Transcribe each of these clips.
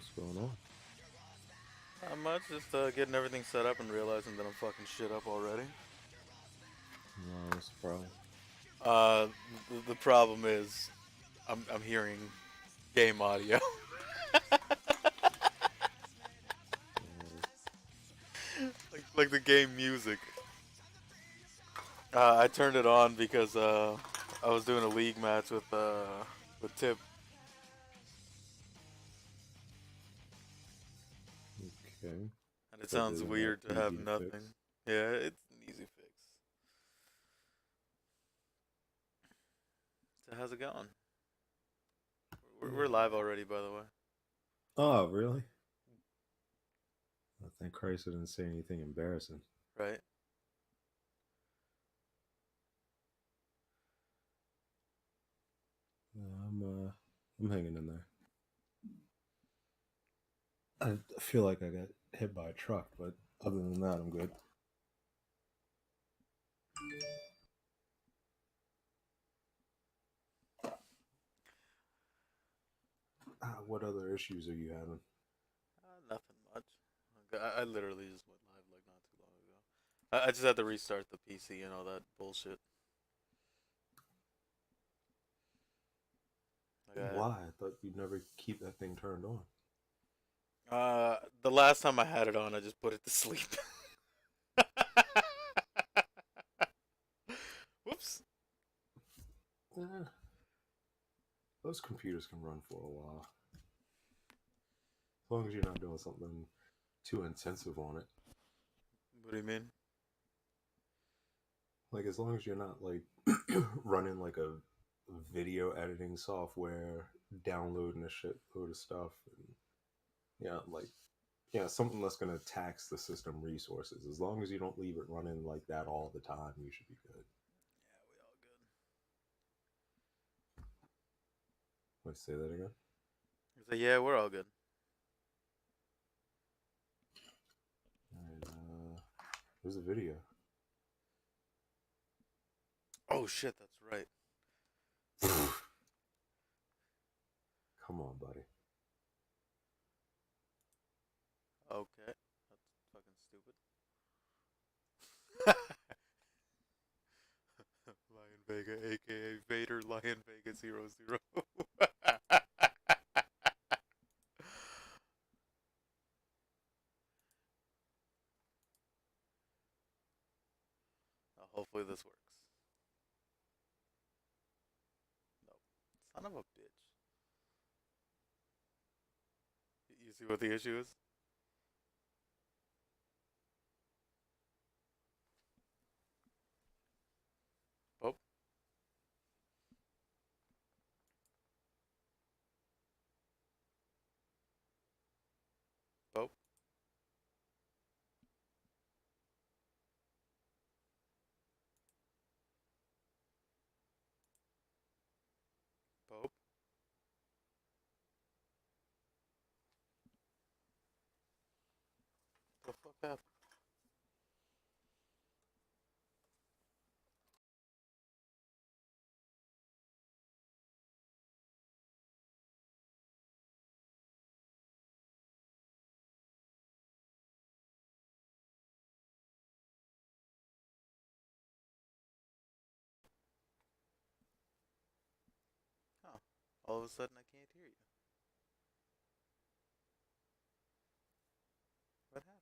What's going on? Not much, just getting everything set up and realizing that I'm fucking shit up already. What's the problem? Uh, the problem is, I'm hearing game audio, Uh, like the game music. I turned it on because I was doing a league match with Tip, okay. and it But sounds isn't that weird to have easy to nothing. fix? Yeah, it's an easy fix. So how's it going? We're Yeah. live already, by the way. Oh, really? I thank Christ I didn't say anything embarrassing. Right? I'm hanging in there. I feel like I got hit by a truck, but other than that, I'm good. What other issues are you having? Nothing much. I literally just went live like not too long ago. I just had to restart the PC and all that bullshit. Like Why? I thought you'd never keep that thing turned on. the last time I had it on, I just put it to sleep. Whoops. Eh, those computers can run for a while. As long as you're not doing something too intensive on it. What do you mean? Like as long as you're not like running like a video editing software, downloading a shit load of stuff, and yeah, like yeah, something that's gonna tax the system resources. As long as you don't leave it running like that all the time, you should be good. Yeah, we all good. Let's say that again. So yeah, we're all good. All right, there's a video. Oh shit, that's right. Come on, buddy. Okay, that's fucking stupid. Lion Vega, aka Vader Lion Vega 00. Hopefully this works. Nope. Son of a bitch. You see what the issue is? Pope? Pope? Pope? The fuck happened? Huh. All of a sudden I can't hear you. What happened?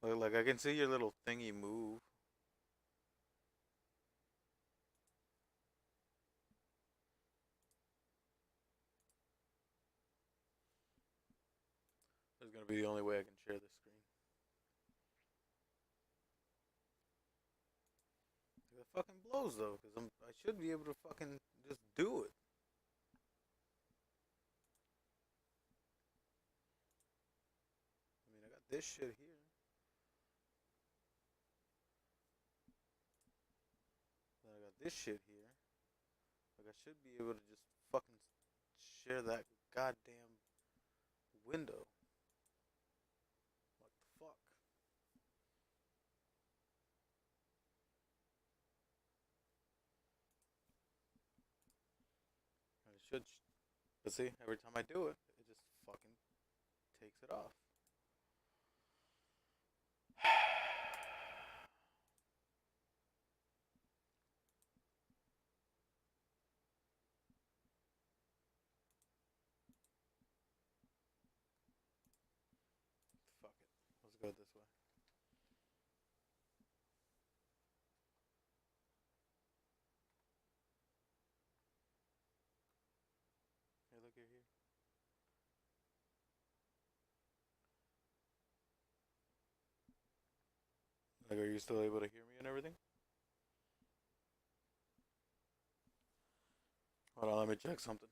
Like I can see your little thingy move. This is gonna be the only way I can share this screen. It fucking blows though, because I should be able to fucking just do it. I mean, I got this shit here. Then I got this shit here. Like I should be able to just fucking share that goddamn window. What the fuck? should. But see, every time I do it, it just fucking takes it off. Fuck it. Let's go this way. Hey, look, you're here. Like, are you still able to hear me and everything? Hold on, let me check something.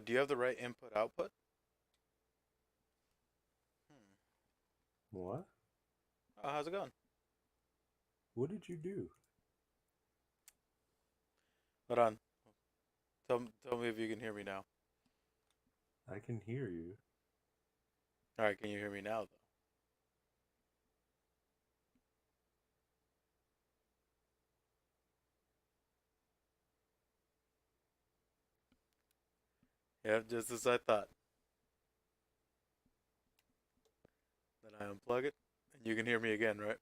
Do you have the right input output? Hmm. What? Oh, how's it going? What did you do? Hold on. Tell me if you can hear me now. I can hear you. All right, can you hear me now though? Yeah, just as I thought. Then I unplug it, and you can hear me again, right?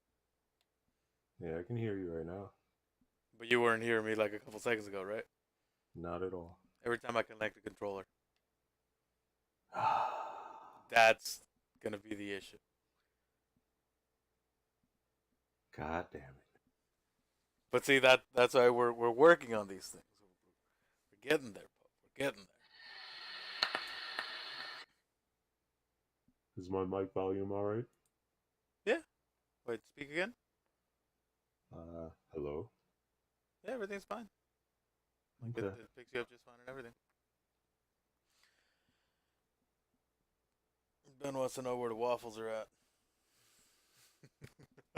Yeah, I can hear you right now. But you weren't hearing me like a couple seconds ago, right? Not at all. Every time I connect the controller, that's gonna be the issue. God damn it. But see, that's why we're working on these things. We're getting there, Pope. We're getting Is my mic volume alright? there. Yeah. Wait, speak again. Hello? Yeah, everything's fine. Like Okay. it picks you up just fine and everything. Ben wants to know where the waffles are at.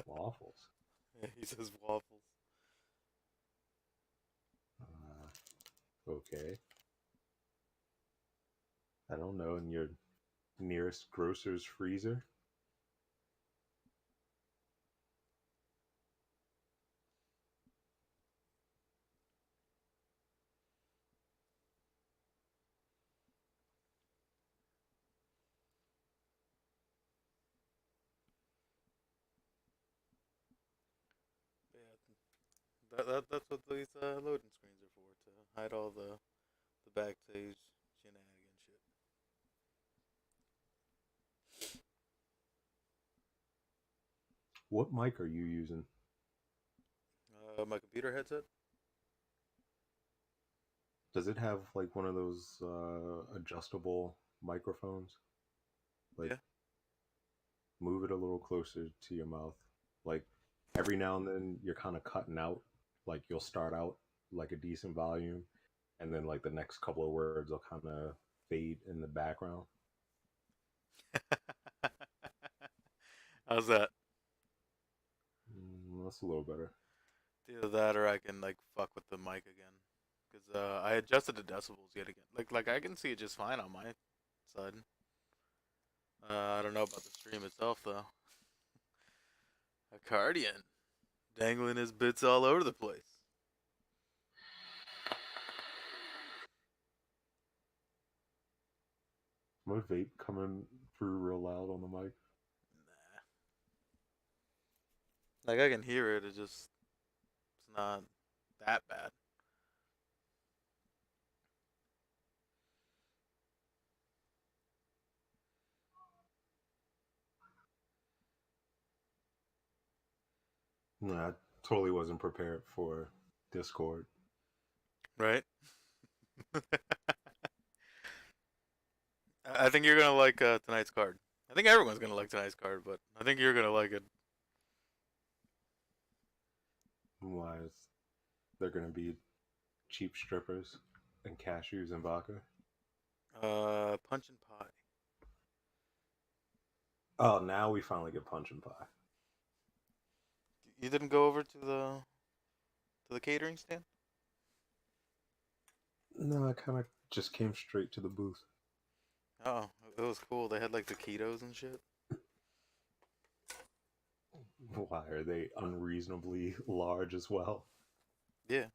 Waffles. Yeah, he says waffles. Okay. I don't know, in your nearest grocer's freezer? Yeah, that's what these loading screens are for, to hide all the backstage shenanigan shit. What mic are you using? My computer headset. Does it have like one of those adjustable microphones? Like, Yeah. move it a little closer to your mouth. Like, every now and then you're kind of cutting out. Like, you'll start out like a decent volume, and then like the next couple of words will kind of fade in the background. How's that? That's a little better. Either that or I can like fuck with the mic again, because I adjusted the decibels yet again. Like I can see it just fine on my side. I don't know about the stream itself though. A Cardian dangling his bits all over the place. My vape coming through real loud on the mic. Nah. Like I can hear it. It's not that bad. No, I totally wasn't prepared for Discord. Right? I think you're gonna like tonight's card. I think everyone's gonna like tonight's card, but I think you're gonna like it. Why is they're gonna be cheap strippers and cashews and vodka? Punch and pie. Oh, now we finally get punch and pie. You didn't go over to the catering stand? No, I kind of just came straight to the booth. Oh, it was cool. They had like taquitos and shit. Why are they unreasonably large as well? Yeah,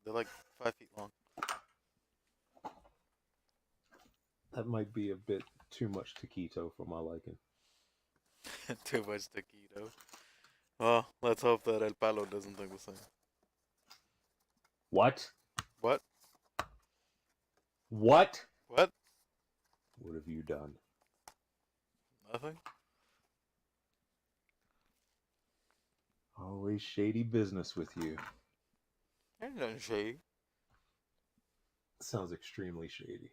they're like 5 feet long. That might be a bit too much taquito for my liking. Too much taquito. Well, let's hope that El Palo doesn't think the same. What? What? What? What? What have you done? Nothing? Always shady business with you. Ain't nothing shady. Sounds extremely shady.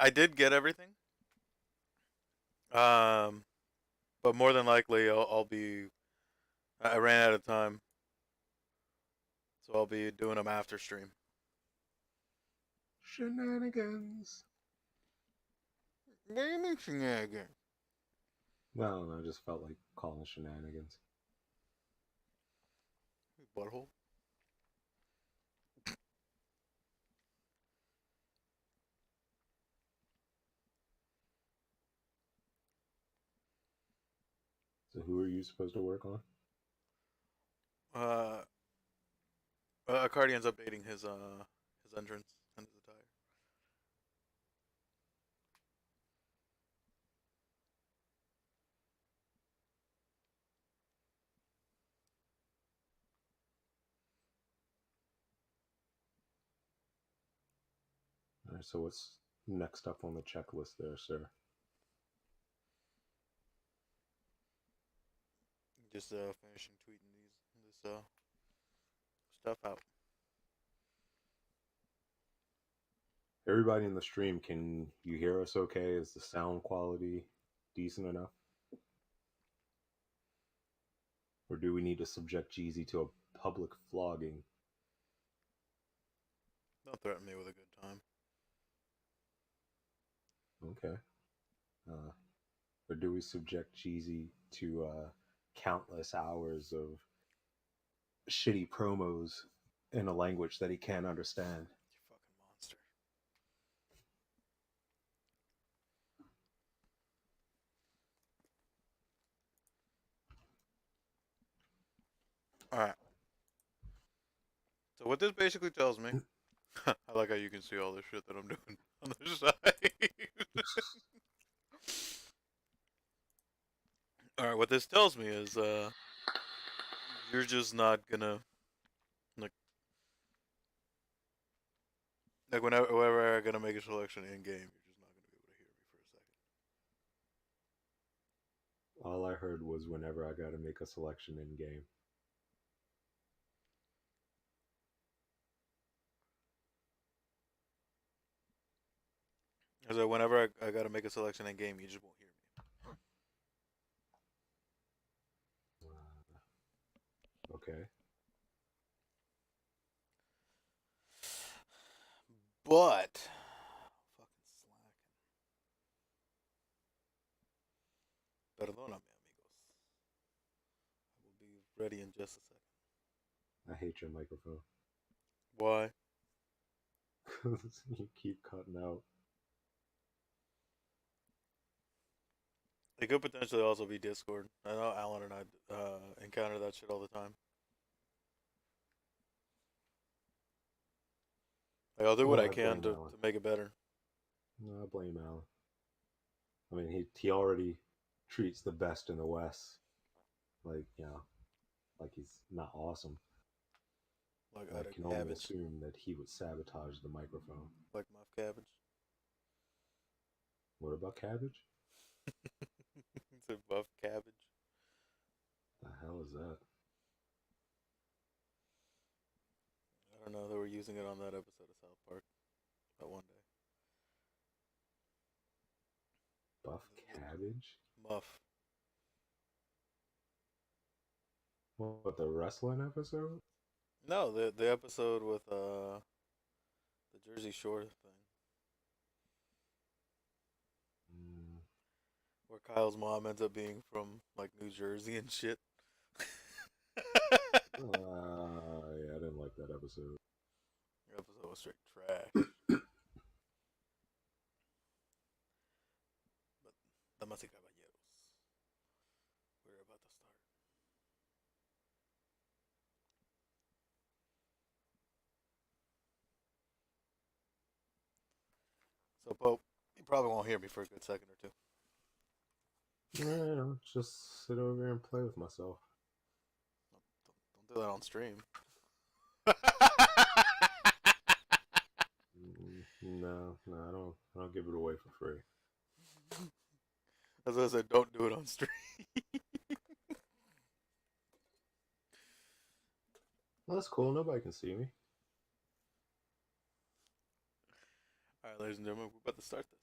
I did get everything. Um, but more than likely, I'll be. I ran out of time, so I'll be doing them after stream. Shenanigans. What are you mixing that again? No, no, I just felt like calling shenanigans. Butthole. So who are you supposed to work on? Uh, Cardi ends up baiting his entrance and his attire. All right, so what's next up on the checklist there, sir? Just finishing tweeting this stuff out. Everybody in the stream, can you hear us okay? Is the sound quality decent enough? Or do we need to subject Jeezy to a public flogging? Don't threaten me with a good time. Okay. Uh, or do we subject Jeezy to countless hours of shitty promos in a language that he can't understand? You fucking monster. All right. So what this basically tells me, I like how you can see all the shit that I'm doing on the side. All right. What this tells me is, you're just not gonna like whenever I'm gonna make a selection in game, you're just not gonna be able to hear me for a second. All I heard was whenever I got to make a selection in game. So whenever I gotta make a selection in game, you just won't hear me. Okay. But fucking slacking. Perdóname, amigos. I will be ready in just a second. I hate your microphone. Why? You keep cutting out. It could potentially also be Discord. I know Alan and I encounter that shit all the time. Like, I'll do what No, I I can blame to Alan. make it better. No, I blame Alan. I mean, he already treats the best in the West like, like he's not awesome. Like I out of can only cabbage. assume that he would sabotage the microphone. Like muff cabbage. What about cabbage? It's a buff cabbage. The hell is that? I don't know. They were using it on that episode of South Park that one day. Cabbage? Muff. What, the wrestling episode? No, the episode with the Jersey Shore thing Mm, where Kyle's mom ends up being from like New Jersey and shit. yeah, I didn't like that episode. The episode was straight trash. But damas y caballeros, we're about to start. So Pope, you probably won't hear me for a good second or two. Yeah, just sit over here and play with myself. Don't do that on stream. No, I don't give it away for free. As I said, don't do it on stream. Well, that's cool. Nobody can see me. All right, ladies and gentlemen, we're about to start this.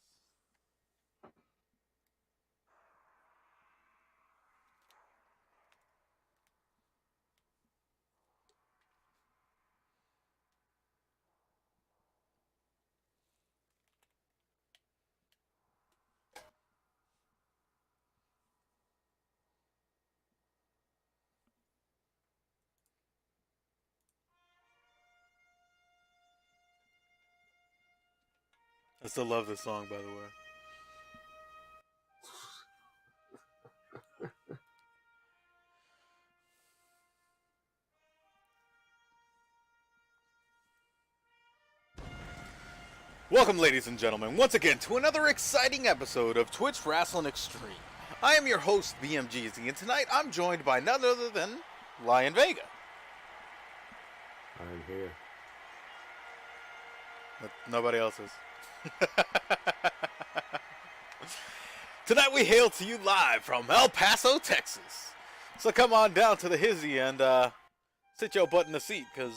I still love this song, by the way. Welcome, ladies and gentlemen, once again to another exciting episode of Twitch Wrestling Extreme. I am your host, BMGZ, and tonight I'm joined by none other than Lion Vega. I'm here. But nobody else is. Tonight we hail to you live from El Paso, Texas. So come on down to the hizzy and sit your butt in the seat, because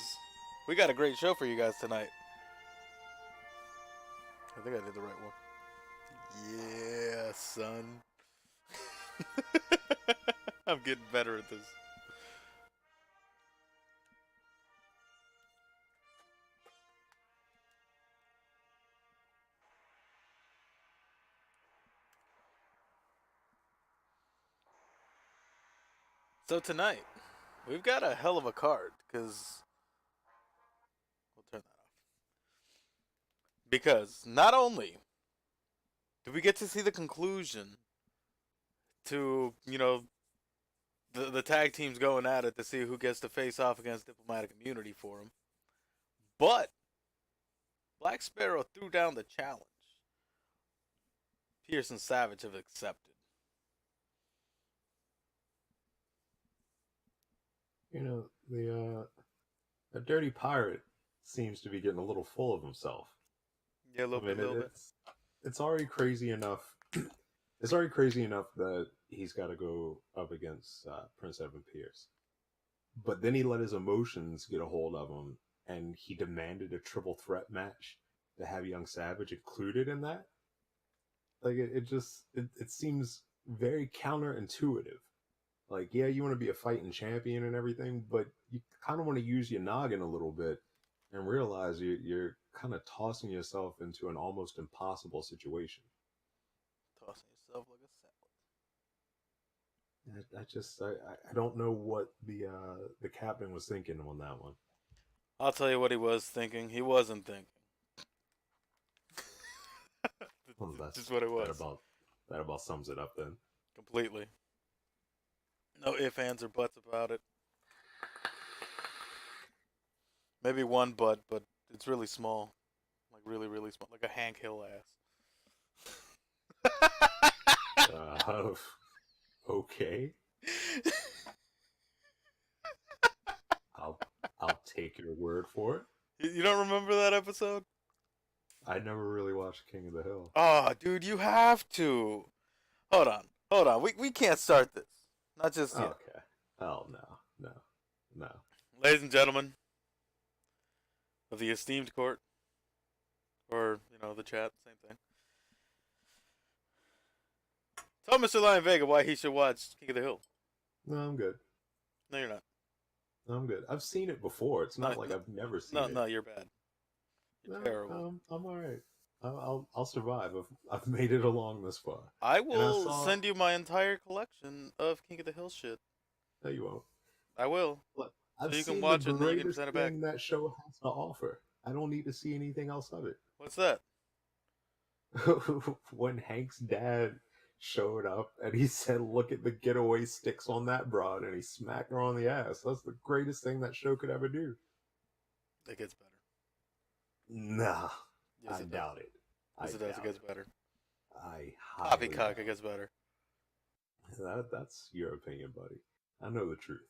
we got a great show for you guys tonight. I think I did the right one. Yeah, son. I'm getting better at this. So tonight, we've got a hell of a card, because we'll turn that off. Because not only do we get to see the conclusion to, the tag teams going at it to see who gets to face off against Diplomatic Immunity for them, but Black Sparrow threw down the challenge. Pierce and Savage have accepted. You know, the dirty pirate seems to be getting a little full of himself. Yeah, a little bit, it's already crazy enough. It's already crazy enough that he's got to go up against Prince Evan Pierce, but then he let his emotions get a hold of him, and he demanded a triple threat match to have Young Savage included in that. Like it seems very counterintuitive. Like, yeah, you want to be a fighting champion and everything, but you kind of want to use your noggin a little bit and realize you're kind of tossing yourself into an almost impossible situation. Tossing yourself like a I salad. don't know what the captain was thinking on that one. I'll tell you what he was thinking. He wasn't thinking. Well, Just what it was. That about sums it up then. Completely. No ifs, ands, or buts about it. Maybe one butt, but it's really small. Like really, really small. Like a Hank Hill ass. Okay. I'll take your word for it. You don't remember that episode? I never really watched King of the Hill. Oh, dude, you have to. Hold on. We can't start this. Not just yet. Okay. Oh, no. Ladies and gentlemen of the esteemed court, or, the chat, same thing. Tell Mr. Lion Vega why he should watch King of the Hill. No, I'm good. No, you're not. No, I'm good. I've seen it before. It's No, not like no, I've never seen no, it. no, you're bad. You're No, terrible. I'm all right. I'll survive. I've made it along this far. I And I will saw. send you my entire collection of King of the Hill shit. No, you won't. I will. Look, So I've you can seen the watch it and then you can greatest send it back. thing that show has to offer. I don't need to see anything else of it. What's that? When Hank's dad showed up and he said, "Look at the getaway sticks on that broad," and he smacked her on the ass. That's the greatest thing that show could ever do. It gets better. Nah, Yes, I it does. doubt it. I Yes, it does. It doubt gets it. better. I highly Poppycock, doubt it gets better. That's your opinion, buddy. I know the truth.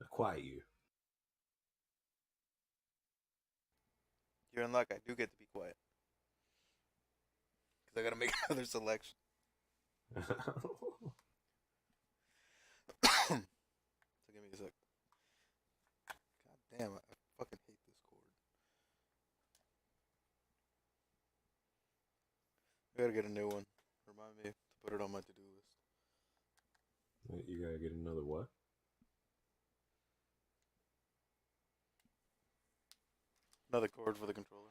Now, quiet you. You're in luck. I do get to be quiet. Because I gotta make another selection. So give me a sec. God damn, I fucking hate this cord. I gotta get a new one. Remind me to put it on my to-do list. You gotta get another what? Another cord for the controller.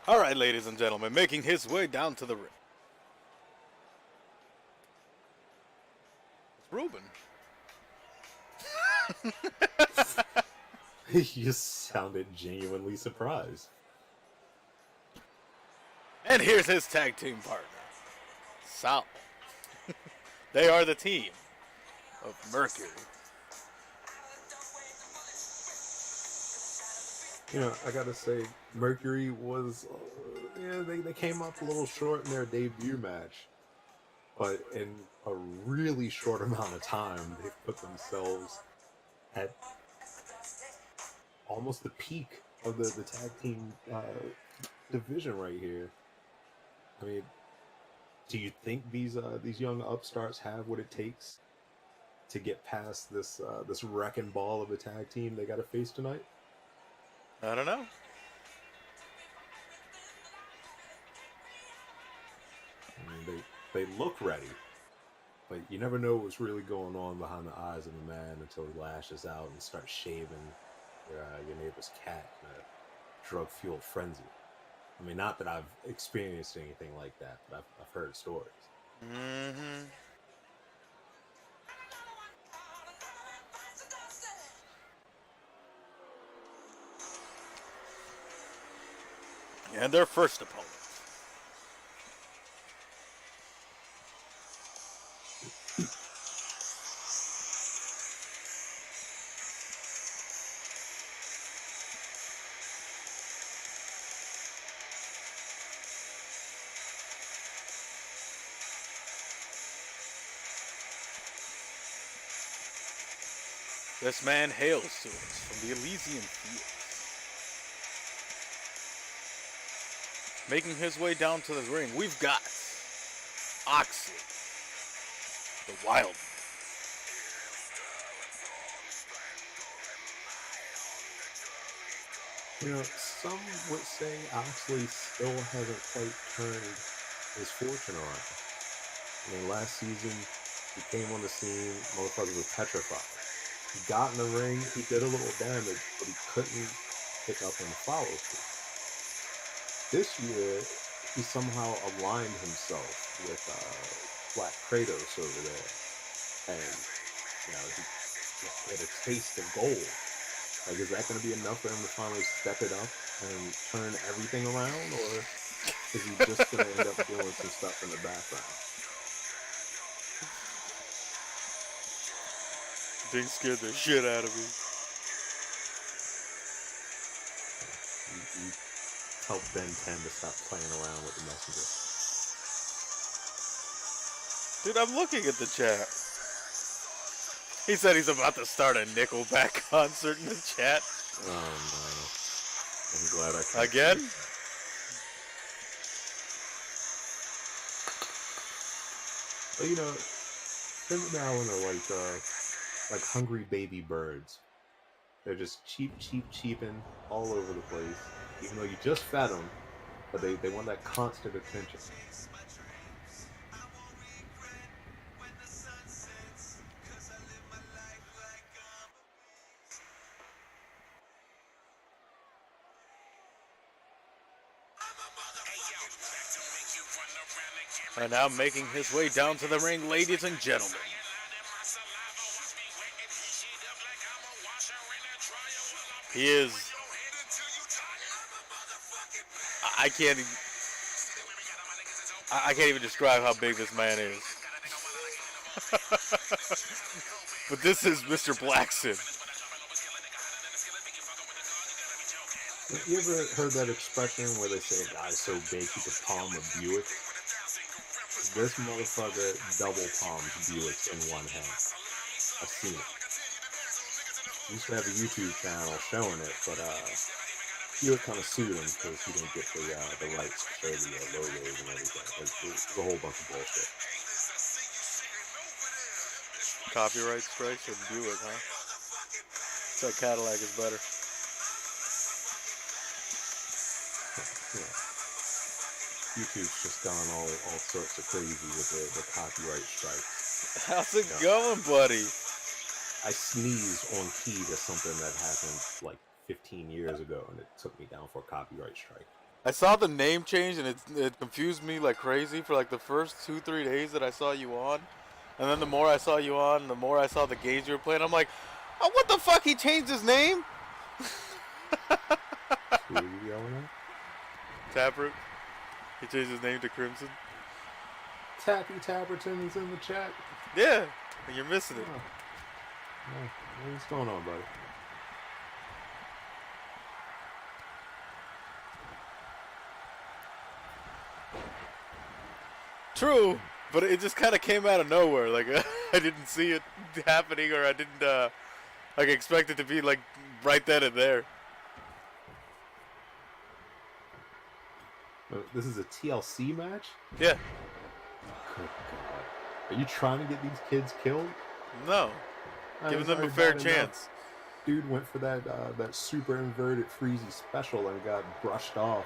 All right, ladies and gentlemen, making his way down to the ring. It's Ruben. You sounded genuinely surprised. And here's his tag team partner, Sal. They are the team of Mercury. You know, I gotta say, Mercury was, they came up a little short in their debut match, but in a really short amount of time, they put themselves at almost the peak of the tag team division right here. I mean, do you think these young upstarts have what it takes to get past this wrecking ball of a tag team they got to face tonight? I don't know. I mean, they look ready, but you never know what's really going on behind the eyes of a man until he lashes out and starts shaving your neighbor's cat in a drug-fueled frenzy. I mean, not that I've experienced anything like that, but I've heard stories. Mm-hmm. And their first opponent. This man hails to us from the Elysian Fields. Making his way down to the ring, we've got Oxley, the Wild. You know, some would say Oxley still hasn't quite turned his fortune around. I mean, last season, he came on the scene, motherfuckers were petrified. He got in the ring, he did a little damage, but he couldn't pick up and follow through. This year, he somehow aligned himself with Black Kratos over there. And, you know, he had a taste of gold. Like, is that going to be enough for him to finally step it up and turn everything around? Or is he just going to end up doing some stuff in the background? They scared the shit out of me. You help Ben 10 to stop playing around with the messenger. Dude, I'm looking at the chat. He said he's about to start a Nickelback concert in the chat. Oh no. I'm glad I can't. Again? But you know, them now are like hungry baby birds. They're just cheeping all over the place, even though you just fed them, but they want that constant attention. And now making his way down to the ring, ladies and gentlemen. He is. I can't. I can't even describe how big this man is. But this is Mr. Blackson. You ever heard that expression where they say a guy's so big he could palm a Buick? This motherfucker double palms Buicks in one hand. I've seen it. He used to have a YouTube channel showing it, but Buick kind of sued him because he didn't get the rights to show the logos and everything. It was a whole bunch of bullshit. Copyright strikes with Buick, huh? So Cadillac is better. Yeah. YouTube's just gone all sorts of crazy with the copyright strikes. How's it going, buddy? I sneezed on key to something that happened like 15 years ago, and it took me down for a copyright strike. I saw the name change, and it confused me like crazy for like the first 2-3 days that I saw you on. And then the more I saw you on, the more I saw the games you were playing. I'm like, oh, what the fuck? He changed his name? Who are you yelling at? Taproot. He changed his name to Crimson. Tappy Tapperton's in the chat. Yeah, and you're missing it. Oh. What's going on, buddy? True, but it just kind of came out of nowhere. Like I didn't see it happening, or I didn't like expect it to be like right then and there. This is a TLC match? Yeah. Good God. Are you trying to get these kids killed? No. Giving them a fair chance. Dude went for that super inverted freezy special and got brushed off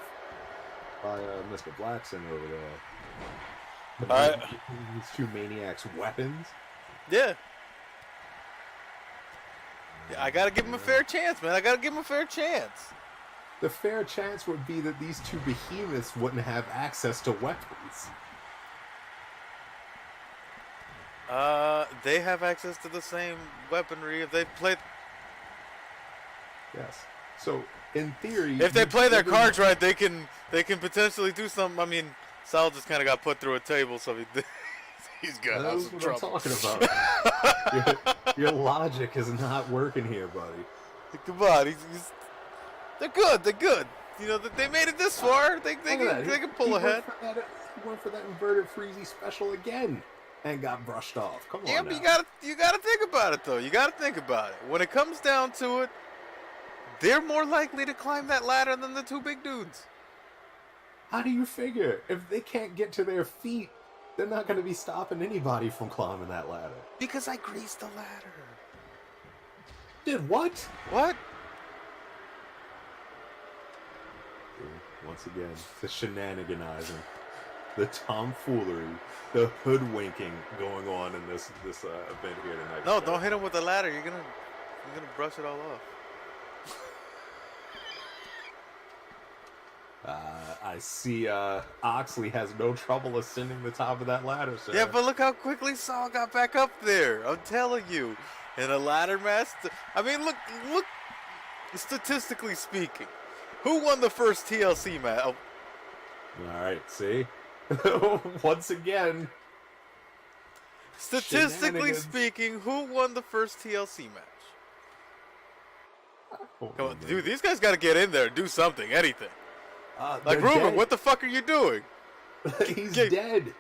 by Mr. Blackson over there. These two maniacs' weapons. Yeah. Yeah, I gotta give him a fair chance, man. I gotta give him a fair chance. The fair chance would be that these two behemoths wouldn't have access to weapons. They have access to the same weaponry if they play. Yes. So, in theory, if they play their cards right, they can potentially do something. I mean, Sal just kind of got put through a table, so he's got some trouble. That's what I'm talking about. your logic is not working here, buddy. Come on, they're good. They're good. You know, they made it this far. They can pull ahead. He went for that inverted freezy special again and got brushed off. Come on. Yeah, but you gotta think about it though. You gotta think about it. When it comes down to it, they're more likely to climb that ladder than the two big dudes. How do you figure? If they can't get to their feet, they're not going to be stopping anybody from climbing that ladder. Because I greased the ladder. Did what? What? Once again, the shenaniganizing, the tomfoolery, the hoodwinking going on in this event here tonight. No, don't hit him with the ladder. You're gonna brush it all off. I see Oxley has no trouble ascending the top of that ladder, sir. Yeah, but look how quickly Saul got back up there. I'm telling you. In a ladder match, I mean, look, statistically speaking, who won the first TLC match? Oh. All right, see? Once again. Statistically speaking, who won the first TLC match? Come on, dude, these guys got to get in there and do something, anything. Like, Ruben, dead. what the fuck are you doing? He's dead.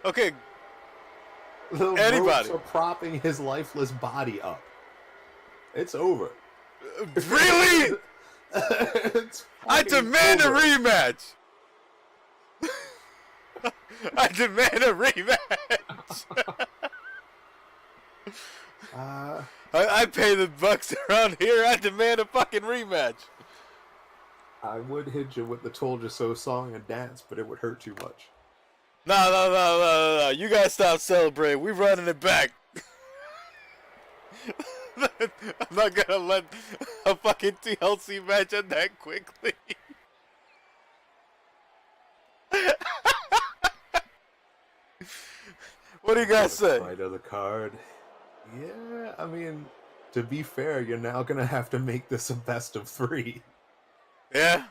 Okay. The Anybody. ropes are propping his lifeless body up. It's over. Really? I demand over. a rematch. I demand a rematch. uh, I pay the bucks around here. I demand a fucking rematch. I would hit you with the "Told You So" song and dance, but it would hurt too much. No. You guys stop celebrating. We running it back. I'm not gonna let a fucking TLC match end that quickly. What do you guys Fourth say? fight of the card. Yeah, I mean, to be fair, you're now gonna have to make this a best of three. Yeah.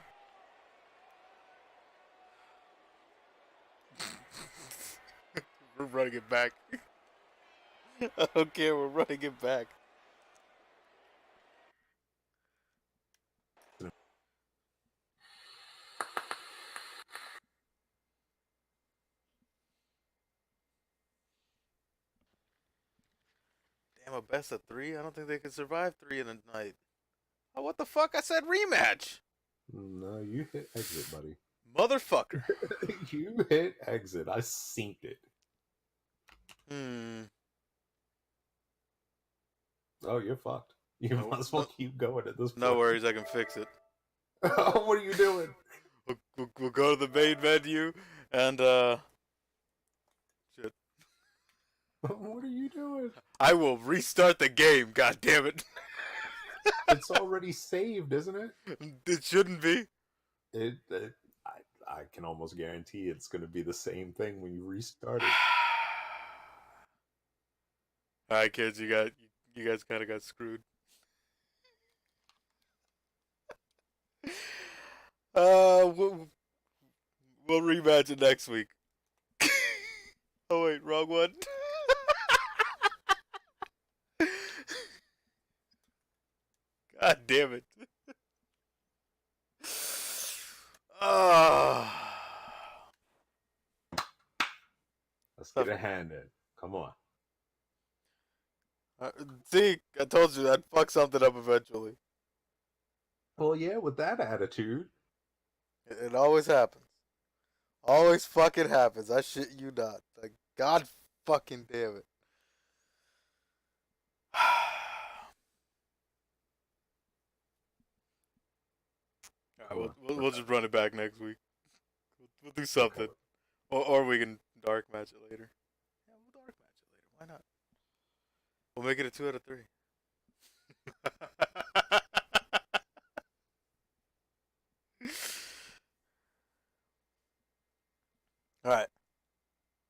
We're running it back. I don't care. We're running it back. Damn, a best of three? I don't think they can survive three in a night. Oh, what the fuck? I said rematch. No, you hit exit, buddy. Motherfucker. You hit exit. I synced it. Oh, you're fucked. You No, might as well keep going at this point. no worries. I can fix it. What are you doing? We'll go to the main menu and shit. What are you doing? I will restart the game. God damn it! It's already saved, isn't it? It shouldn't be. I can almost guarantee it's going to be the same thing when you restart it. All right, kids, you guys kind of got screwed. We'll rematch it next week. Oh wait, wrong one. God damn it. Let's get a hand in. Come on. See, I told you I'd fuck something up eventually. Well, yeah, with that attitude. It always happens. Always fucking happens. I shit you not. Like, God fucking damn it. Alright, we'll just run it back next week. We'll do something. Okay. Or we can dark match it later. Yeah, we'll dark match it later. Why not? We'll make it a 2 out of 3. Alright.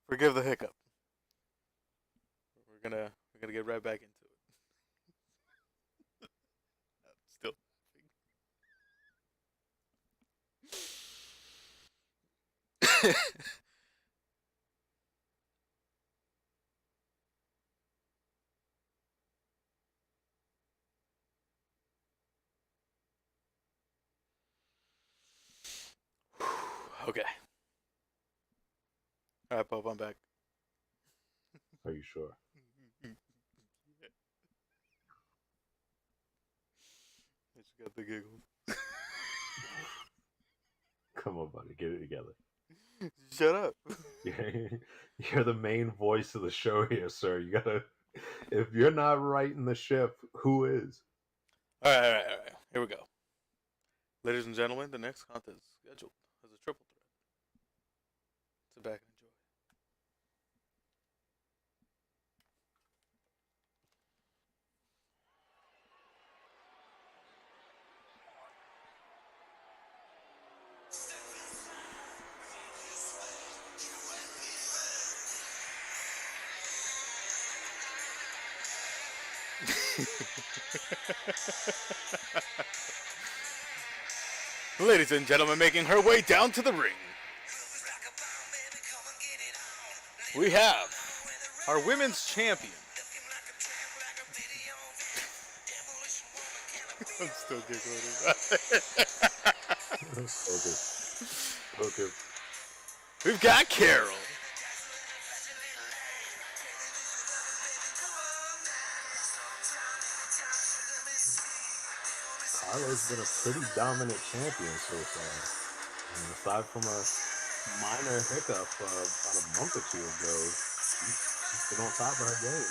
Forgive the hiccup. We're gonna get right back into it. Still. Okay. Alright, Pope, I'm back. Are you sure? I just got the giggles. Come on, buddy. Get it together. Shut up. You're the main voice of the show here, sir. You gotta. If you're not righting the ship, who is? Alright. Here we go. Ladies and gentlemen, the next contest is scheduled as a triple threat. Sit back and enjoy. Ladies and gentlemen, making her way down to the ring, we have our women's champion. I'm still giggling about it. Okay. We've got Carol. Carlo's been a pretty dominant champion so far. I mean, aside from a minor hiccup about a month or two ago. She's been on top of her game.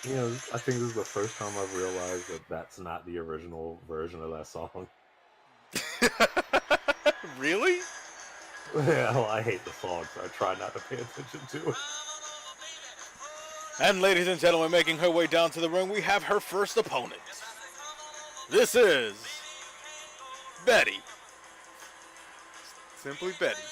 You know, I think this is the first time I've realized that that's not the original version of that song. Really? Yeah, well, I hate the song, so I try not to pay attention to it. And ladies and gentlemen, making her way down to the ring, we have her first opponent. This is Betty. Simply Betty.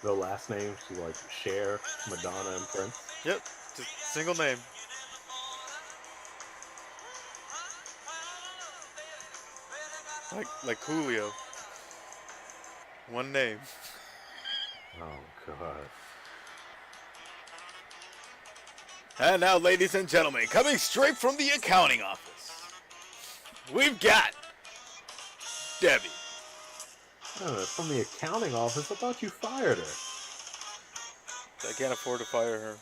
No last name. She's like Cher, Madonna, and Prince. Yep, just single name. Like Coolio. One name. Oh god. And now, ladies and gentlemen, coming straight from the accounting office, we've got Debbie. From the accounting office, I thought you fired her. I can't afford to fire her.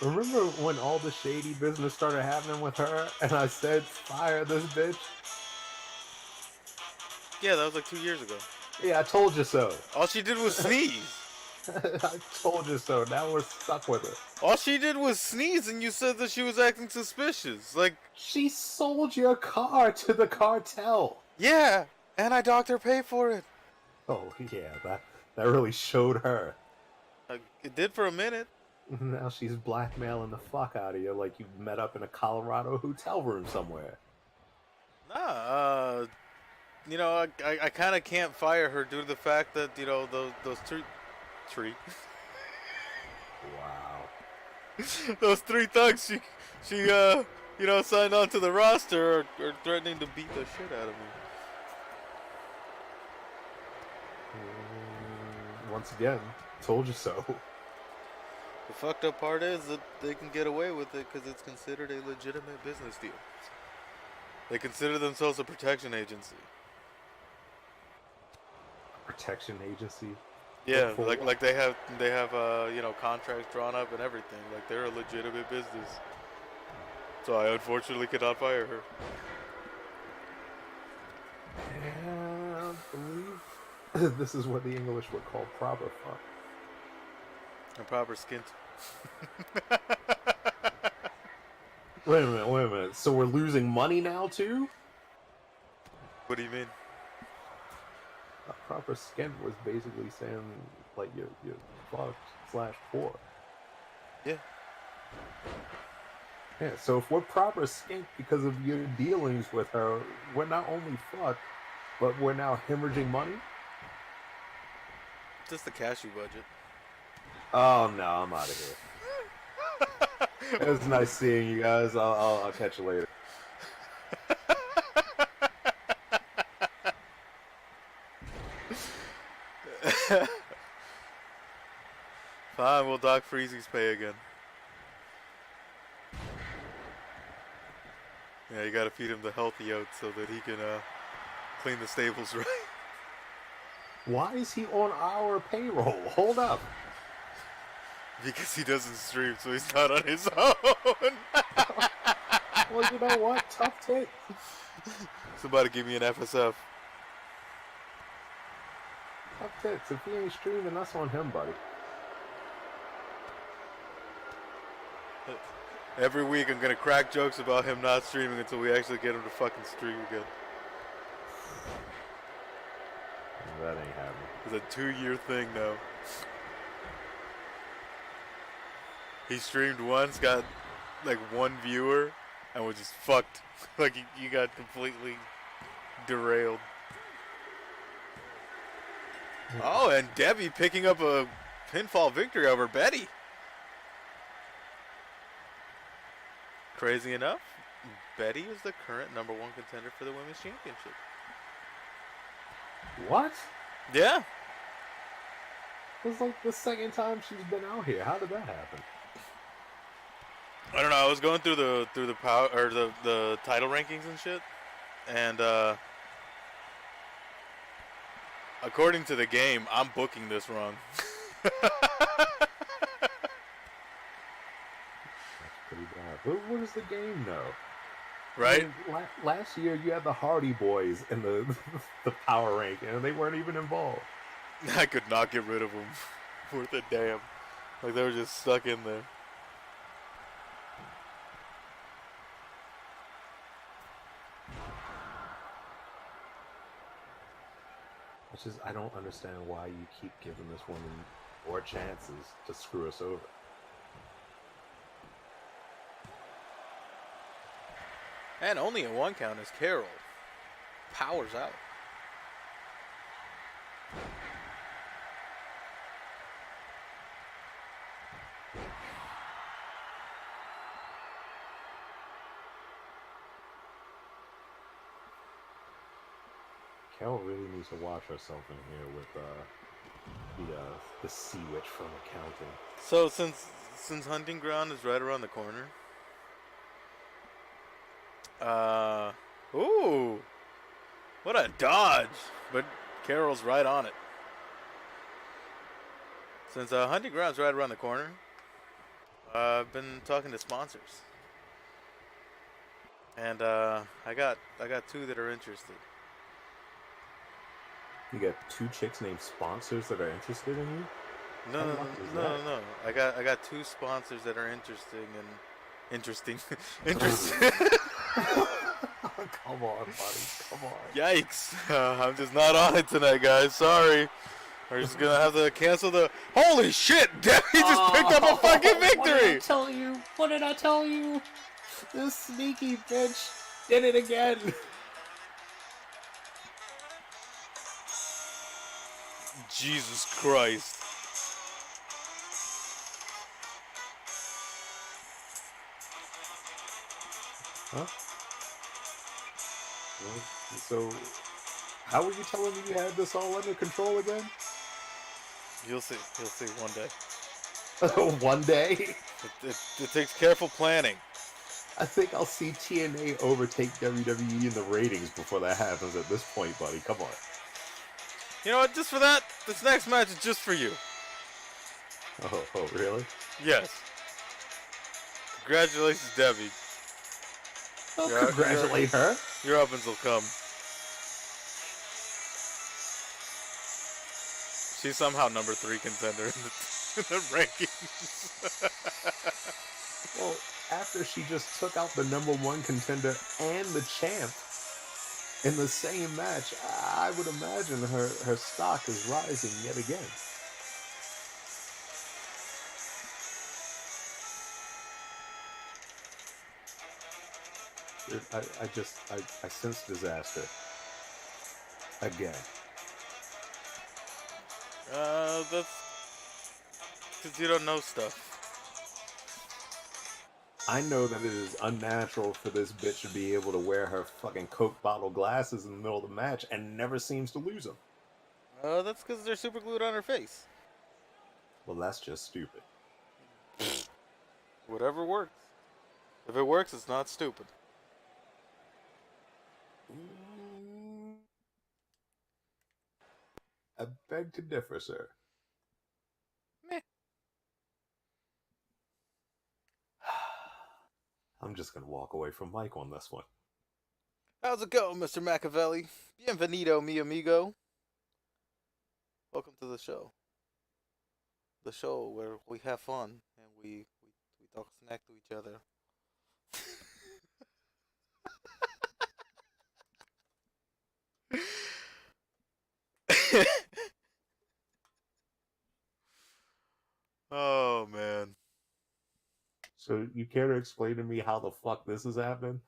Remember when all the shady business started happening with her, and I said, fire this bitch? Yeah, that was like 2 years ago. Yeah, I told you so. All she did was sneeze. I told you so. Now we're stuck with her. All she did was sneeze, and you said that she was acting suspicious. Like, She sold your car to the cartel. yeah, and I docked her pay for it. Oh, yeah, that really showed her. It did for a minute. Now she's blackmailing the fuck out of you like you met up in a Colorado hotel room somewhere. Nah, you know, I kind of can't fire her due to the fact that, you know, those three Wow. those three thugs she you know, signed on to the roster are threatening to beat the shit out of me. Once again, told you so. The fucked up part is that they can get away with it because it's considered a legitimate business deal. They consider themselves a protection agency. Protection agency? Yeah, like they have you know, contracts drawn up and everything. Like, they're a legitimate business. So I unfortunately cannot fire her. Yeah, I believe this is what the English would call proper fuck. A proper skint. Wait a minute. So we're losing money now too? What do you mean? A proper skint was basically saying like you're fucked / poor. Yeah. Yeah, so if we're proper skink because of your dealings with her, we're not only fucked, but we're now hemorrhaging money? Just the cashew budget. Oh no, I'm out of here. It was nice seeing you guys. I'll catch you later. Fine, we'll dock Freezy's pay again. Yeah, you gotta feed him the healthy oats so that he can clean the stables right. Why is he on our payroll? Hold up. Because he doesn't stream, so he's not on his own. Well, you know what? Tough tits. Somebody give me an FSF. Tough tits. If he ain't streaming, that's on him, buddy. Every week I'm gonna crack jokes about him not streaming until we actually get him to fucking stream again. That ain't happening. It's a 2-year thing now. He streamed once, got like 1 viewer, and was just fucked. Like he got completely derailed. Oh, and Debbie picking up a pinfall victory over Betty. Crazy enough, Betty is the current #1 contender for the Women's Championship. What? Yeah. It's like the second time she's been out here. How did that happen? I don't know. I was going through the power or the title rankings and shit, and according to the game, I'm booking this wrong. That's pretty bad. But what does the game know? I Right? mean, last year you had the Hardy Boys in the the power ranking, and they weren't even involved. I could not get rid of them worth a damn. Like they were just stuck in there. It's just I don't understand why you keep giving this woman more chances to screw us over. And only a one count as Carol powers out. Carol really needs to watch herself in here with the sea witch from accounting. So since hunting ground is right around the corner, uh, ooh, what a dodge! But Carol's right on it. Since hunting ground's right around the corner, I've been talking to sponsors, and I got two that are interested. You got two chicks named sponsors that are interested in you. No, How no, lucky is no, that? no, no. I got two sponsors that are interesting, interesting. Come on, buddy. Come on. Yikes! I'm just not on it tonight, guys. Sorry. We're just gonna have to cancel the. Holy shit! Debbie just picked up a fucking What did I victory. tell you? What did I tell you? This sneaky bitch did it again. Jesus Christ! Huh? So, how were you telling me you had this all under control again? You'll see. You'll see one day. One day, It takes careful planning. I think I'll see TNA overtake WWE in the ratings before that happens. At this point, buddy, come on. You know what? Just for that, this next match is just for you. Oh, really? Yes. Congratulations, Debbie. Oh, Your, congratulate her. your ovens will come. She's somehow number 3 contender in the rankings. Well, after she just took out the number one contender and the champ in the same match, I would imagine her stock is rising yet again. I sense disaster again. That's because you don't know stuff. I know that it is unnatural for this bitch to be able to wear her fucking Coke bottle glasses in the middle of the match and never seems to lose them. That's because they're super glued on her face. Well, that's just stupid. Whatever works. If it works, it's not stupid. I beg to differ, sir. Meh. I'm just gonna walk away from Mike on this one. How's it going, Mr. Machiavelli? Bienvenido, mi amigo. Welcome to the show. The show where we have fun and we talk smack to each other. Oh man. So you care to explain to me how the fuck this is happening?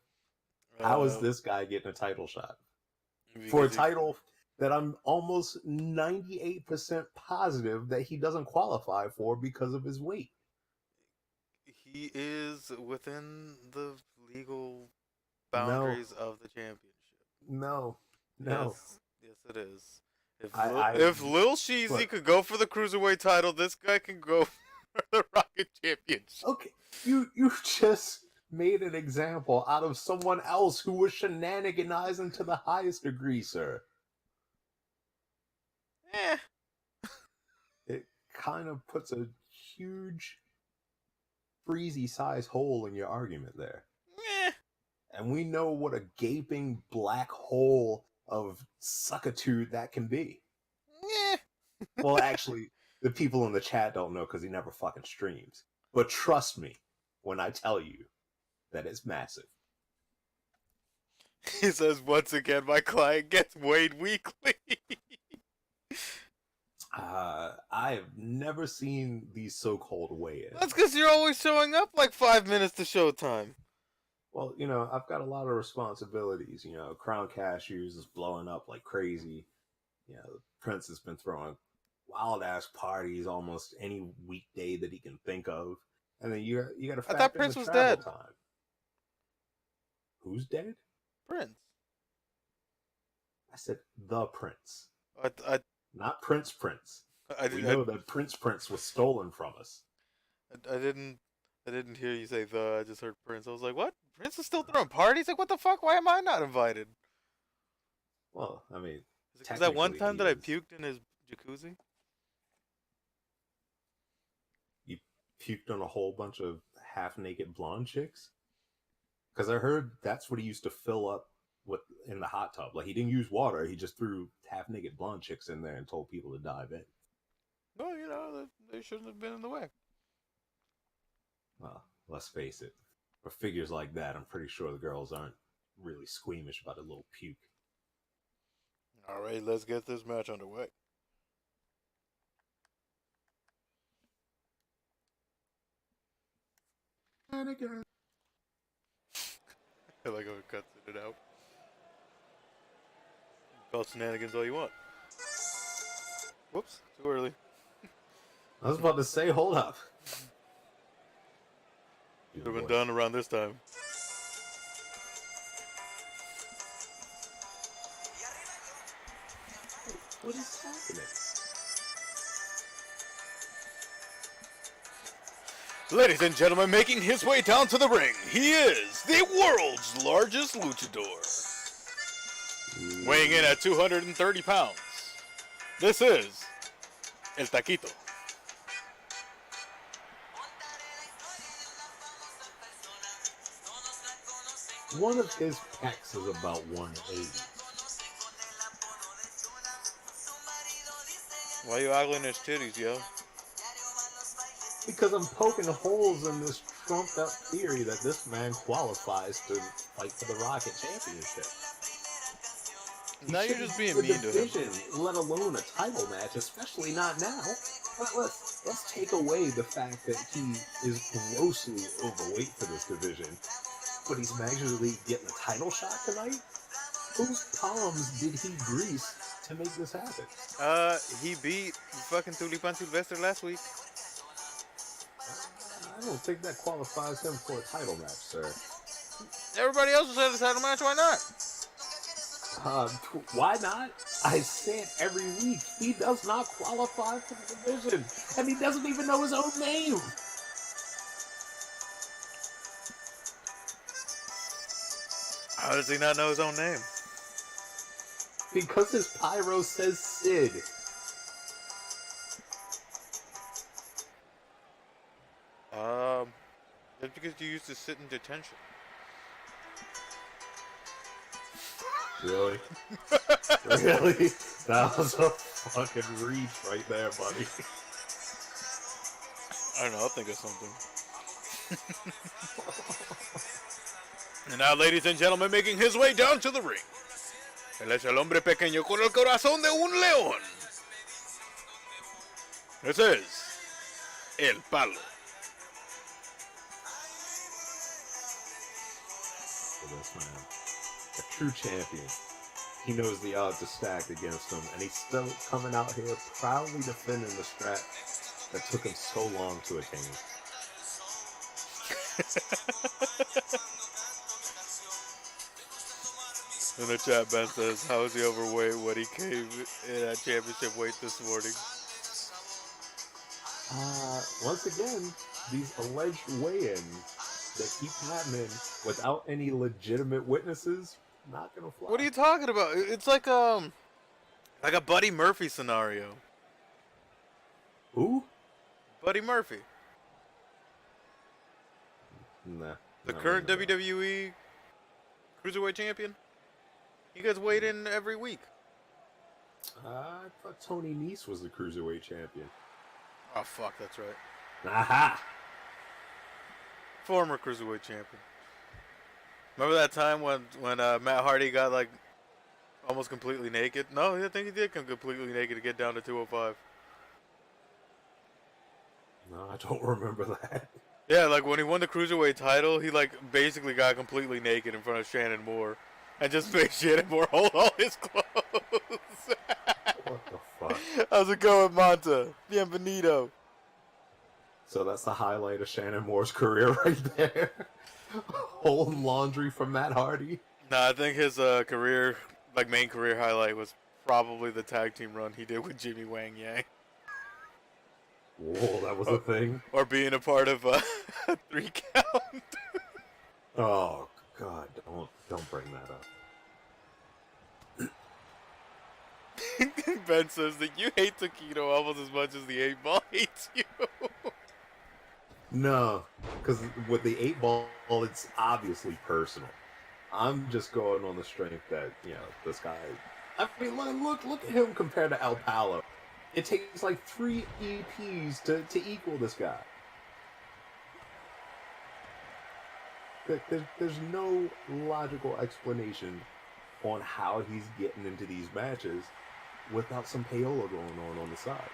How is Uh, this guy getting a title shot for a because title that I'm almost 98% positive that he doesn't qualify for because of his weight? he is within the legal No, boundaries of the championship. no, no. Yes, yes, it is. I If Lil Sheezy look, could go for the cruiserweight title, this guy can go for the Rocket Championship. okay, you just made an example out of someone else who was shenaniganizing to the highest degree, sir. Eh, It kind of puts a huge breezy size hole in your argument there. eh, And we know what a gaping black hole of suckitude that can be. eh. Well, actually, the people in the chat don't know because he never fucking streams. But trust me when I tell you that it's massive. He says once again, my client gets weighed weekly. I have never seen these so-called weigh-ins. That's because you're always showing up like 5 minutes to showtime. Well, I've got a lot of responsibilities. Crown Cashews is blowing up like crazy. Prince has been throwing wild ass parties almost any weekday that he can think of, and then you got to I thought factor in Prince the was travel dead. time. Who's dead? Prince. I said the Prince, I not Prince Prince. I, We did, know that Prince was stolen from us. I didn't hear you say the. I just heard Prince. I was like, what? Prince is still throwing parties? Like, what the fuck? Why am I not invited? Well, I mean, Is it because that one technically time he that I is. puked in his jacuzzi? You puked on a whole bunch of half-naked blonde chicks. Because I heard that's what he used to fill up with in the hot tub. Like he didn't use water; he just threw half-naked blonde chicks in there and told people to dive in. No, they shouldn't have been in the way. Well, let's face it. For figures like that, I'm pretty sure the girls aren't really squeamish about a little puke. All right, let's get this match underway. And again. I like how it cuts it out. Call shenanigans all you want. Whoops, too early. I was about to say, hold up. Should have been done around this time. What is happening? Ladies and gentlemen, making his way down to the ring, he is the world's largest luchador. Weighing in at 230 pounds. This is El Taquito. One of his pecs is about 180. Why you ogling his titties, yo? Because I'm poking holes in this trumped up theory that this man qualifies to fight for the Rocket Championship. Now you're just being mean to him. Let alone a title match, especially not now. But let's take away the fact that he is grossly overweight for this division, but he's magically getting a title shot tonight. Whose palms did he grease to make this happen? He beat fucking Tulipan Sylvester last week. I don't think that qualifies him for a title match, sir. Everybody else was at a title match, why not? Why not? I say it every week. He does not qualify for the division, and he doesn't even know his own name. How does he not know his own name? Because his pyro says Sid. That's because you used to sit in detention. Really? Really? That was a fucking reach right there, buddy. I don't know, I'll think of something. And now, ladies and gentlemen, making his way down to the ring. Él es el hombre pequeño con el corazón de un león. This is El Palo. For this man, a true champion. He knows the odds are stacked against him, and he's still coming out here proudly defending the strap that took him so long to attain. In the chat, Ben says, "How is he overweight when he came in at championship weight this morning?" Once again, these alleged weigh-ins that keep happening without any legitimate witnesses, not gonna What are fly. you talking about? It's like a Buddy Murphy scenario. Who? Buddy Murphy, Nah, the not current ringing a bell. WWE Cruiserweight champion. He gets weighed in every week. I thought Tony Nese was the cruiserweight champion. Oh fuck, that's right. Aha! Former Cruiserweight champion. Remember that time when Matt Hardy got like almost completely naked? No, I think he did come completely naked to get down to 205. No, I don't remember that. Yeah, like when he won the Cruiserweight title, he like basically got completely naked in front of Shannon Moore and just made Shannon Moore hold all his clothes. What the fuck? How's it going, Monta? Bienvenido. So that's the highlight of Shannon Moore's career right there. Holding laundry from Matt Hardy. Nah, I think his career, like main career highlight was probably the tag team run he did with Jimmy Wang Yang. Whoa, that was a thing. Or being a part of a 3 count. Oh God, don't bring that up. Ben says that you hate Taquito almost as much as the 8 Ball hates you. No, because with the 8 Ball, it's obviously personal. I'm just going on the strength that this guy. I mean, look at him compared to El Palo. It takes like 3 EPs to equal this guy. There's no logical explanation on how he's getting into these matches without some payola going on the side.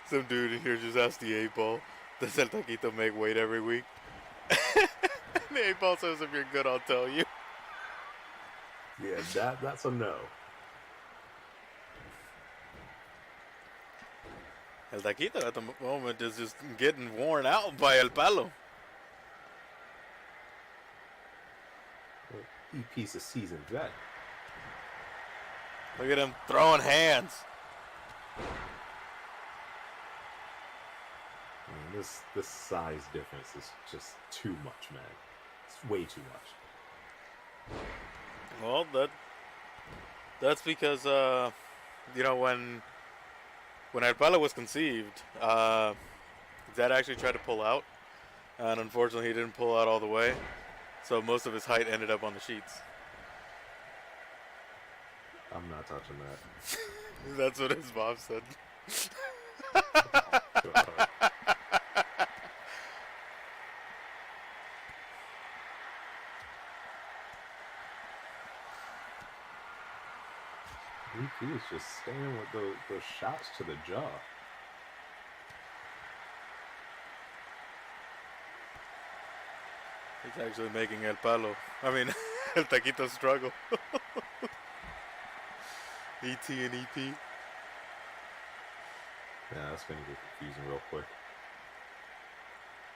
Some dude in here just asked the 8 Ball, does El Taquito make weight every week? The 8 Ball says if you're good, I'll tell you. Yeah, that's a no. El Taquito at the moment is just getting worn out by El Palo. EP's a seasoned vet. Look at him throwing hands. I mean, this size difference is just too much, man. It's way too much. Well, that's because when El Palo was conceived, Dad actually tried to pull out, and unfortunately he didn't pull out all the way, so most of his height ended up on the sheets. I'm not touching that. That's what his mom said. God. EP is just staying with those shots to the jaw. He's actually making El Taquito struggle. ET and EP. Yeah, that's gonna get confusing real quick.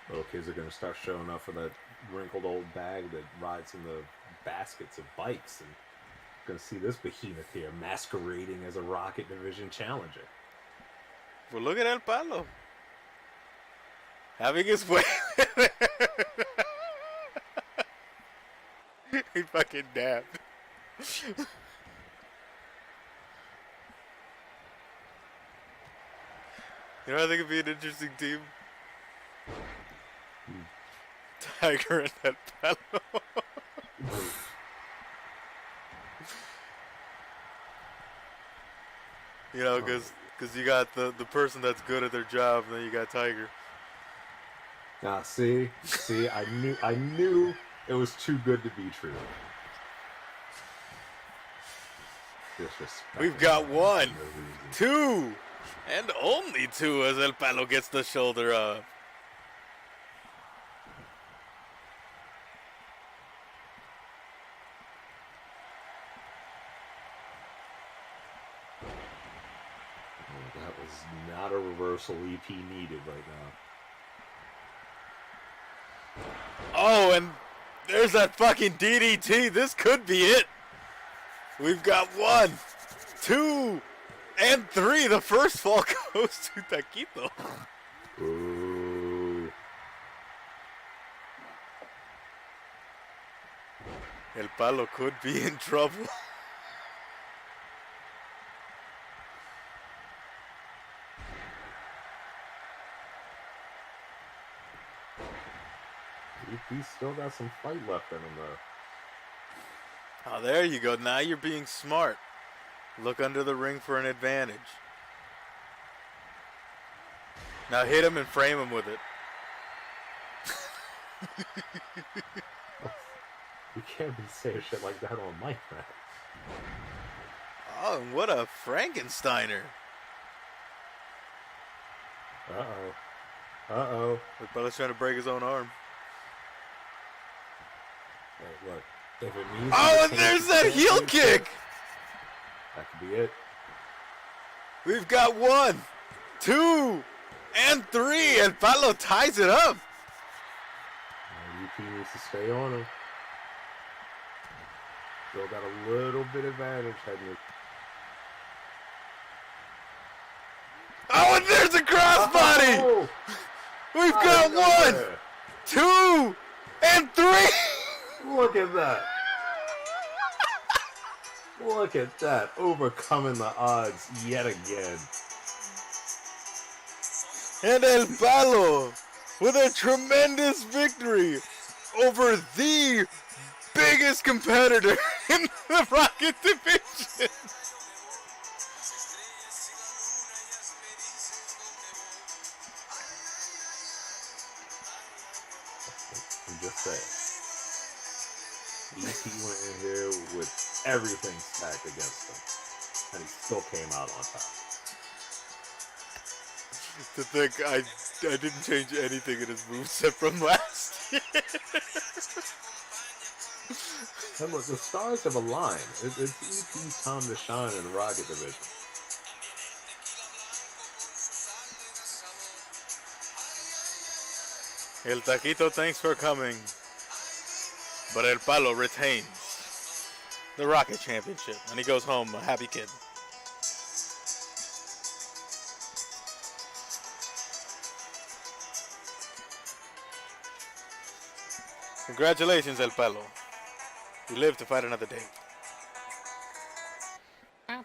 Little kids are gonna start showing up for that wrinkled old bag that rides in the baskets of bikes, and gonna see this behemoth here masquerading as a Rocket Division challenger. Well, look at El Palo. Having his way. He fucking dabbed. You know, I think it'd be an interesting team. Tiger and El Palo. You know, because you got the person that's good at their job, and then you got Tiger. See, I knew it was too good to be true. Disrespect. We've got 1, 2, and only 2 as El Palo gets the shoulder up. Oh, is not a reversal EP needed right now. Oh, and there's that fucking DDT. This could be it. We've got 1, 2, and 3. The first fall goes to Taquito. Ooh. El Palo could be in trouble. He's still got some fight left in him, though. Oh, there you go. Now you're being smart. Look under the ring for an advantage. Now hit him and frame him with it. You can't be saying shit like that on mic, man. Oh, and what a Frankensteiner. Uh-oh. Uh-oh. Look, Bella's trying to break his own arm. Hey, look. If it means oh, and there's that heel kick! That could be it. We've got 1, 2, and 3, and Palo ties it up. UP needs to stay on him. Still got a little bit advantage heading in. Oh, and there's a crossbody! Oh! We've got 1, 2, and 3! Look at that. Look at that. Overcoming the odds yet again. And El Palo with a tremendous victory over the biggest competitor in the Rocket division. I'm just saying. EP went in here with everything stacked against him, and he still came out on top. To think I didn't change anything in his moveset from last year. And look, the stars have aligned. It's EP's time to shine in the Rocket division. El Taquito, thanks for coming. But El Palo retains the Rocket Championship, and he goes home a happy kid. Congratulations, El Palo. You live to fight another day. The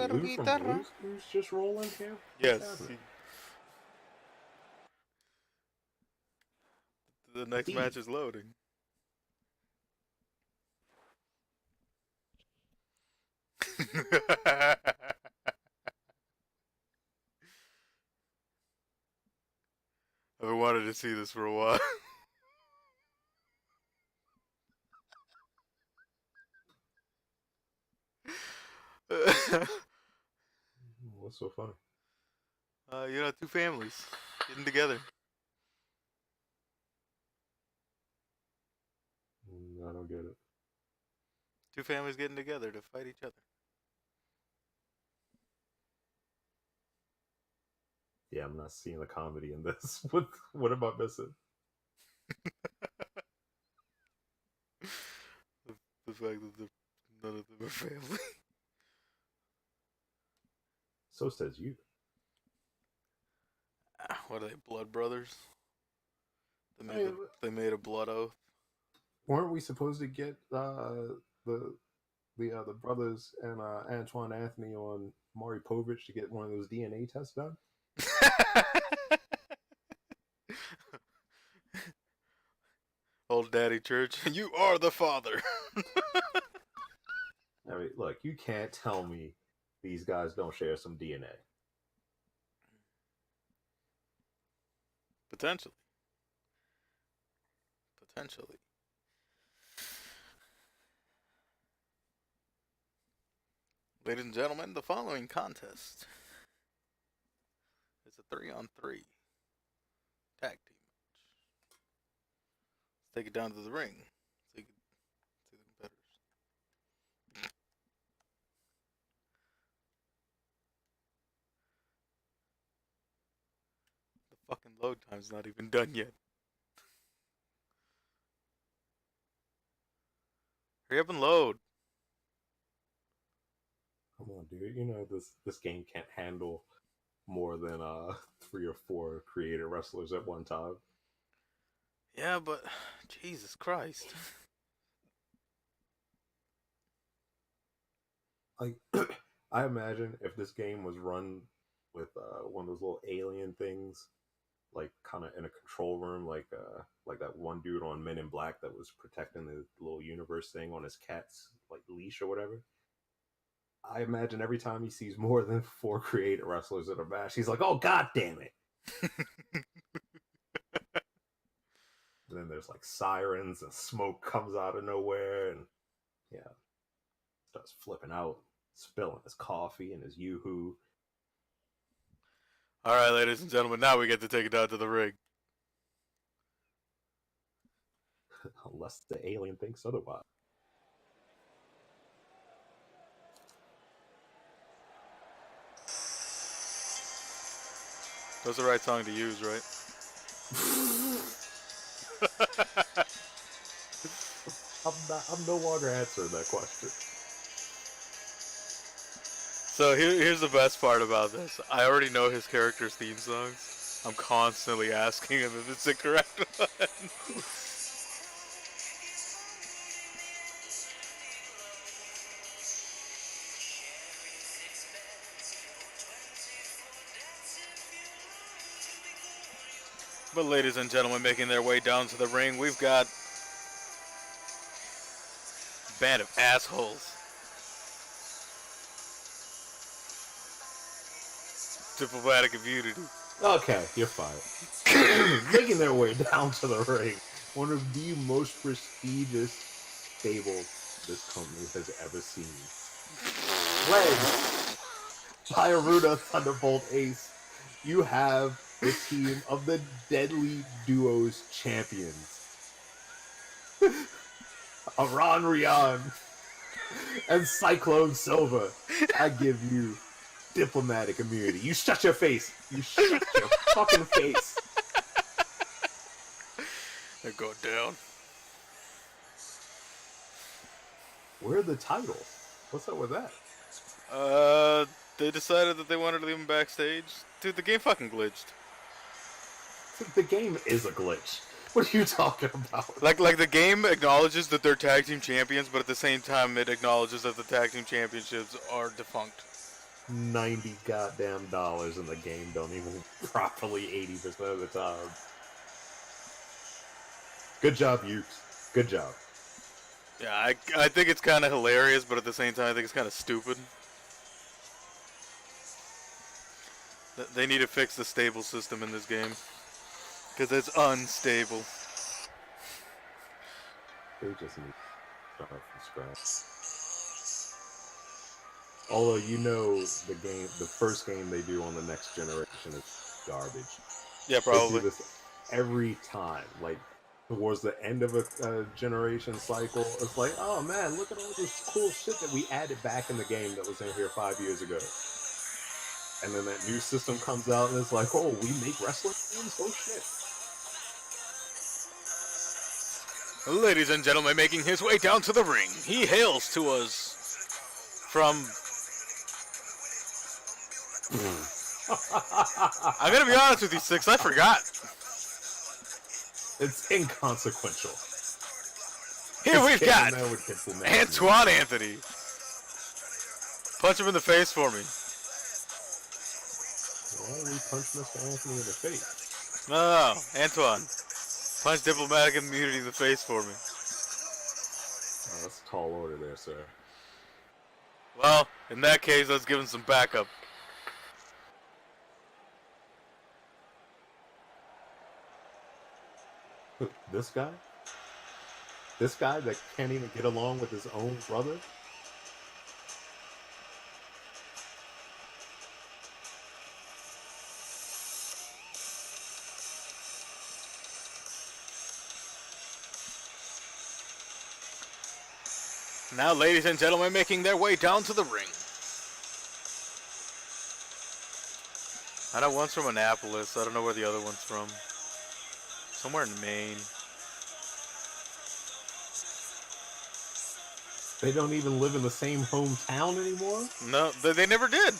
blue from Blue's just rolling here? Yes. The next match is loading. I've been wanting to see this for a while. What's so funny? Two families getting together. I don't get it. Two families getting together to fight each other. Yeah, I'm not seeing the comedy in this. What am I missing? The fact that none of them are family. So says you. What are they, blood brothers? They made a blood oath. Weren't we supposed to get the brothers and Antoine Anthony on Maury Povich to get one of those DNA tests done? Old Daddy Church, you are the father. I mean, look, you can't tell me these guys don't share some DNA. Potentially. Ladies and gentlemen, the following contest is a 3-on-3 tag team match. Let's take it down to the ring. See the competitors. load time's not even done yet. Hurry up and load. Come on, dude. You know this game can't handle more than 3 or 4 creative wrestlers at one time. Yeah, but Jesus Christ. Like, I imagine if this game was run with one of those little alien things, like kind of in a control room, like that one dude on Men in Black that was protecting the little universe thing on his cat's like leash or whatever. I imagine every time he sees more than 4 creative wrestlers in a match, he's like, "Oh God damn it!" And then there's like sirens and smoke comes out of nowhere, and yeah, starts flipping out, spilling his coffee and his yoo-hoo. All right, ladies and gentlemen, now we get to take it down to the ring. Unless the alien thinks otherwise. That's the right song to use, right? I'm no longer answering that question. So here's the best part about this. I already know his character's theme songs. I'm constantly asking him if it's the correct one. But ladies and gentlemen, making their way down to the ring, we've got a band of assholes. Diplomatic immunity. Okay, you're fired. Making their way down to the ring, one of the most prestigious stables this company has ever seen. Led by Aruda Thunderbolt Ace, you have the team of the Deadly Duos champions. Aran Rian and Cyclone Silva. I give you diplomatic immunity. You shut your face. You shut your fucking face. They're going down. Where are the titles? What's up with that? They decided that they wanted to leave them backstage. Dude, the game fucking glitched. The game is a glitch. What are you talking about? Like the game acknowledges that they're tag team champions, but at the same time it acknowledges that the tag team championships are defunct. $90 goddamn dollars in the game don't even properly 80% of the time. Good job, Ukes. Good job. Yeah, I think it's kind of hilarious, but at the same time I think it's kind of stupid. They need to fix the stable system in this game. Because it's unstable. They just need to start from scratch. Although you know the first game they do on the next generation is garbage. Yeah, probably. They do this every time. Like, towards the end of a generation cycle, it's like, oh man, look at all this cool shit that we added back in the game that was in here 5 years ago. And then that new system comes out and it's like, oh, we make wrestling games? Oh shit. Ladies and gentlemen, making his way down to the ring, he hails to us from... I'm gonna be honest with you, Six, I forgot. It's inconsequential. Here we've got Antoine Anthony. Punch him in the face for me. Why do we punch Mr. Anthony in the face? No, Antoine. Punch diplomatic immunity in the face for me. Oh, that's a tall order there, sir. Well, in that case, let's give him some backup. This guy? This guy that can't even get along with his own brother? Now, ladies and gentlemen, making their way down to the ring. I know one's from Annapolis. I don't know where the other one's from. Somewhere in Maine. They don't even live in the same hometown anymore? No, they never did.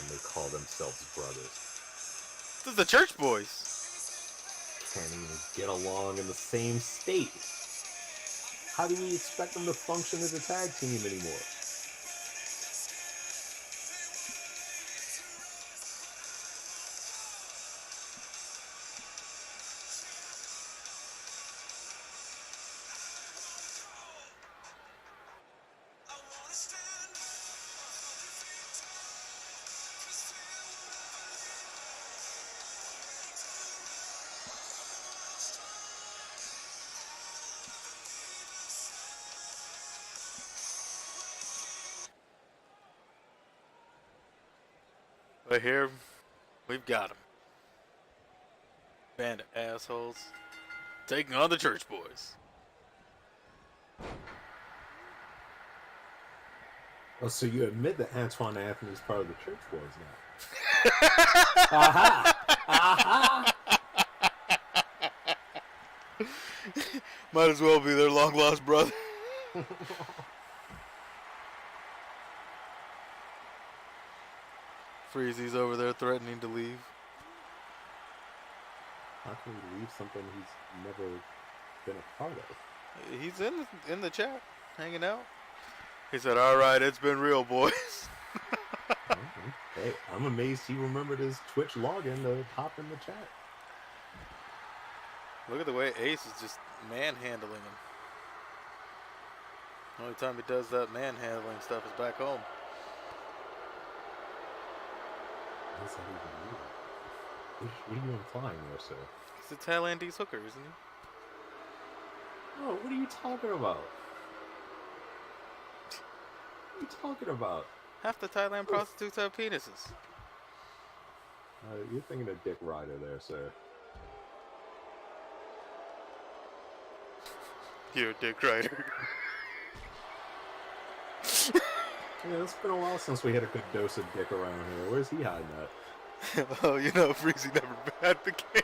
And they call themselves brothers. This is the Church Boys. Can't even get along in the same state. How do we expect them to function as a tag team anymore? But here, we've got them. Band of assholes. Taking on the Church Boys. Oh, so you admit that Antoine Anthony's part of the Church Boys now? Aha! Aha! Might as well be their long lost brother. Freezy's over there threatening to leave. How can he leave something he's never been a part of? He's in the chat, hanging out. He said, "All right, it's been real, boys." Hey, I'm amazed he remembered his Twitch login to hop in the chat. Look at the way Ace is just manhandling him. The only time he does that manhandling stuff is back home. What does that even mean? What are you implying there, sir? He's a Thailandese hooker, isn't he? Oh, what are you talking about? What are you talking about? Half the Thailand prostitutes have penises. You're thinking of Dick Ryder there, sir. You're a Dick Ryder. Yeah, it's been a while since we had a good dose of Dick around here. Where's he hiding at? Oh, you know, Freezy never had the game.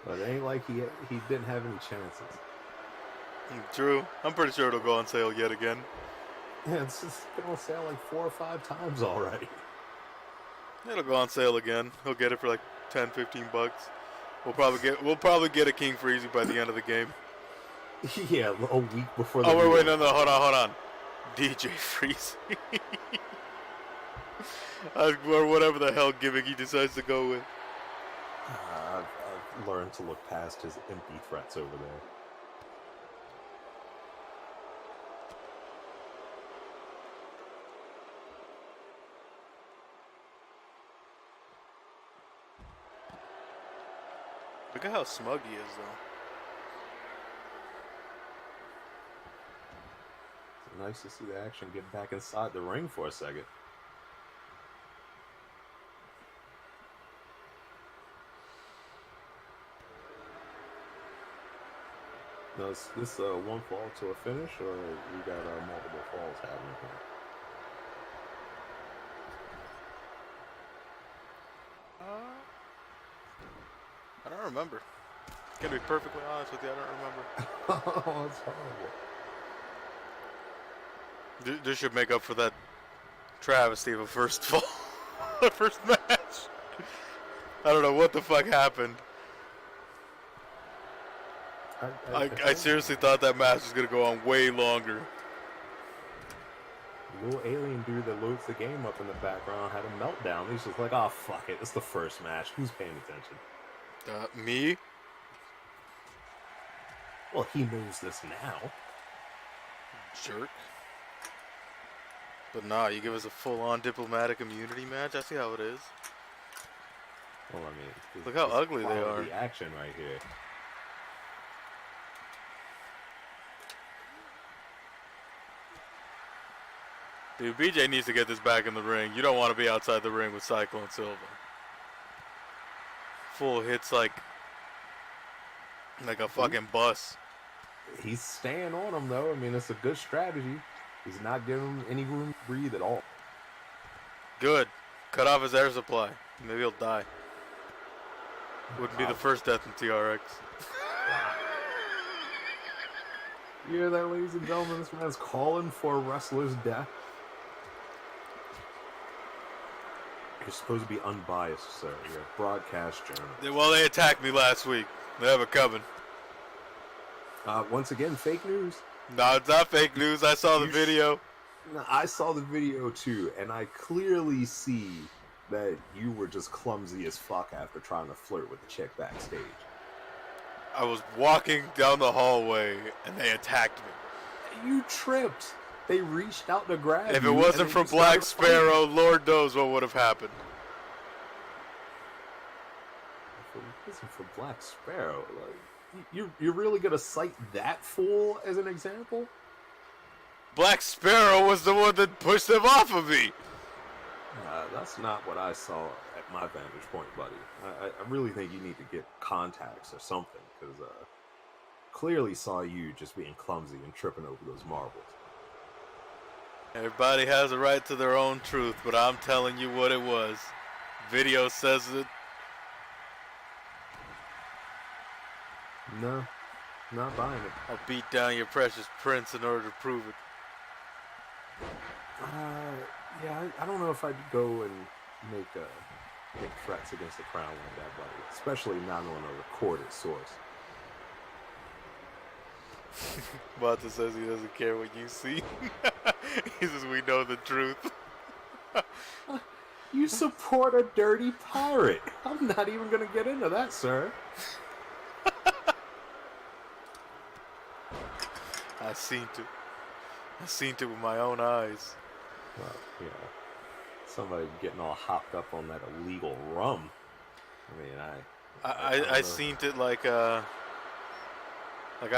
But it ain't like he didn't have any chances. True. I'm pretty sure it'll go on sale yet again. Yeah, it's just been on sale like 4 or 5 times already. It'll go on sale again. He'll get it for like 10, 15 bucks. We'll probably get a King Freezy by the end of the game. Yeah, a week before the Oh, wait, no, hold on. DJ Freezy. Or whatever the hell gimmick he decides to go with. I've learned to look past his empty threats over there. Look at how smug he is, though. It's nice to see the action get back inside the ring for a second. Now, is this one fall to a finish, or we got multiple falls happening here? I don't remember. Gonna be perfectly honest with you, I don't remember. Oh, that's horrible. This should make up for that travesty of a first fall. First match. I don't know what the fuck happened. I seriously thought that match was gonna go on way longer. The little alien dude that loads the game up in the background had a meltdown. He's just like, oh, fuck it. It's the first match. Who's paying attention? Me? Well, he knows this now. Jerk. But nah, you give us a full-on diplomatic immunity match? I see how it is. Well, I mean, look how ugly they are. The action right here. Dude, BJ needs to get this back in the ring. You don't want to be outside the ring with Cyclone Silva. Full hits like a fucking bus. He's staying on him, though. I mean, it's a good strategy. He's not giving him any room to breathe at all. Good. Cut off his air supply. Maybe he'll die. Wouldn't be the first death in TRX. You hear that, ladies and gentlemen? This man's calling for a wrestler's death. You're supposed to be unbiased, sir. You're a broadcast journalist. Well, they attacked me last week. They have it coming. Once again, fake news. No, it's not fake news. I saw the video. No, I saw the video too, and I clearly see that you were just clumsy as fuck after trying to flirt with the chick backstage. I was walking down the hallway, and they attacked me. You tripped. They reached out to grab you. If it wasn't for Black Sparrow, Lord knows what would have happened. If it wasn't for Black Sparrow, like, you're really gonna cite that fool as an example? Black Sparrow was the one that pushed them off of me. That's not what I saw at my vantage point, buddy. I really think you need to get contacts or something, because clearly saw you just being clumsy and tripping over those marbles. Everybody has a right to their own truth, but I'm telling you what it was. Video says it. No, not buying it. I'll beat down your precious prince in order to prove it. Yeah, I don't know if I'd go and make threats against the crown like that, buddy. Especially not on a recorded source. Mata says he doesn't care what you see. He says we know the truth. You support a dirty pirate. I'm not even gonna get into that, sir. I seen it with my own eyes. Well, yeah. Somebody getting all hopped up on that illegal rum. I mean, I seen it like I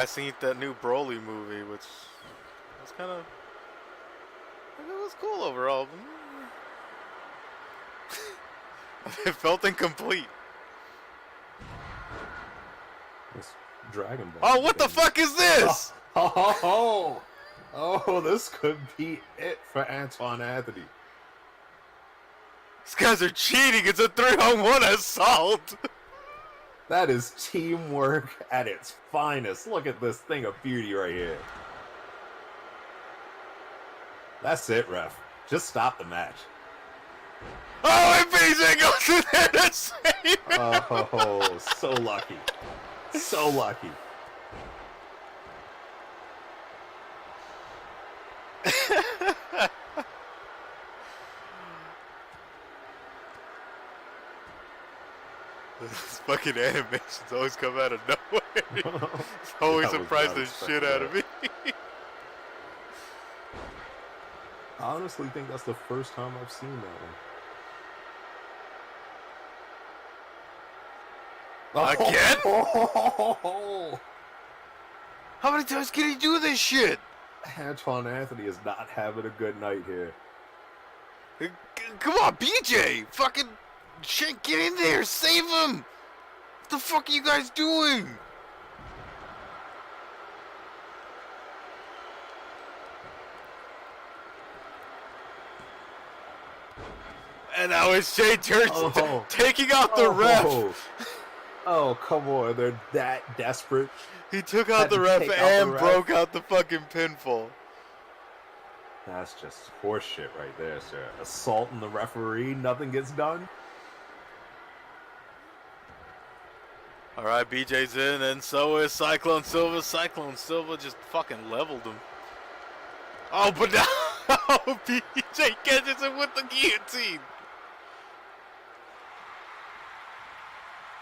seen that new Broly movie, which was kind of, it was cool overall. It felt incomplete. It's Dragon Ball. Oh, what the fuck is this? Oh, this could be it for Antoine Anthony. These guys are cheating. It's a 3-on-1 assault. That is teamwork at its finest. Look at this thing of beauty right here. That's it, ref. Just stop the match. Oh, and BJ goes in there to save him. Oh, so lucky. So lucky. This fucking animations always come out of nowhere. It's always surprised the shit out of me. I honestly think that's the first time I've seen that one. Again? Oh. How many times can he do this shit? Antoine Anthony is not having a good night here. Come on, BJ! Fucking shit, get in there! Save him! What the fuck are you guys doing? And now it's Jay Church taking out the ref. Oh, come on. They're that desperate. He took out the ref and broke out the fucking pinfall. That's just horseshit right there, sir. Assaulting the referee, nothing gets done. Alright, BJ's in, and so is Cyclone Silva. Cyclone Silva just fucking leveled him. Oh, but now BJ catches him with the guillotine.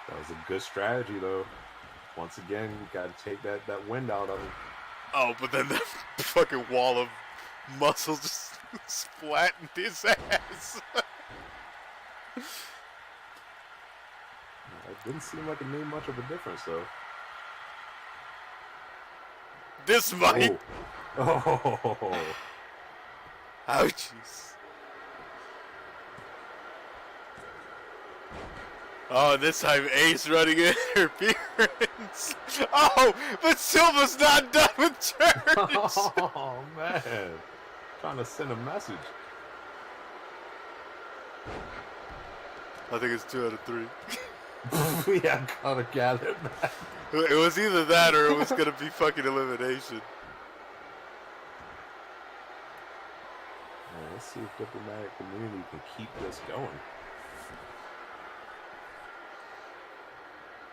That was a good strategy, though. Once again, you gotta take that wind out of him. Oh, but then the fucking wall of muscles just splattened his ass. It didn't seem like it made much of a difference, though. This might. Oh. Ouchies. Oh, this time Ace running interference. Oh, but Silva's not done with church. Oh, man. trying to send a message. I think it's 2 out of 3. Yeah, I gotta gather that. It was either that or it was gonna be fucking elimination. Let's see if Diplomatic Community can keep this going.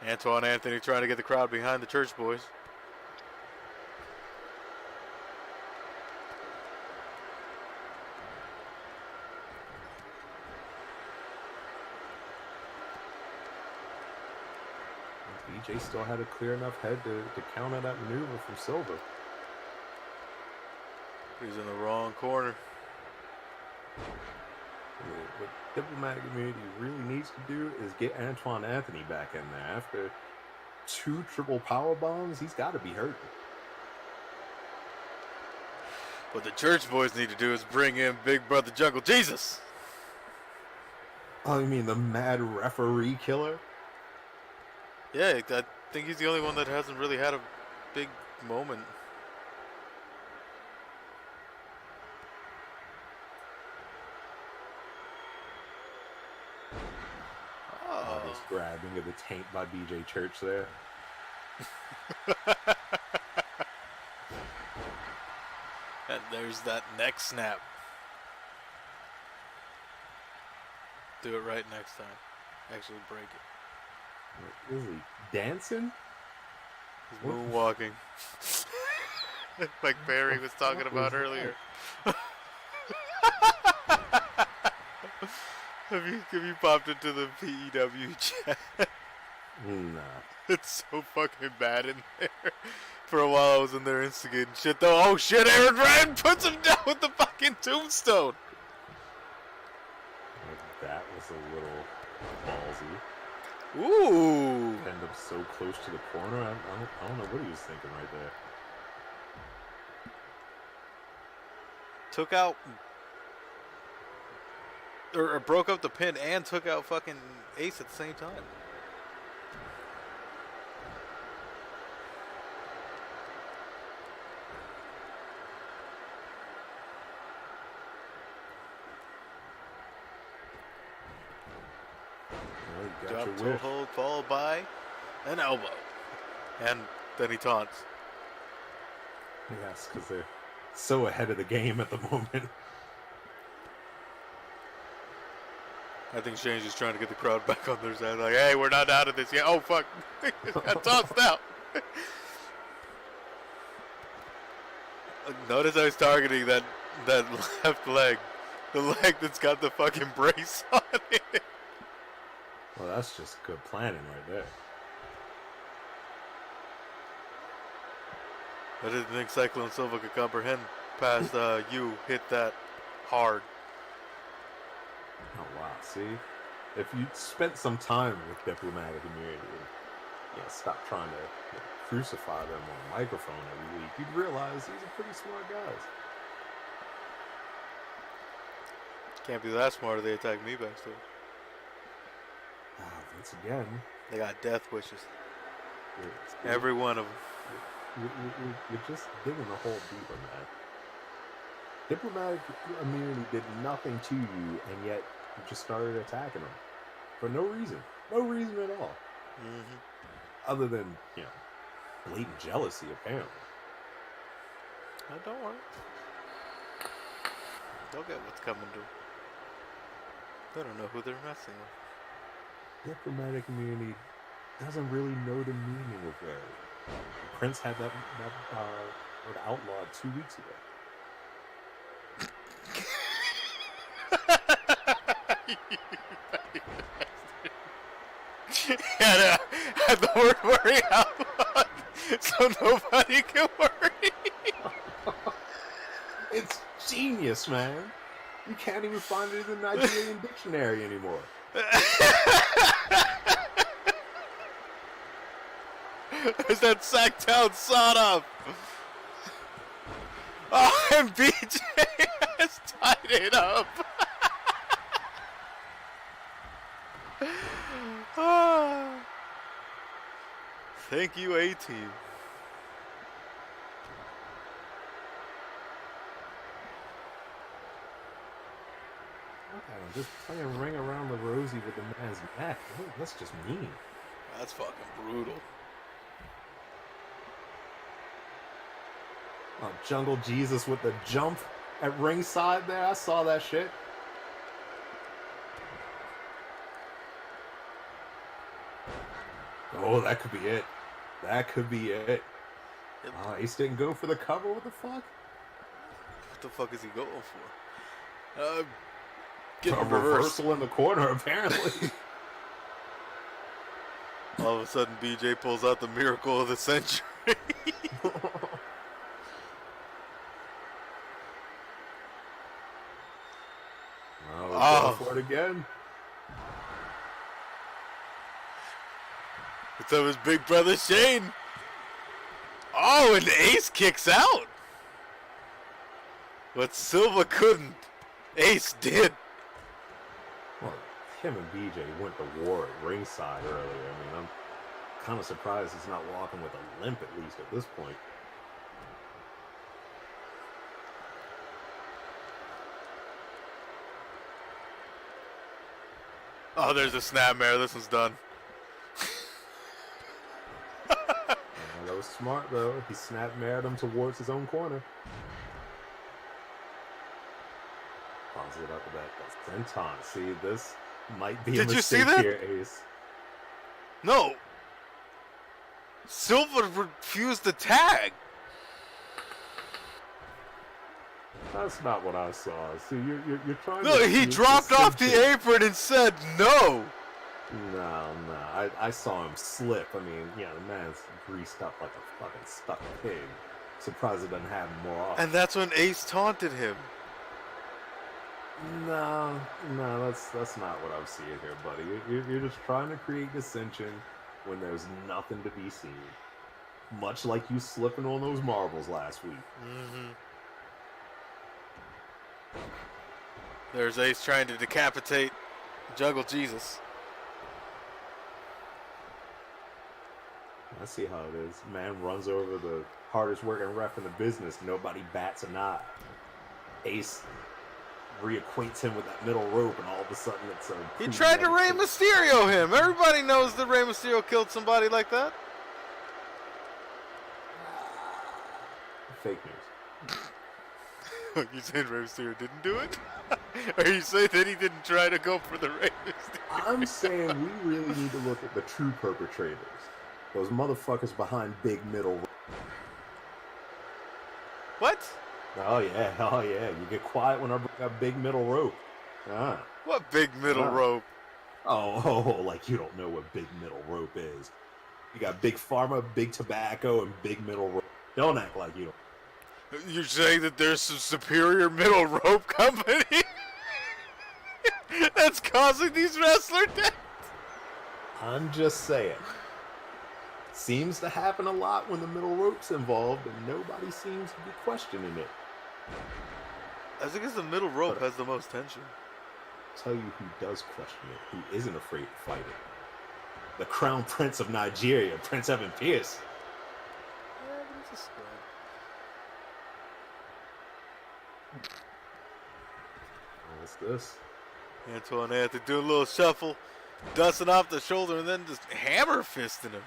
Antoine Anthony trying to get the crowd behind the Church Boys. BJ still had a clear enough head to counter that maneuver from Silva. He's in the wrong corner. What Diplomatic Community really needs to do is get Antoine Anthony back in there. After 2 triple power bombs, he's got to be hurt. What the Church Boys need to do is bring in Big Brother Jungle Jesus. Oh, you mean the mad referee killer? Yeah, I think he's the only one that hasn't really had a big moment. This grabbing of the taint by BJ Church there. And there's that neck snap. Do it right next time. Actually break it. What is he, dancing? He's moonwalking. Like Barry was talking about earlier. Have you popped into the PEW chat? Nah. It's so fucking bad in there. For a while I was in there instigating shit though. Oh shit, Aaron Ryan puts him down with the fucking tombstone. That was a little ballsy. Ooh. End up so close to the corner. I don't know what he was thinking right there. Took out or broke up the pin and took out fucking Ace at the same time. Well, Drop toe hold followed by an elbow. And then he taunts. Yes, because they're so ahead of the game at the moment. I think Shane's just trying to get the crowd back on their side. Like, hey, we're not out of this yet. Oh, fuck. Got tossed out. Notice I was targeting that left leg. The leg that's got the fucking brace on it. Well, that's just good planning right there. I didn't think Cyclone Silva could comprehend past you hit that hard. Oh, wow. See? If you spent some time with Diplomatic Community and stop trying to crucify them on a microphone every week, you'd realize these are pretty smart guys. Can't be that smart if they attack me backstage. Once again, they got death wishes. Every one of them. We're just digging the hole deeper, man. Diplomatic Immunity did nothing to you, and yet you just started attacking them for no reason. No reason at all. Mm-hmm. Other than, blatant jealousy, apparently. Oh, don't worry. They'll get what's coming to them. They don't know who they're messing with. Diplomatic Immunity doesn't really know the meaning of rarity. Prince had that word outlawed 2 weeks ago. Had the word worry outlawed so nobody can worry. It's genius, man. You can't even find it in the Nigerian dictionary anymore. There's that Sacktown sawed up. Oh, and BJ has tied it up. Thank you, A-Team. at him, just playing ring around the rosy with the man's neck. Oh, that's just mean. That's fucking brutal. Oh, Jungle Jesus with the jump at ringside there. I saw that shit. Oh, that could be it. That could be it. Ace didn't go for the cover. What the fuck? What the fuck is he going for? Get A reversal in the corner, apparently. All of a sudden, BJ pulls out the miracle of the century. Go for it again. It's of his big brother Shane. Oh, and Ace kicks out. What Silva couldn't, Ace did. Well, him and BJ went to war at ringside earlier. I mean, I'm kind of surprised he's not walking with a limp at least at this point. Oh, there's a snapmare. This one's done. That was smart, though. He snap-mared him towards his own corner. Positive after that. That's 10 times. See, this might be a mistake here, Ace. No. Silva refused the tag. That's not what I saw. See, you're trying to... No, he dropped off the apron and said no. No. I saw him slip. I mean, yeah, the man's greased up like a fucking stuck pig. Surprised it doesn't happen more often. And that's when Ace taunted him. No, that's not what I'm seeing here, buddy. You're just trying to create dissension when there's nothing to be seen. Much like you slipping on those marbles last week. Mm-hmm. There's Ace trying to decapitate Jungle Jesus. I see how it is. Man runs over the hardest working ref in the business. Nobody bats an eye. Ace reacquaints him with that middle rope, and all of a sudden it's a... He tried to Rey Mysterio him. Everybody knows that Rey Mysterio killed somebody like that. Fake news. You saying Rey Mysterio didn't do it? Or you saying that he didn't try to go for the Rey Mysterio? I'm saying we really need to look at the true perpetrators. Those motherfuckers behind big middle rope. What? Oh yeah. You get quiet when I bring up big middle rope. What big middle rope? Oh, like you don't know what big middle rope is. You got big pharma, big tobacco, and big middle rope. Don't act like you don't. You're saying that there's some superior middle rope company that's causing these wrestler deaths? I'm just saying. Seems to happen a lot when the middle rope's involved, and nobody seems to be questioning it. I think it's the middle rope has the most tension. I'll tell you who does question it, who isn't afraid to fight it. The Crown Prince of Nigeria, Prince Evan Pierce. Yeah, but he's a scrub. What's this? Antoine to do a little shuffle, dusting off the shoulder, and then just hammer fisting him.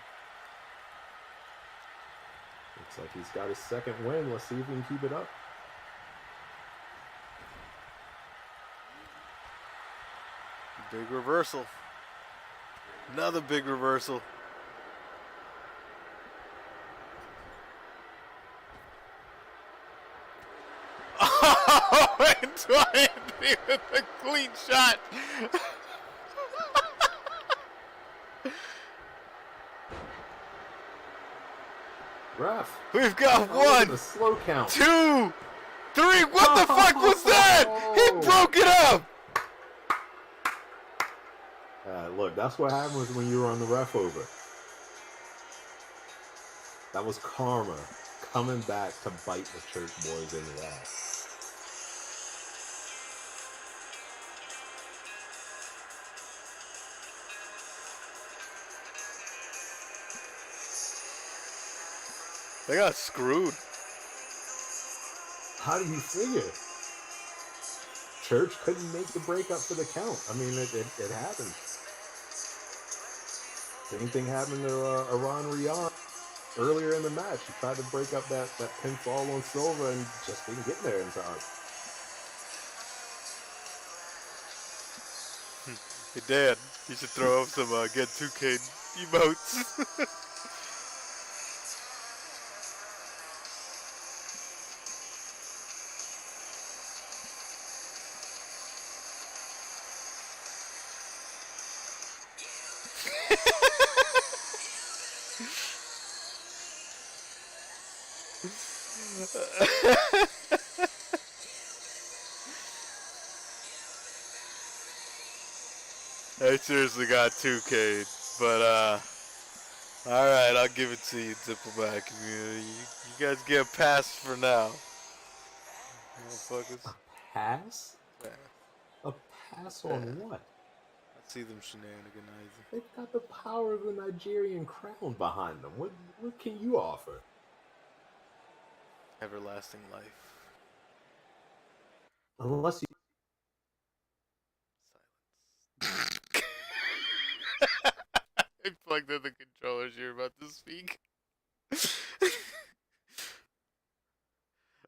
Looks like he's got his second win. Let's see if he can keep it up. Big reversal. Another big reversal. Oh, Antoine with a clean shot. Ref. We've got a one, slow count. 2, 3. What the fuck was that? He broke it up. Look, that's what happens when you run the ref over. That was karma coming back to bite the church boys in the ass. They got screwed. How do you figure? Church couldn't make the breakup for the count. I mean, it happened. Same thing happened to Iran Rion earlier in the match. He tried to break up that pinfall on Silva and just didn't get there in time. Hey, Dad, you should throw up some Get 2K emotes. I seriously got 2K, but alright, I'll give it to you, diplomat community. You guys get a pass for now. Motherfuckers. A pass? Yeah, A pass yeah. on what? I see them shenaniganizing. They've got the power of the Nigerian crown behind them. What can you offer? Everlasting life. Unless you Silence. I plugged in the controllers you're about to speak.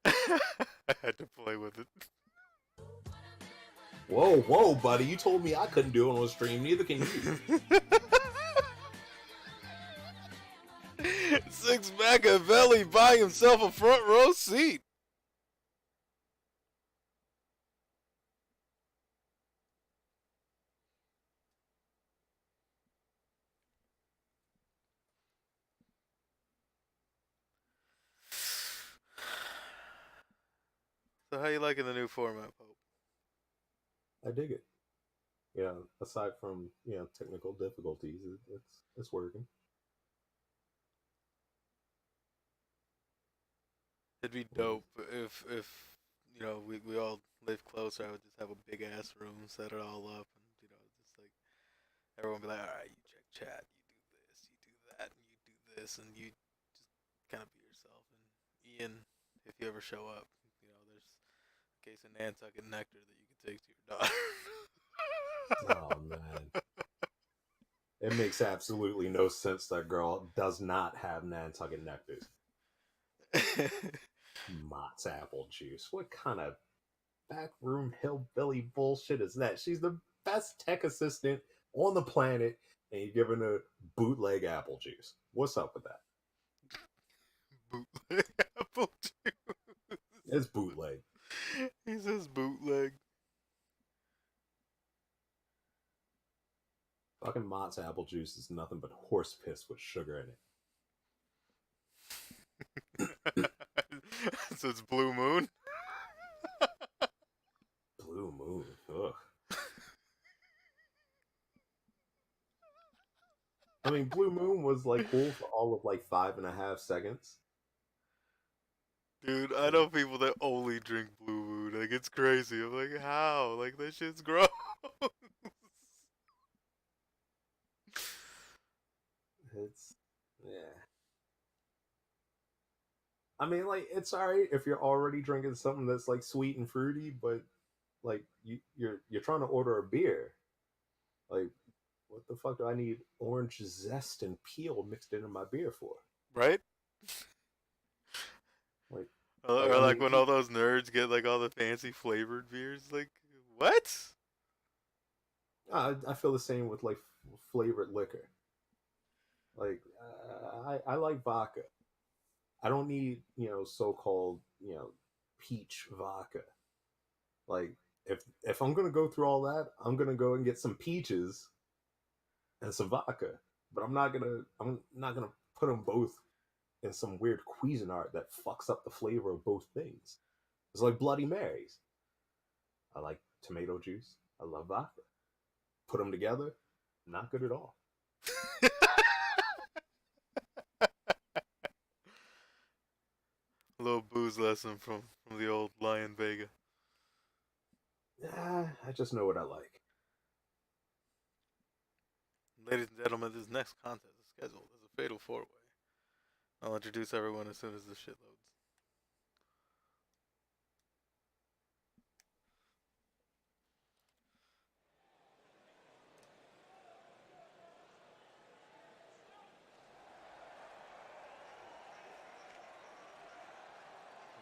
I had to play with it. whoa, buddy! You told me I couldn't do it on stream. Neither can you. Six Machiavelli buying himself a front row seat. So how you liking the new format, Pope? I dig it. Yeah. Aside from technical difficulties, it's working. It'd be What is dope if we all live closer. I would just have a big ass room, set it all up, and just like everyone be like, all right, you check chat, you do this, you do that, and you do this, and you just kind of be yourself. And Ian, if you ever show up, there's a case of Nantucket nectar that you can take to your daughter. Oh man. It makes absolutely no sense that girl does not have Nantucket nectar. Mott's apple juice. What kind of backroom hillbilly bullshit is that? She's the best tech assistant on the planet, and you're giving her bootleg apple juice. What's up with that? Bootleg apple juice. It's bootleg. He says bootleg. Fucking Mott's apple juice is nothing but horse piss with sugar in it. So it's Blue Moon. Blue Moon. Ugh. I mean, Blue Moon was like cool for all of like 5.5 seconds. Dude, I know people that only drink Blue Moon. Like, it's crazy. I'm like, how? Like, that shit's gross. It's yeah. I mean, like it's alright if you're already drinking something that's like sweet and fruity, but like you're trying to order a beer. Like, what the fuck do I need orange zest and peel mixed into my beer for? Right? Like, Or I like mean, when all those nerds get like all the fancy flavored beers. Like, what? I feel the same with like flavored liquor. Like, I like vodka. I don't need so-called peach vodka. Like, if I'm gonna go through all that, I'm gonna go and get some peaches and some vodka. But I'm not gonna put them both in some weird Cuisinart that fucks up the flavor of both things. It's like Bloody Marys. I like tomato juice. I love vodka. Put them together, not good at all. A little booze lesson from the old Lion Vega. I just know what I like. Ladies and gentlemen, this next contest is scheduled as a fatal four way. I'll introduce everyone as soon as this shit loads.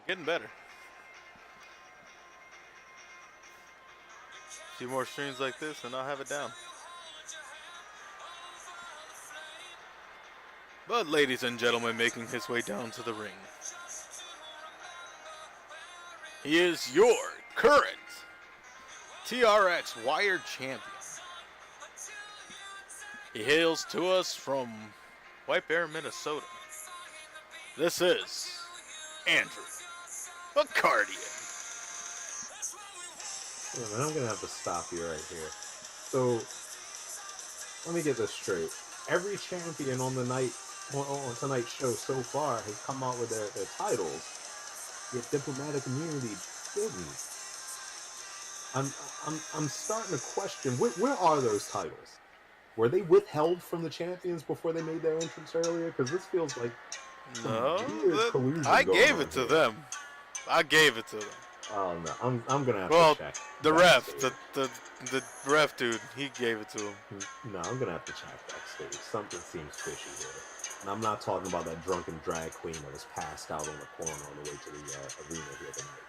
Getting better. A few more streams like this and I'll have it down. But ladies and gentlemen, making his way down to the ring, he is your current TRX Wired Champion. He hails to us from White Bear, Minnesota. This is Andrew Bacardian. Yeah, man, I'm gonna have to stop you right here. So, let me get this straight. Every champion on tonight's show so far has come out with their titles, yet diplomatic immunity didn't. I'm starting to question where are those titles? Were they withheld from the champions before they made their entrance earlier? Because this feels like weird collusion. I gave it to them. I gave it to them. Oh no, I'm gonna have to check. The ref, the ref dude, he gave it to him. No, I'm gonna have to check backstage. Something seems fishy here. And I'm not talking about that drunken drag queen that was passed out on the corner on the way to the arena the other night.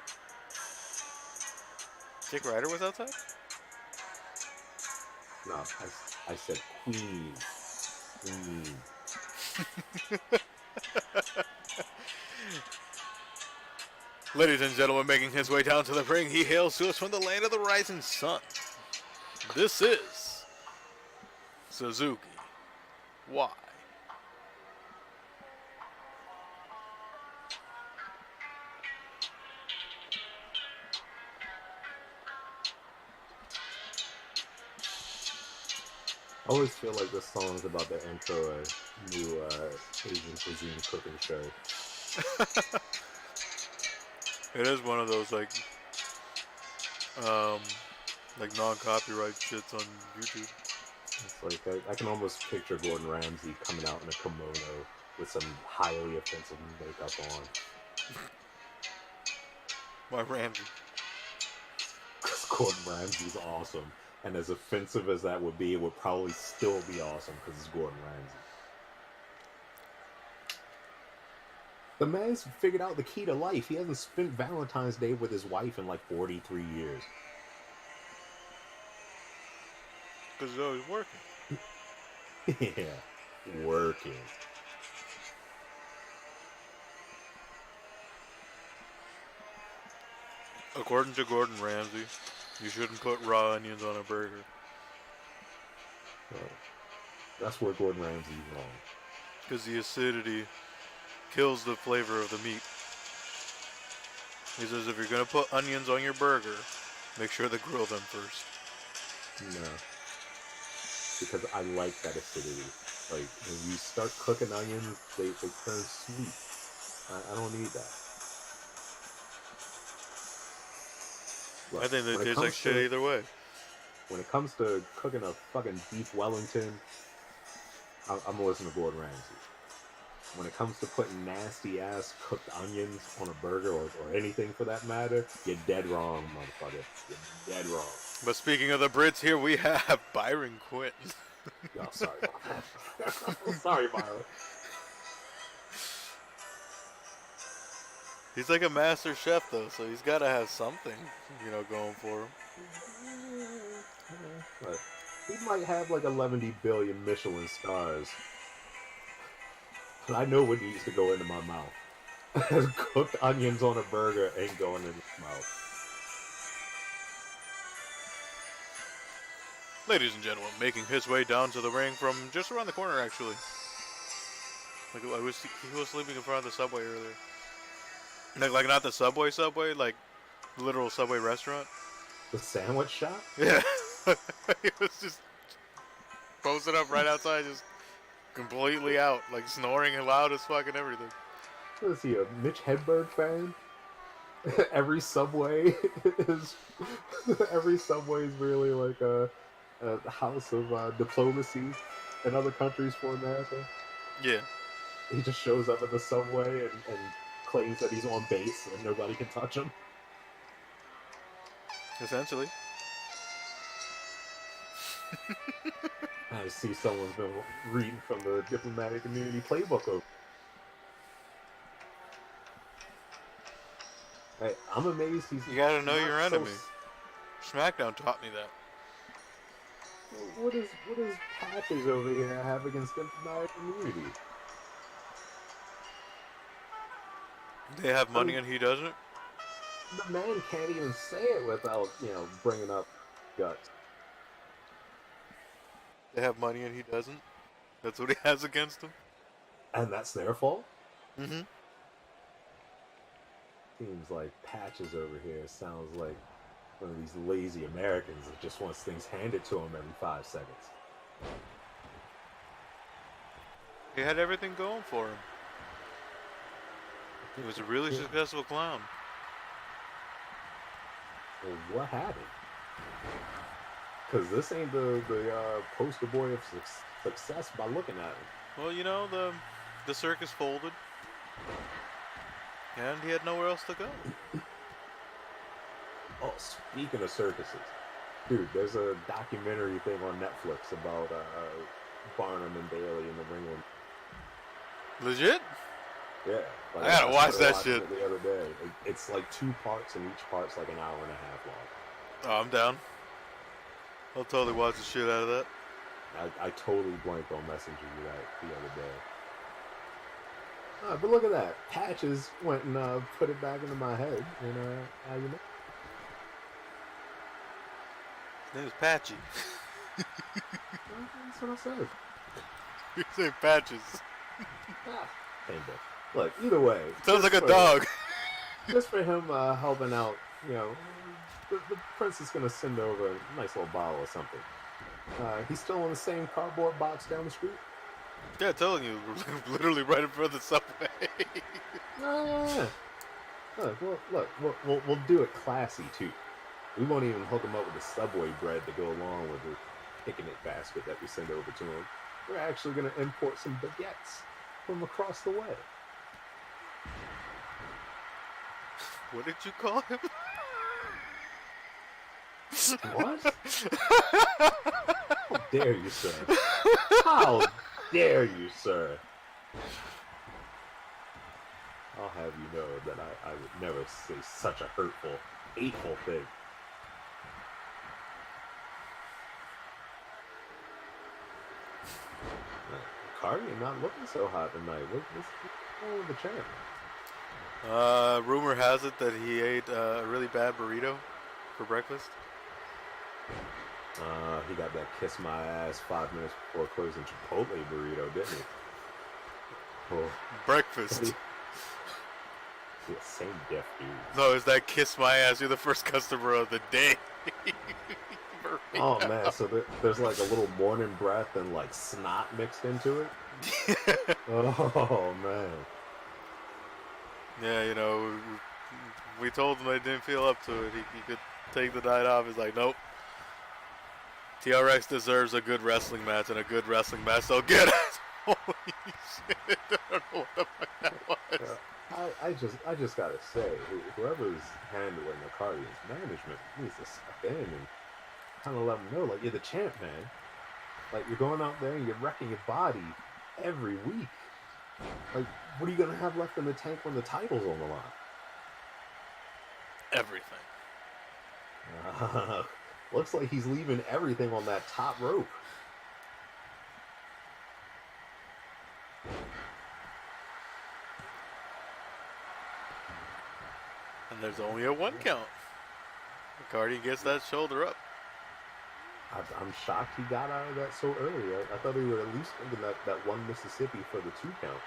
Dick Ryder was outside? No, I said queen. Queen. Ladies and gentlemen, making his way down to the ring, he hails to us from the land of the rising sun. This is Suzuki. Why? I always feel like this song's about to intro a new Asian cuisine cooking show. It is one of those like non-copyright shits on YouTube. It's like I can almost picture Gordon Ramsay coming out in a kimono with some highly offensive makeup on. Why Ramsay? Because Gordon Ramsay's awesome. And as offensive as that would be, it would probably still be awesome because it's Gordon Ramsay. The man's figured out the key to life. He hasn't spent Valentine's Day with his wife in like 43 years. Because he's always working. Yeah, working. According to Gordon Ramsay, you shouldn't put raw onions on a burger. Well, that's where Gordon Ramsay's wrong. Because the acidity kills the flavor of the meat. He says if you're going to put onions on your burger, make sure to grill them first. No. Because I like that acidity. Like, when you start cooking onions, they turn sweet. I don't need that. Look, I think they taste like shit either way. When it comes to cooking a fucking beef Wellington, I'm gonna listen to Gordon Ramsay. When it comes to putting nasty ass cooked onions on a burger or anything for that matter, you're dead wrong, motherfucker. You're dead wrong. But speaking of the Brits, here we have Byron Quinn. Yo, sorry about that. Sorry, Byron. He's like a master chef though, so he's got to have something, going for him. But he might have like 11 billion Michelin stars. But I know what needs to go into my mouth. Cooked onions on a burger ain't going in his mouth. Ladies and gentlemen, making his way down to the ring from just around the corner, actually. Like he was sleeping in front of the Subway earlier. Like not the Subway, like literal Subway restaurant. The sandwich shop? Yeah. He was just posted up right outside, just completely out, like snoring loud as fucking everything. Is he a Mitch Hedberg fan? Every Subway is really like a house of diplomacy in other countries for America. Yeah. He just shows up at the Subway and claims that he's on base and nobody can touch him. Essentially. I see someone's been reading from the diplomatic immunity playbook over. I'm amazed he's You gotta know not your so. enemy. SmackDown taught me that. What does Patches over here have against diplomatic immunity? They have I money mean, and he doesn't. the man can't even say it without bringing up guts, They have money and he doesn't. That's what he has against him. and that's their fault. Mm-hmm. Seems like Patches over here sounds like one of these lazy Americans that just wants things handed to him every 5 seconds. He had everything going for him. He was a really Yeah. successful clown. Well, what happened? Because this ain't the poster boy of success by looking at him. Well, the circus folded, and he had nowhere else to go. Oh, speaking of circuses, dude, there's a documentary thing on Netflix about Barnum and Bailey in the ring. Legit? Yeah, like, I gotta watch started that watching shit. it the other day. It's like 2 parts, and each part's like an hour and a half long. Oh, I'm down. I'll totally watch the shit out of that. I totally blanked on messaging you that the other day. But look at that. Patches went and put it back into my head. And how you know? His name is Patchy. That's what I said. His name Patches. Same thing. Look, either way. Sounds like a dog. Just for him helping out, the prince is going to send over a nice little bottle or something. He's still in the same cardboard box down the street? Yeah, telling you, literally right in front of the subway. Yeah. Look, we'll do it classy, too. We won't even hook him up with the Subway bread to go along with the picnic basket that we send over to him. We're actually going to import some baguettes from across the way. What did you call him? What? How dare you, sir? How dare you, sir? I'll have you know that I would never say such a hurtful, hateful thing. Cardi not looking so hot tonight. What's wrong with the champ? Rumor has it that he ate a really bad burrito for breakfast. He got that kiss my ass 5 minutes before closing Chipotle burrito, didn't he? Oh, Breakfast. yeah, same diff, dude. No, it's that kiss my ass. You're the first customer of the day. Oh man, so there's like a little morning breath and like snot mixed into it. Oh man. Yeah, we told him I didn't feel up to it. He could take the night off. He's like, nope. TRX deserves a good wrestling match, and a good wrestling match they'll get it. Holy shit! I don't know what the fuck that was. I just gotta say, whoever's handling the Cardi's management needs to step in and kind of let them know, like, you're the champ, man. Like, you're going out there and you're wrecking your body every week. Like, what are you gonna have left in the tank when the title's on the line? Everything. Looks like he's leaving everything on that top rope. And there's only a 1 count. Cardi gets that shoulder up. I'm shocked he got out of that so early. I thought he would at least thinking that one Mississippi for the 2 count.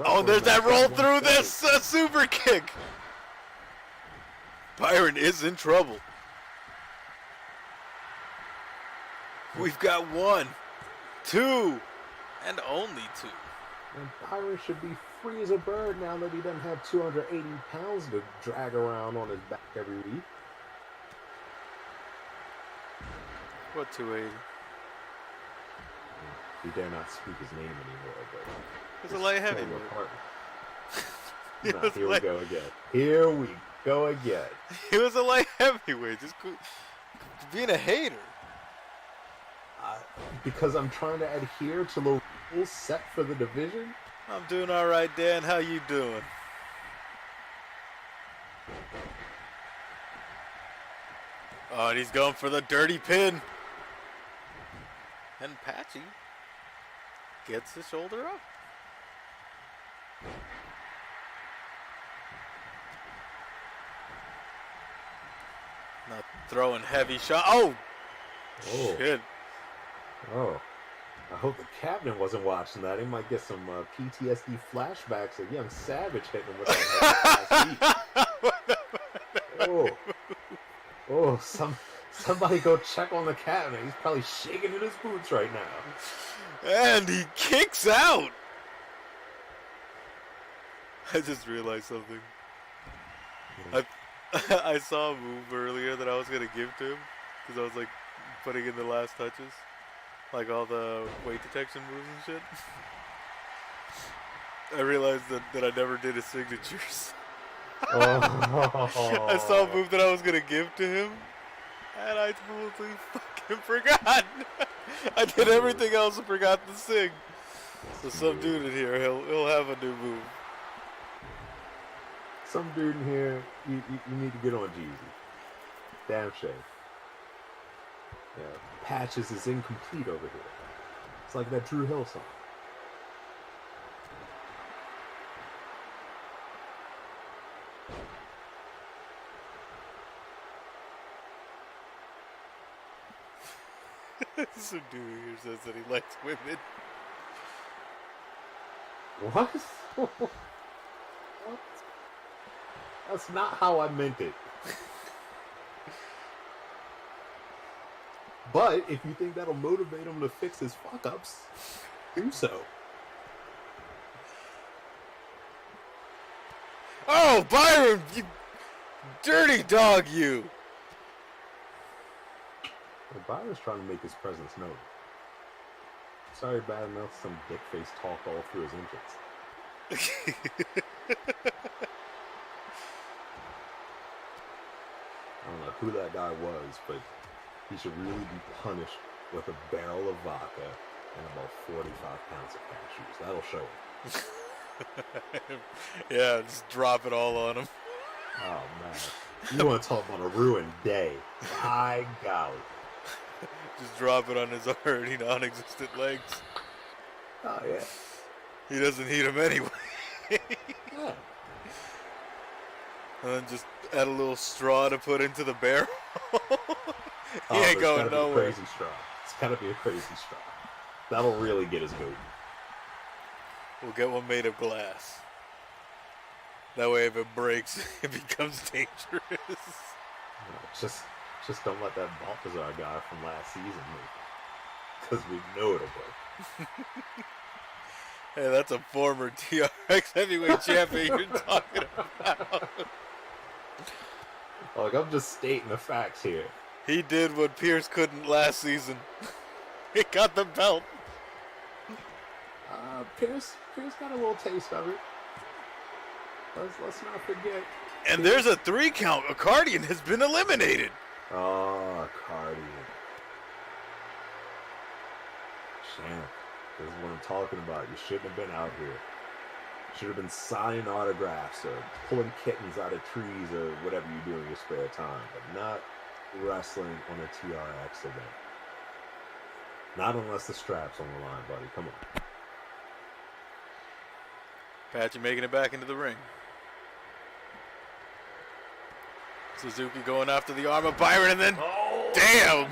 Oh, there's that roll through this super kick. Byron is in trouble. We've got 1, 2, and only 2. And Byron should be free as a bird now that he doesn't have 280 pounds to drag around on his back every week. What 280? We dare not speak his name anymore, but He's a light heavyweight. Here we go again. Here we go again. He was a light heavyweight. Just being a hater. Because I'm trying to adhere to the rules set for the division. I'm doing all right, Dan. How you doing? Oh, and he's going for the dirty pin. And Patchy gets his shoulder up. Not throwing heavy shot. Oh, shit. Oh. I hope the captain wasn't watching that. He might get some PTSD flashbacks of young Savage hitting him with that heavy. Oh, somebody go check on the captain. He's probably shaking in his boots right now. And he kicks out. I just realized something. I saw a move earlier that I was gonna give to him because I was like putting in the last touches, like all the weight detection moves and shit. I realized that I never did his signatures. Oh. I saw a move that I was gonna give to him, and I totally fucking forgot. I did everything else and forgot to sing. So some dude in here, he'll have a new move. Some dude in here, you need to get on Jeezy. Damn shame. Yeah, Patches is incomplete over here. It's like that Drew Hill song. Some dude here says that he likes women. What? What? That's not how I meant it. But if you think that'll motivate him to fix his fuck-ups, do so. Oh, Byron, you dirty dog, you! Well, Byron's trying to make his presence known. Sorry, bad enough, some dick-face talk all through his entrance. I don't know who that guy was, but he should really be punished with a barrel of vodka and about 45 pounds of cashews. That'll show him. Yeah, just drop it all on him. Oh, man. You want to talk about a ruined day. My golly. Just drop it on his already non-existent legs. Oh, yeah. He doesn't need them anyway. Yeah. And then just add a little straw to put into the barrel. He ain't going nowhere. Crazy straw. It's gotta be a crazy straw. That'll really get his goat. We'll get one made of glass. That way, if it breaks, it becomes dangerous. No, just don't let that Balthazar guy from last season move. Because we know it'll break. Hey, that's a former TRX heavyweight champion you're talking about. Like, I'm just stating the facts here. He did what Pierce couldn't last season. He got the belt. Pierce got a little taste of it. Let's not forget. And there's a 3 count. Accordion has been eliminated. Oh, Accordion. Champ. This is what I'm talking about. You shouldn't have been out here. You should have been signing autographs or pulling kittens out of trees or whatever you do in your spare time, but not wrestling on a TRX event. Not unless the strap's on the line, buddy. Come on. Patchy making it back into the ring. Suzuki going after the arm of Byron, and then damn!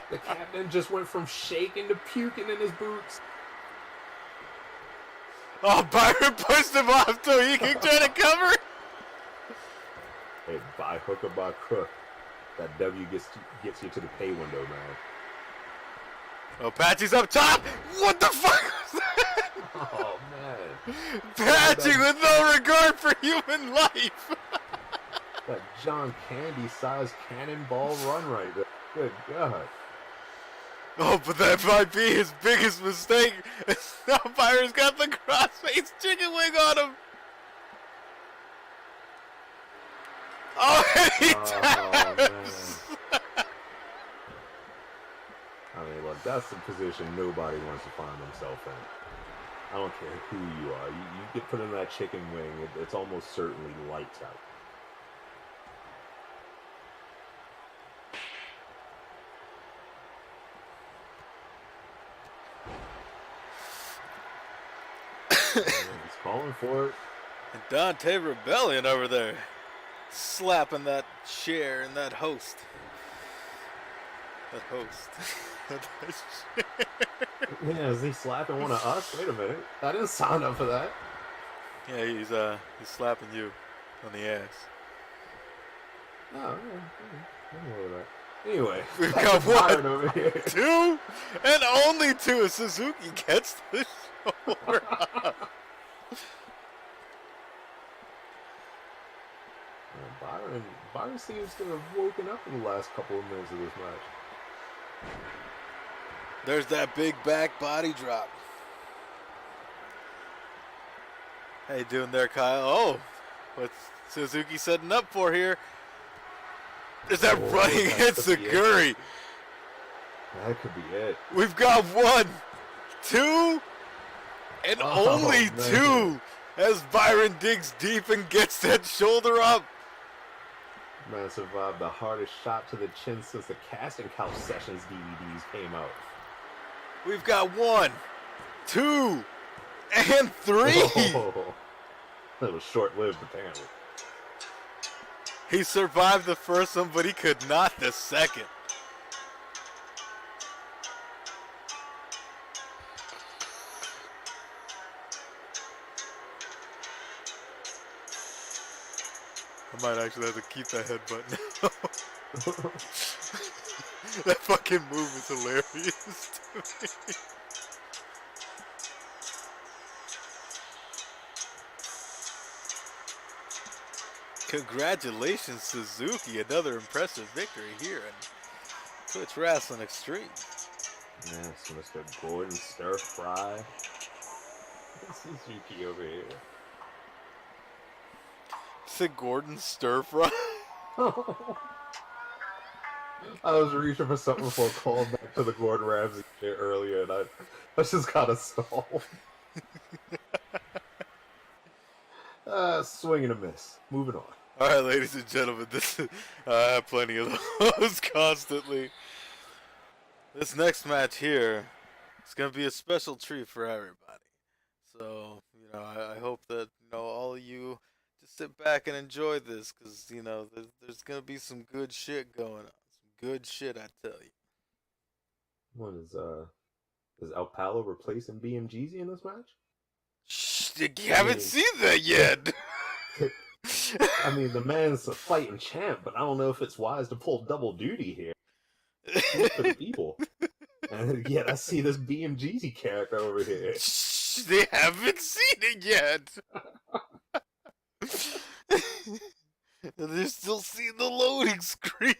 The captain just went from shaking to puking in his boots. Oh, Byron pushed him off too. He can try to cover. Hey, by hook or by crook, that W gets you to the pay window, man. Oh, Patchy's up top. What the fuck was that? Oh, man. Patchy with no regard for human life. That John Candy-sized cannonball run right there. Good God. Oh, but that might be his biggest mistake. Now Byron's got the crossface chicken wing on him. Oh, and he taps. I mean, look, that's the position nobody wants to find themselves in. I don't care who you are. You get put in that chicken wing, it's almost certainly lights out. He's calling for it. And Dante Rebellion over there, slapping that chair and that host. That host. Yeah, is he slapping one of us? Wait a minute. I didn't sign up for that. Yeah, he's slapping you on the ass. Oh, yeah. I'm over that. Anyway, we've got one, over here. 2, and only 2. Suzuki gets the shoulder up. Byron seems to have woken up in the last couple of minutes of this match. There's that big back body drop. How you doing there, Kyle? Oh, what's Suzuki setting up for here? Is that running Enziguri? That could be it. We've got 1, 2, and only 2 as Byron digs deep and gets that shoulder up. Man survived the hardest shot to the chin since the Casting Couch Sessions DVDs came out. We've got 1, 2, and 3. Oh, that was short-lived, apparently. He survived the first one, but he could not the second. I might actually have to keep that headbutt now. That fucking move is hilarious to me. Congratulations, Suzuki. Another impressive victory here in Twitch Wrestling Extreme. Yes, Mr. Gordon Stir Fry. Suzuki over here. Said Gordon Stir Fry? I was reaching for something for a callback to the Gordon Ramsay shit earlier, and I just got to stall. Swing and a miss. Moving on. All right, ladies and gentlemen, I have plenty of those constantly. This next match here is going to be a special treat for everybody. So, I hope that, all of you just sit back and enjoy this because, there's going to be some good shit going on. Some good shit, I tell you. What is El Palo replacing BMGZ in this match? Shh, you haven't seen that yet. I mean, the man's a fighting champ, but I don't know if it's wise to pull double duty here. For the people. And yet I see this BMGZ character over here. Shh, they haven't seen it yet. They're still seeing the loading screen.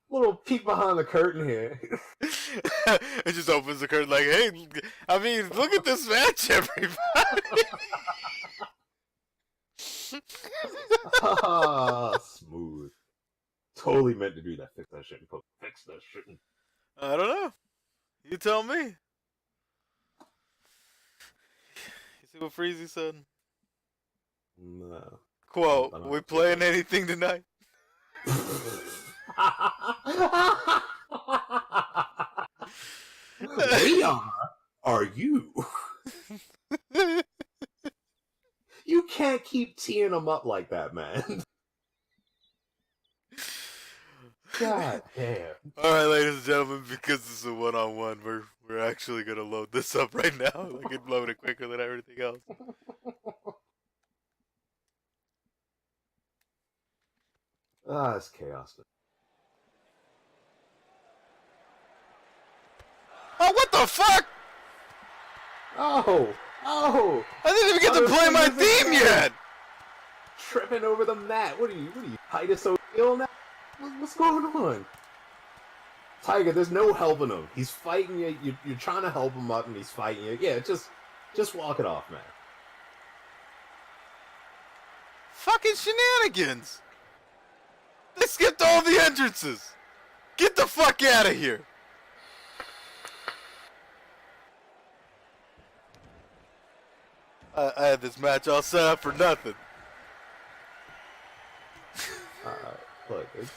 Little peek behind the curtain here. It just opens the curtain like, hey, I mean, look at this match, everybody. Smooth. Totally meant to do that. Fix that shit. Fix that shit. I don't know. You tell me. You see what Freezy said? No. Quote, we playing anything tonight? We are you? You can't keep teeing them up like that, man. God damn. Alright, ladies and gentlemen, because this is a one-on-one, we're actually gonna load this up right now. I can load it quicker than everything else. It's chaos. Oh, what the fuck? Oh! I didn't even get to play my theme yet! Tripping over the mat. What are you, Titus O'Neil now? What's going on? Tiger, there's no helping him. He's fighting you. You're trying to help him up, and he's fighting you. Yeah, just walk it off, man. Fucking shenanigans! They skipped all the entrances! Get the fuck out of here! I had this match all set up for nothing. Look, it's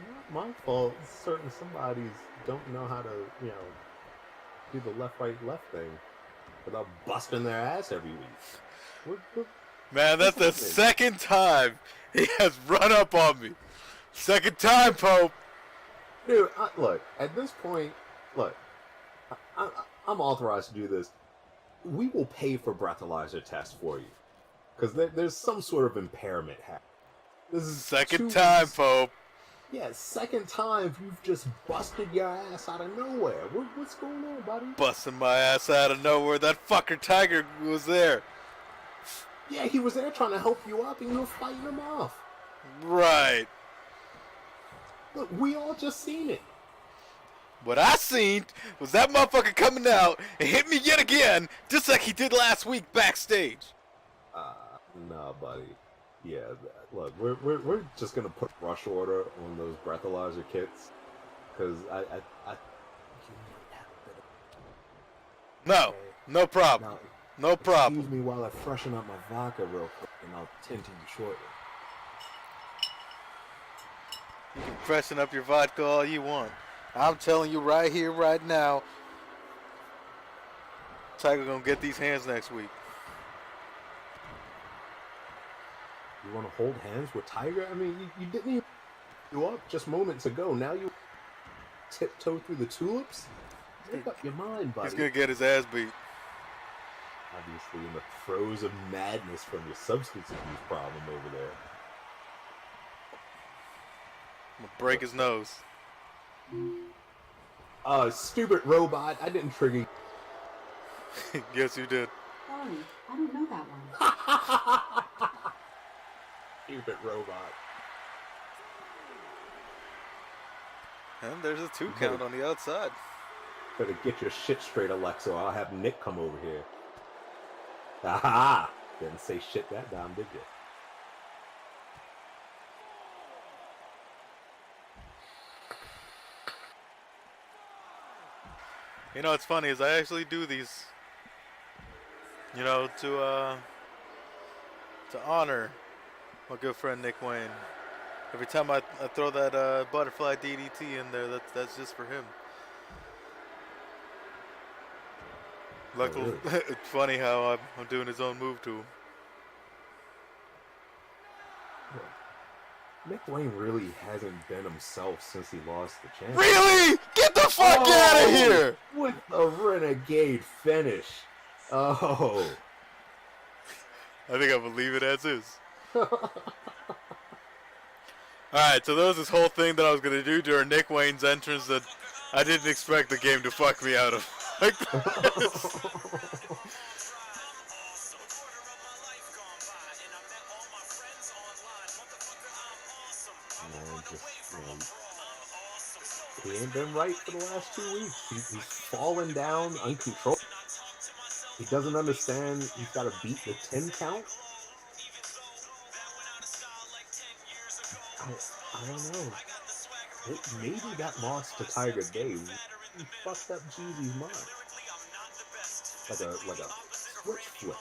not my fault. Certain somebodies don't know how to, do the left, right, left thing without busting their ass every week. Man, that's the second time he has run up on me. Second time, Pope. Dude, look, at this point, look, I'm authorized to do this. We will pay for breathalyzer tests for you. Because there's some sort of impairment happening. This is second time, weeks. Pope. Yeah, second time you've just busted your ass out of nowhere. What's going on, buddy? Busting my ass out of nowhere. That fucker Tiger was there. Yeah, he was there trying to help you up and you were fighting him off. Right. Look, we all just seen it. What I seen was that motherfucker coming out and hit me yet again, just like he did last week backstage. Nah, buddy. Yeah, look, we're just gonna put a rush order on those breathalyzer kits, because I you might have a bit of... No, okay. no problem. Now, no problem. Excuse me while I freshen up my vodka real quick, and I'll tend to you shortly. You can freshen up your vodka all you want. I'm telling you right here, right now, Tiger gonna get these hands next week. You want to hold hands with Tiger? I mean, you didn't even do up just moments ago. Now you tiptoe through the tulips? Make up your mind, buddy. He's gonna get his ass beat. Obviously in the throes of madness from your substance abuse problem over there. I'm gonna break his nose. Stupid robot. I didn't trigger you. Yes, you did. Sorry, I don't know that one. Stupid robot. And there's a 2 count on the outside. Better get your shit straight, Alexa, or I'll have Nick come over here. Aha! Didn't say shit that time, did you? You know, what's funny is I actually do these, to honor my good friend Nick Wayne. Every time I throw that butterfly DDT in there, that's just for him. Luckily, Oh, really? it's funny how I'm doing his own move to him. Nick Wayne really hasn't been himself since he lost the championship. Really? Get the fuck out of here! With a renegade finish. Oh. I think I'm gonna leave it as is. Alright, so there was this whole thing that I was gonna do during Nick Wayne's entrance that I didn't expect the game to fuck me out of. Like this. He ain't been right for the last 2 weeks. He's fallen down uncontrolled. He doesn't understand he's got to beat the 10 count. I don't know. Maybe that loss to Tiger Day fucked up Jeezy's mind. Like a switch flip.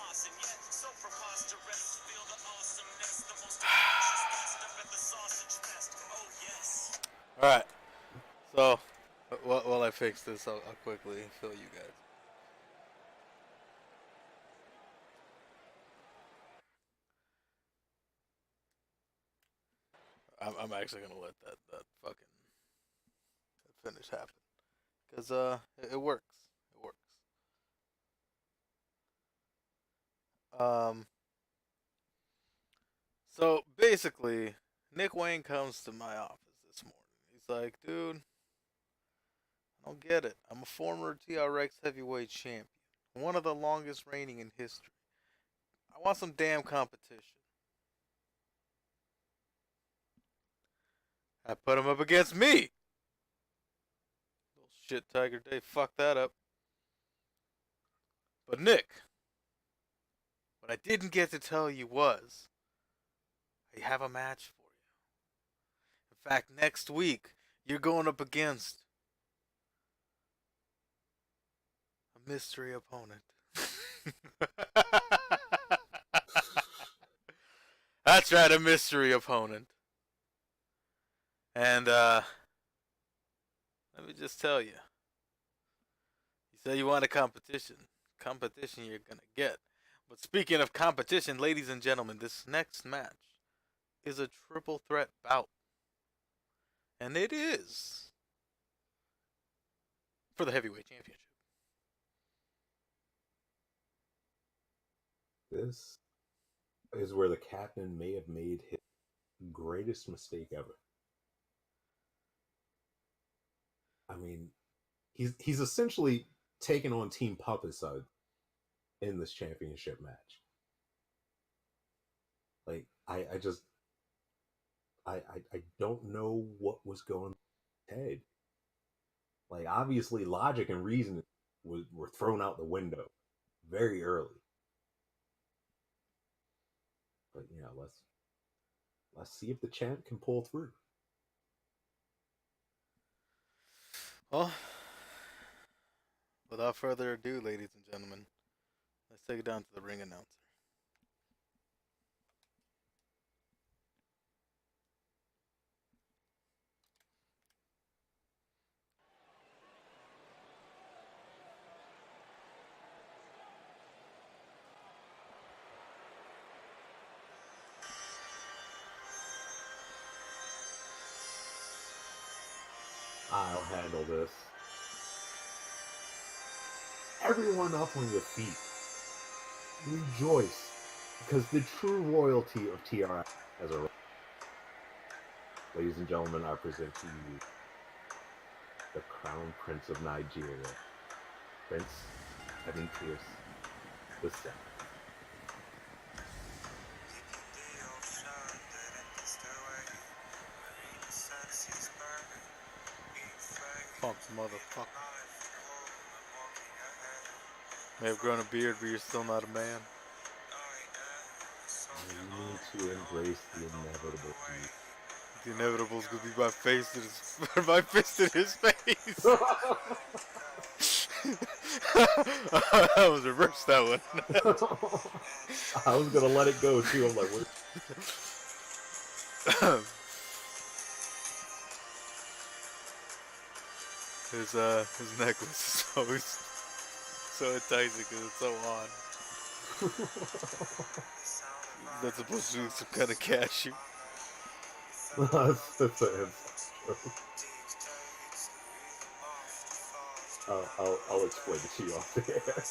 Alright. So, while I fix this, I'll quickly fill you guys. I'm actually gonna let that fucking finish happen. Because, it works. It works. So, basically, Nick Wayne comes to my office this morning. He's like, dude, I don't get it. I'm a former TRX heavyweight champion. One of the longest reigning in history. I want some damn competition. I put him up against me. Little shit Tiger Day. Fuck that up. But Nick, what I didn't get to tell you was, I have a match for you. In fact, next week, You're going up against a mystery opponent. That's right, a mystery opponent. And let me just tell you. You say you want a competition. Competition you're gonna get. But speaking of competition, ladies and gentlemen, this next match is a triple threat bout. And it is for the heavyweight championship. This is where the captain may have made his greatest mistake ever. I mean, he's essentially taken on Team Puppicide in this championship match. Like, I don't know what was going on in his head. Like, obviously, logic and reason were thrown out the window very early. But yeah, let's see if the champ can pull through. Well, without further ado, ladies and gentlemen, let's take it down to the ring announcer. I'll handle this. Everyone up on your feet. Rejoice, because the true royalty of TRX has arrived. Ladies and gentlemen, I present to you the Crown Prince of Nigeria, Prince Evan Pierce the Second. Punk motherfucker. May have grown a beard, but you're still not a man. You need to embrace the inevitable. The inevitable's gonna be my face in his, my fist in his face. I was reversed that one. I was gonna let it go too. I'm like, what? His necklace is always so enticing because it's so on. That's supposed to be some kind of cashew. I'll explain it to you off the air.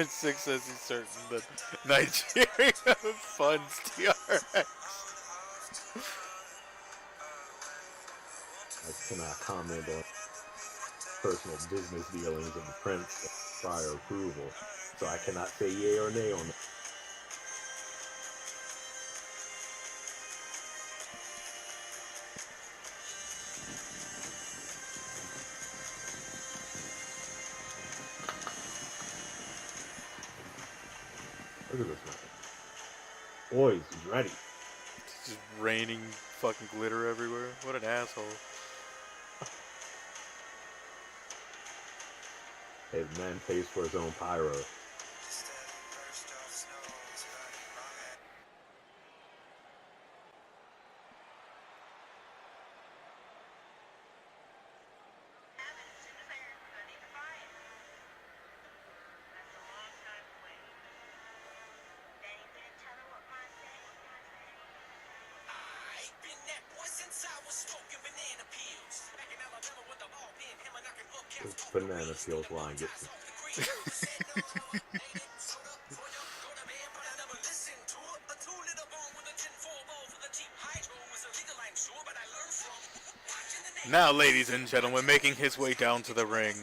Six says he's certain that Nigeria funds TRX. I cannot comment on personal business dealings of the prince prior approval, so I cannot say yay or nay on that. Look at this man. Boys, he's ready. It's just raining fucking glitter everywhere. What an asshole. Hey, the man pays for his own pyro. This banana peels line gets me. Now, ladies and gentlemen, making his way down to the ring,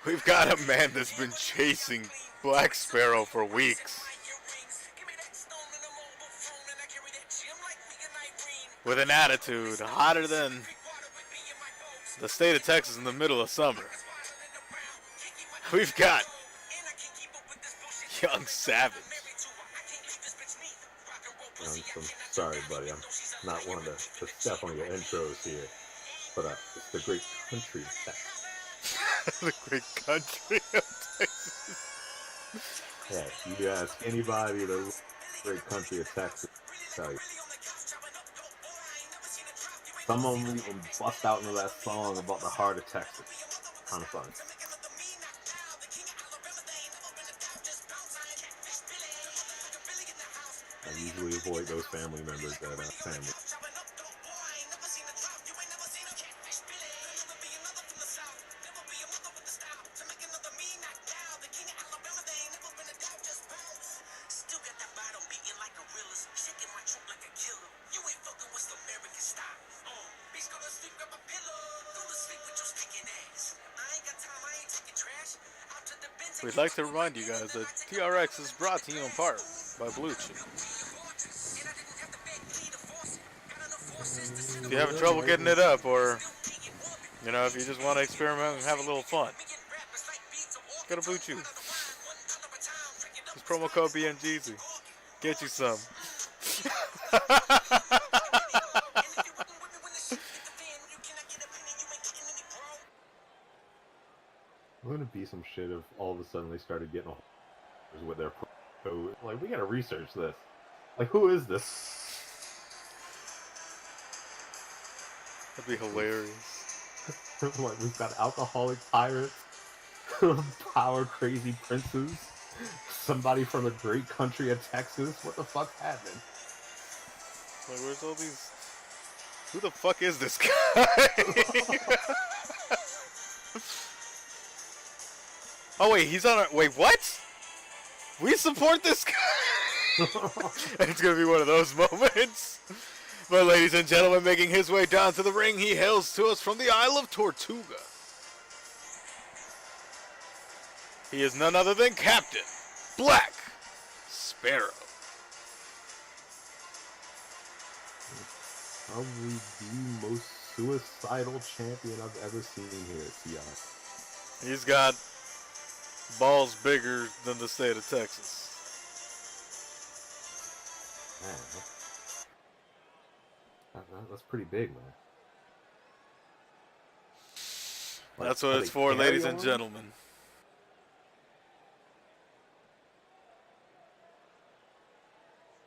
we've got a man that's been chasing Black Sparrow for weeks. With an attitude hotter than the state of Texas in the middle of summer. We've got Young Savage. I'm sorry, buddy. not one to step on your intros here, but it's the great country of Texas. The great country of Texas. Yeah, you ask anybody the great country of Texas, tell you. Some of them even bust out into that song about the heart of Texas. Kind of fun. I usually avoid those family members that family. We'd like to remind you guys that TRX is brought to you in part by Blue Chew. If you're having trouble getting it up, or if you just want to experiment and have a little fun, go to Blue Chew. Use promo code BMGZ. Get you some. Wouldn't it be some shit if all of a sudden they started getting with their code? Like, we gotta research this. Like, who is this? That'd be hilarious. Like, we've got alcoholic pirates, power crazy princes, somebody from the great country of Texas. What the fuck happened? Like, where's all these? Who the fuck is this guy? Oh wait, he's on our. Wait, what? We support this guy. It's gonna be one of those moments. But ladies and gentlemen, making his way down to the ring, he hails to us from the Isle of Tortuga. He is none other than Captain Black Sparrow. Probably the most suicidal champion I've ever seen here at TI. He's got balls bigger than the state of Texas. Man, that's pretty big, man. That's what it's for, ladies and gentlemen.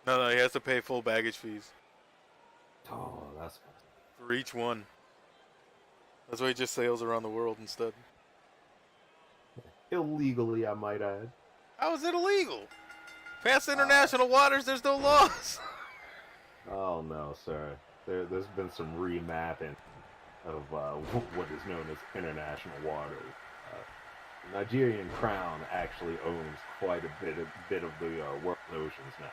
No, he has to pay full baggage fees. Oh, that's for each one. That's why he just sails around the world instead. Illegally, I might add. How is it illegal? Past international waters, there's no laws. Oh no, sir. There's been some remapping of what is known as international waters. The Nigerian crown actually owns quite a bit of the world oceans now.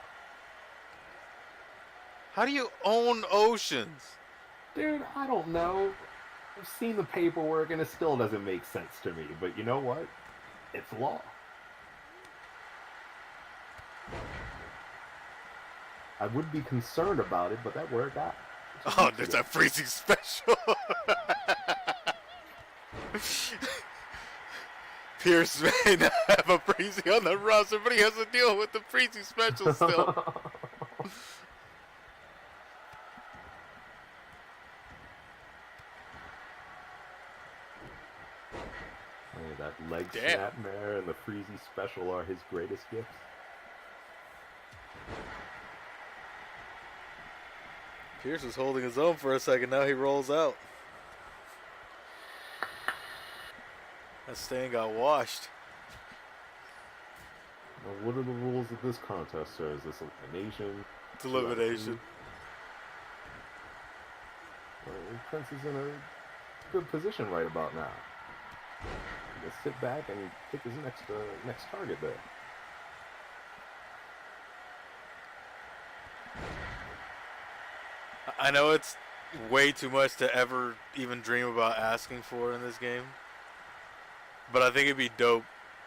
How do you own oceans? Dude, I don't know. I've seen the paperwork and it still doesn't make sense to me. But you know what? It's law. I would be concerned about it, but that worked out. Oh, there's a freezing special. Pierce may not have a freezing on the roster, but he has to deal with the freezing special still. That leg snapmare and the freezy special are his greatest gifts. Pierce was holding his own for a second, now he rolls out. That stain got washed. Now, what are the rules of this contest, sir? Is this elimination? It's elimination. Well, Prince is in a good position right about now. Let's sit back and pick his next target there. I know it's way too much to ever even dream about asking for in this game, but I think it'd be dope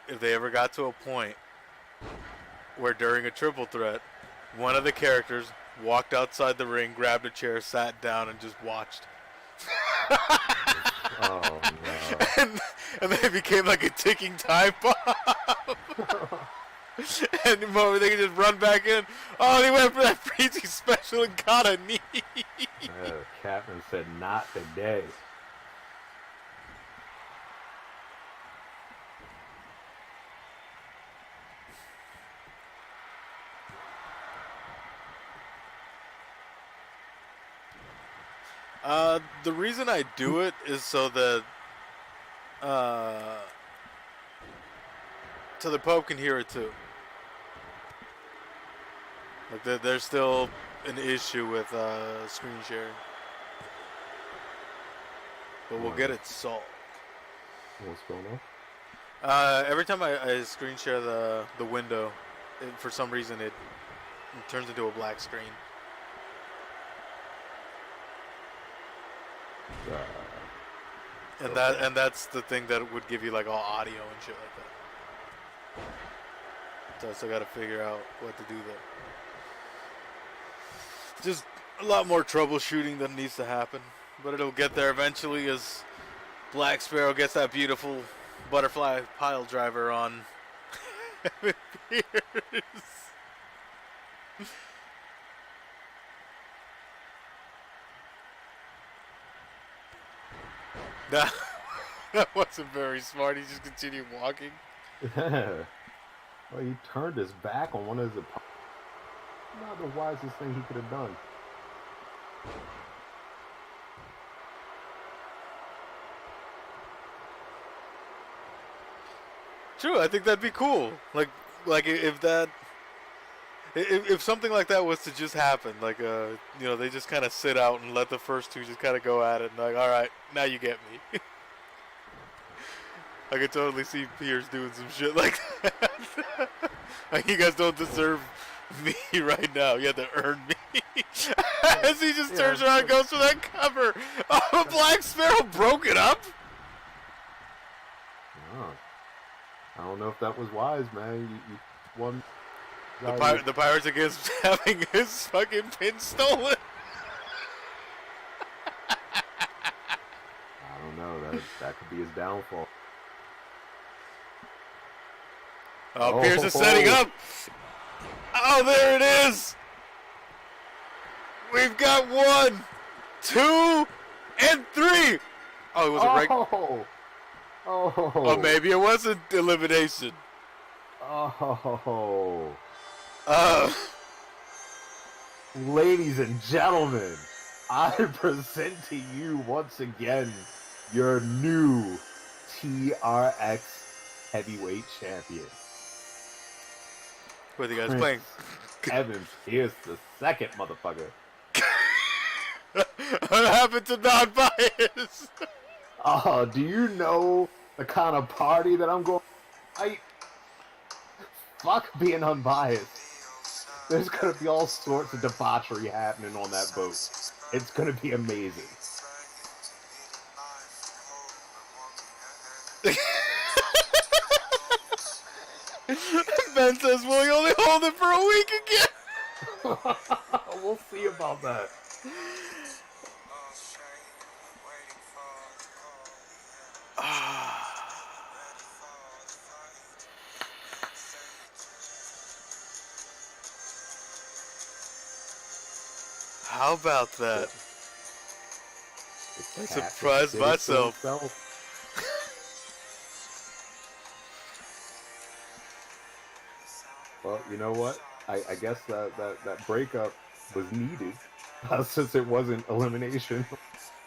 if they ever got to a point where during a triple threat, one of the characters walked outside the ring, grabbed a chair, sat down, and just watched. Oh no. And they became like a ticking time bomb. And the moment they could just run back in. Oh, they went for that freezing special and got a knee. Captain said, "Not today." The reason I do it is uh, so the Pope can hear it too. Like there's still an issue with screen sharing, but we'll get it solved. What's going on? Every time I screen share the window, for some reason it turns into a black screen. And that's the thing that would give you like all audio and shit like that. So I still gotta figure out what to do there. Just a lot more troubleshooting that needs to happen, but it'll get there eventually as Black Sparrow gets that beautiful butterfly pile driver on. That wasn't very smart. He just continued walking. Yeah. Well, he turned his back on one of his opponents. Not the wisest thing he could have done. True, I think that'd be cool. Like if something like that was to just happen, like they just kind of sit out and let the first two just kind of go at it, and like, all right, now you get me. I could totally see Pierce doing some shit like that. Like, you guys don't deserve me right now. You have to earn me. As he just turns around and goes for that cover. Oh, Black Sparrow broke it up? Oh. I don't know if that was wise, man. You won. The Pirates against having his fucking pin stolen. I don't know. That could be his downfall. Oh, Pierce is setting up. Oh, there it is. We've got 1, 2, and 3. Oh, it was a Oh, oh, maybe it was an elimination. Oh. Ladies and gentlemen, I present to you once again your new TRX heavyweight champion. What are you guys playing? Evan Pierce the second, motherfucker. What happened to non-bias? Oh, do you know the kind of party that I'm going? Fuck being unbiased. There's gonna be all sorts of debauchery happening on that boat. It's gonna be amazing. Ben says, "Will he only hold it for a week again?" We'll see about that. How about that? I surprised myself. Well, you know what? I guess that breakup was needed since it wasn't elimination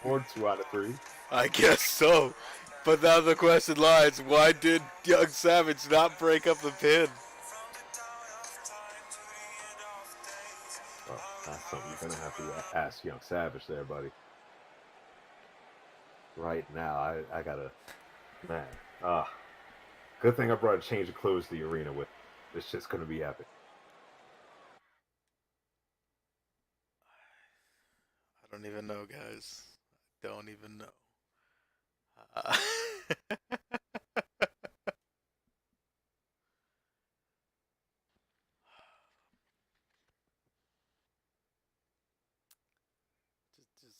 or 2 out of 3. I guess so. But now the question lies, why did Young Savage not break up the pin? Well, that's something you're gonna have to ask Young Savage there, buddy. Right now, I gotta, man. Good thing I brought a change of clothes to the arena with. This shit's gonna be epic. I don't even know, guys. I don't even know.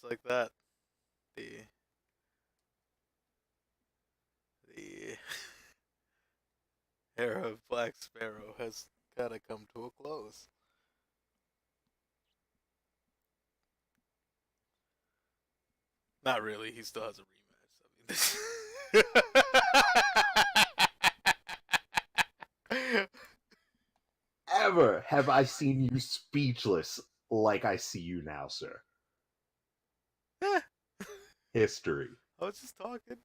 just like that. The era of Black Sparrow has kind of come to a close. Not really. He still has a rematch. Ever have I seen you speechless like I see you now, sir? History. I was just talking.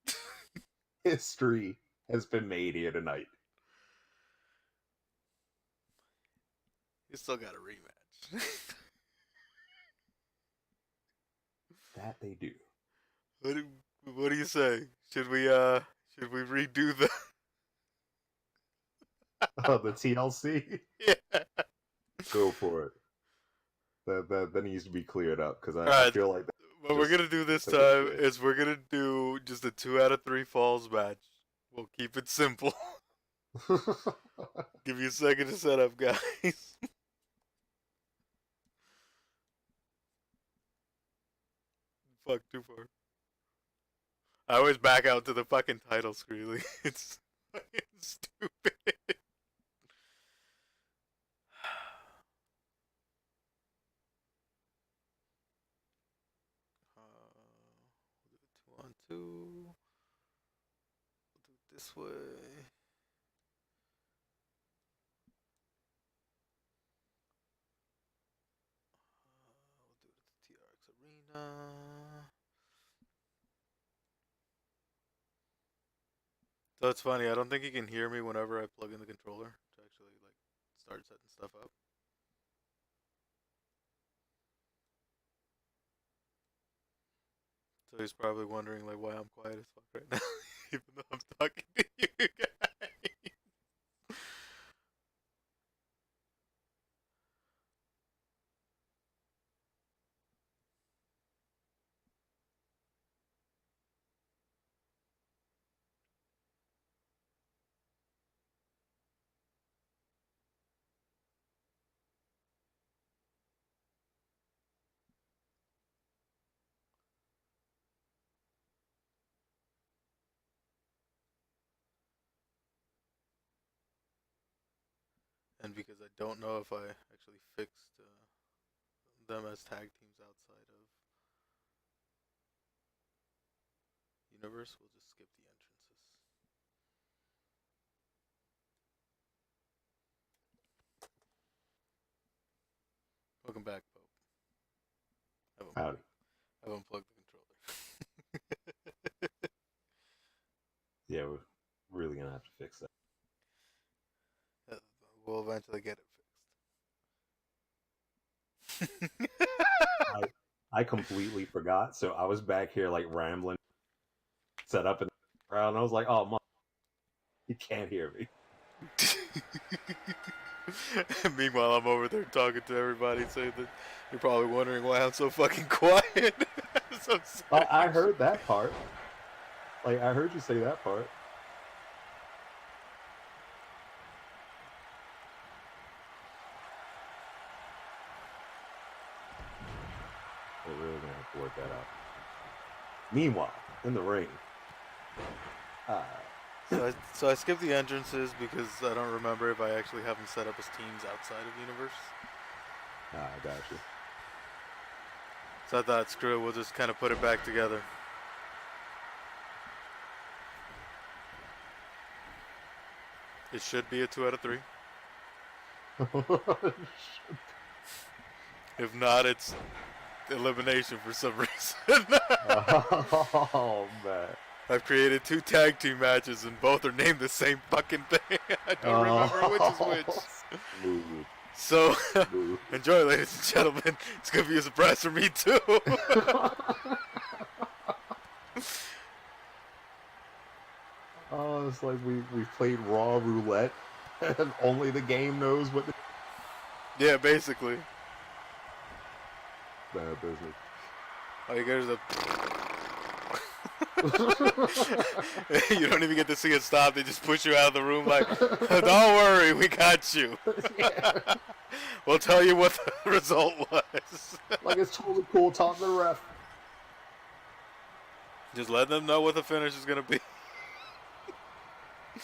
History has been made here tonight. You still got a rematch. That they do. What do you say? Should we redo the The TLC? Yeah. Go for it. That needs to be cleared up because I Alright. feel like that What we're gonna do this took a time shit. is we're gonna do just a 2 out of 3 falls match. We'll keep it simple. Give you a second to set up, guys. Fuck, too far. I always back out to the fucking title screen. Like, it's fucking stupid. We'll do it 2 on 2. We'll do it this way. We'll do it at the TRX Arena. So it's funny. I don't think you can hear me whenever I plug in the controller to actually like start setting stuff up. So he's probably wondering like why I'm quiet as fuck right now, even though I'm talking to you guys. And because I don't know if I actually fixed them as tag teams outside of Universe, we'll just skip the entrances. Welcome back, Pope. Howdy. I've unplugged the controller. Yeah, we're really gonna have to fix that. We'll eventually get it fixed. I completely forgot, so I was back here like rambling, set up in the background. I was like, "Oh, mom, you can't hear me." Meanwhile, I'm over there talking to everybody, saying that you're probably wondering why I'm so fucking quiet. So I heard that part. Like, I heard you say that part. We're really gonna have to work that out. Meanwhile, in the ring, So I skipped the entrances because I don't remember if I actually have them set up as teams outside of Universe. I got you. So I thought, screw it, we'll just kind of put it back together. It should be a 2 out of 3. If not, it's elimination for some reason. Oh man. I've created 2 tag team matches and both are named the same fucking thing. I don't remember which is which. Smooth. So, Smooth. enjoy, ladies and gentlemen. It's gonna be a surprise for me too. Oh, it's like we played Raw Roulette, and only the game knows what. Yeah, basically. Bad business. All you get is a. You don't even get to see it stop. They just push you out of the room like, don't worry, we got you. We'll tell you what the result was. Like, it's totally cool talking to the ref. Just let them know what the finish is gonna be.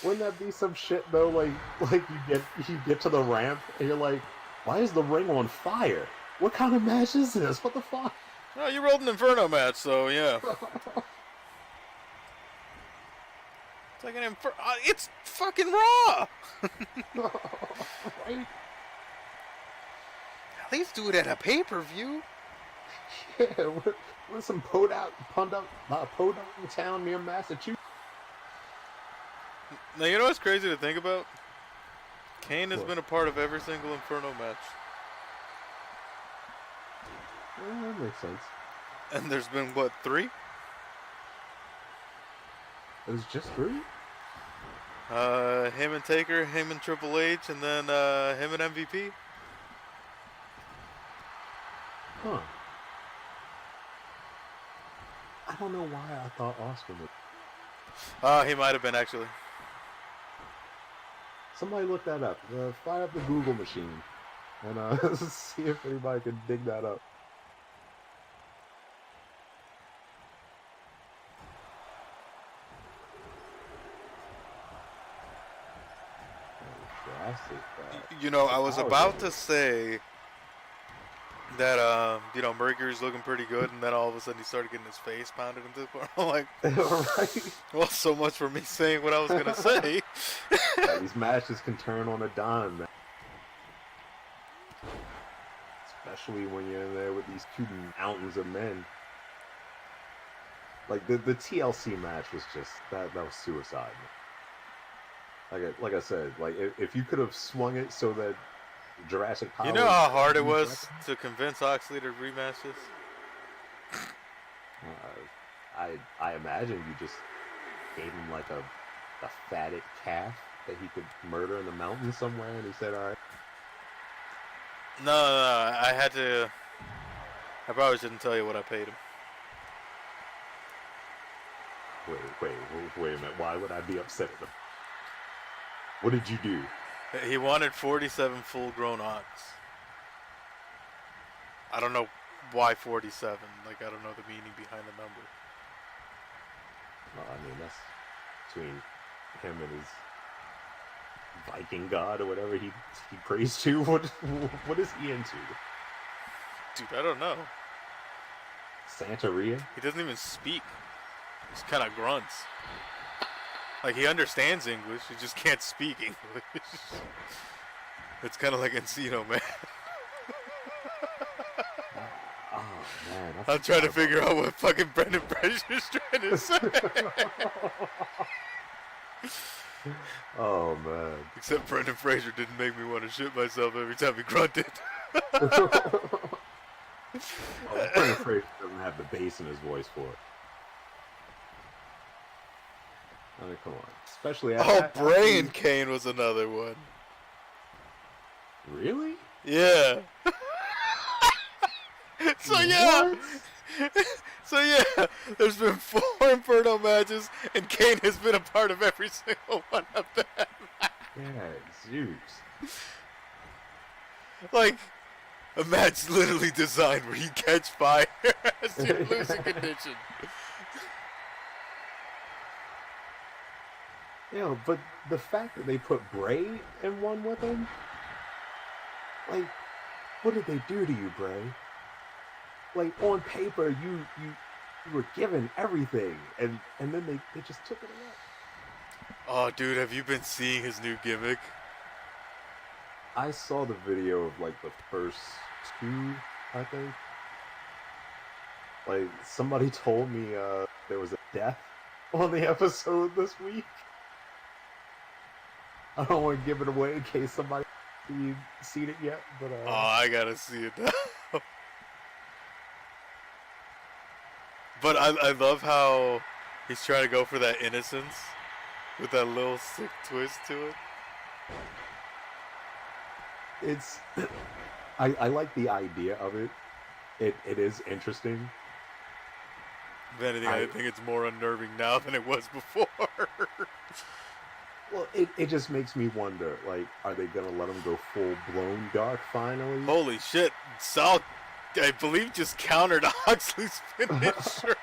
Wouldn't that be some shit though? Like you get to the ramp and you're like, why is the ring on fire? What kind of match is this? What the fuck? Oh, you rolled an Inferno match, so yeah. It's like an Inferno. It's fucking Raw! Right? At least do it at a pay-per-view. Yeah, with some podunk town near Massachusetts. Now, you know what's crazy to think about? Kane has What? been a part of every single Inferno match. Yeah, that makes sense. And there's been, what, 3? It was just 3? Him and Taker, him and Triple H, and then him and MVP. Huh. I don't know why I thought Austin would. He might have been, actually. Somebody look that up. Fire up the Google machine and see if anybody can dig that up. You know, I was about to say that, you know, Mercury's looking pretty good, and then all of a sudden he started getting his face pounded into the corner. I'm like, right? well, so much for me saying what I was going to say. Yeah, these matches can turn on a dime, man. Especially when you're in there with these two mountains of men. Like, the TLC match was just, that was suicide, man. Like I said, like, if you could have swung it so that Jurassic Power... You know how hard it was to convince Oxley to rematch this? I imagine you just gave him like a fatted calf that he could murder in the mountains somewhere, and he said, all right. No, I had to... I probably shouldn't tell you what I paid him. Wait a minute. Why would I be upset at him? What did you do? He wanted 47 full-grown ox. I don't know why 47. Like, I don't know the meaning behind the number. Well, I mean, that's between him and his Viking god or whatever he prays to. What is he into? Dude, I don't know. Santeria? He doesn't even speak. He's kind of grunts. Like, he understands English, he just can't speak English. It's kind of like Encino Man. Oh, man. I'm trying to figure out what fucking Brendan Fraser's trying to say. Oh, man. Except Brendan Fraser didn't make me want to shit myself every time he grunted. Brendan Fraser doesn't have the bass in his voice for it. I mean, come on. Especially Bray and Kane was another one. Really? Yeah. So yeah, there's been 4 Inferno matches, and Kane has been a part of every single one of them. Yeah, Zeus. Like, a match literally designed where you catch fire as your losing condition. Yeah, but the fact that they put Bray in one with him, like, what did they do to you, Bray? Like, on paper, you were given everything, and then they just took it away. Oh, dude, have you been seeing his new gimmick? I saw the video of, like, the first 2, I think. Like, somebody told me there was a death on the episode this week. I don't want to give it away in case somebody hasn't seen it yet, but Oh, I gotta see it now. But I love how he's trying to go for that innocence with that little sick twist to it. it's I like the idea of it. It is interesting. If anything, I think it's more unnerving now than it was before. Well, it just makes me wonder, like, are they going to let him go full-blown dark finally? Holy shit. Sal, I believe, just countered Oxley's finisher.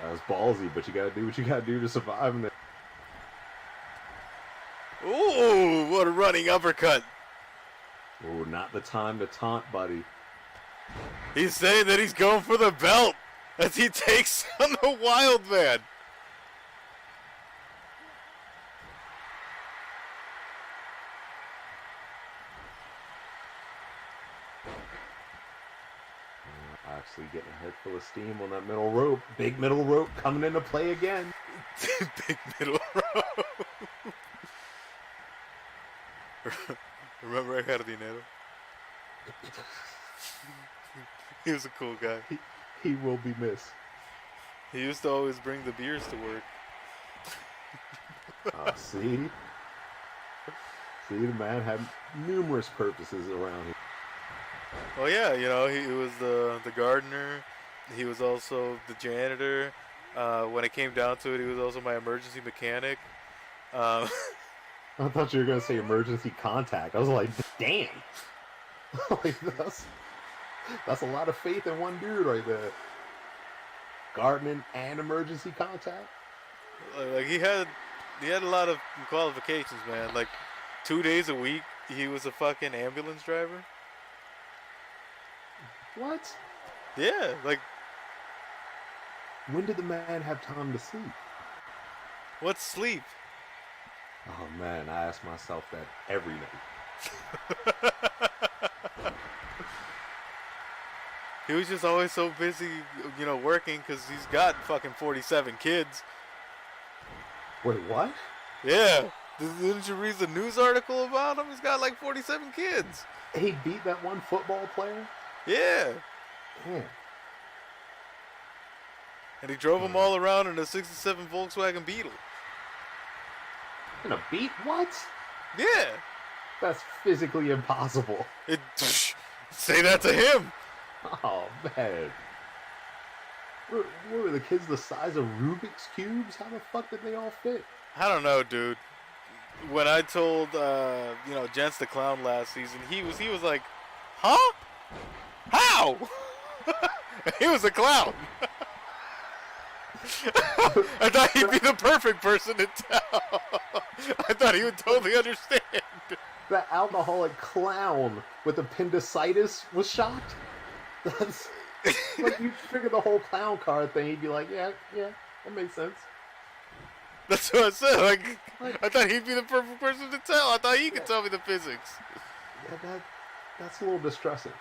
That was ballsy, but you got to do what you got to do to survive in it. Ooh, what a running uppercut. Oh, not the time to taunt, buddy. He's saying that he's going for the belt as he takes on the Wild Man. Actually getting a head full of steam on that middle rope. Big middle rope coming into play again. Big middle row. Remember I had dinero? He was a cool guy. He will be missed. He used to always bring the beers to work. See? See, the man had numerous purposes around here. Well, yeah, you know, he was the gardener. He was also the janitor. When it came down to it, he was also my emergency mechanic. I thought you were going to say emergency contact. I was like, damn. Like, that's a lot of faith in one dude right there. Gardening and emergency contact? Like he had a lot of qualifications, man. Like 2 days a week, he was a fucking ambulance driver. What? Yeah, like When did the man have time to sleep? what's sleep? Oh man, I ask myself that every night. He was just always so busy, you know, working because he's got fucking 47 kids. Wait, what? Yeah. Didn't you read the news article about him? He's got like 47 kids. He beat that one football player? Yeah. Damn. And he drove them all around in a 67 Volkswagen Beetle. In a beat? What? Yeah. That's physically impossible. Say that to him. Oh man. What were the kids the size of Rubik's Cubes? How the fuck did they all fit? I don't know, dude. When I told, you know, Gents the Clown last season, he was like, huh? How? He was a clown. I thought he'd be the perfect person to tell. I thought he would totally understand. That alcoholic clown with appendicitis was shocked? That's like, you figure the whole clown car thing, he'd be like, yeah, that makes sense. That's what I said. Like, I thought he'd be the perfect person to tell. I thought he could tell me the physics. Yeah, that's a little distressing.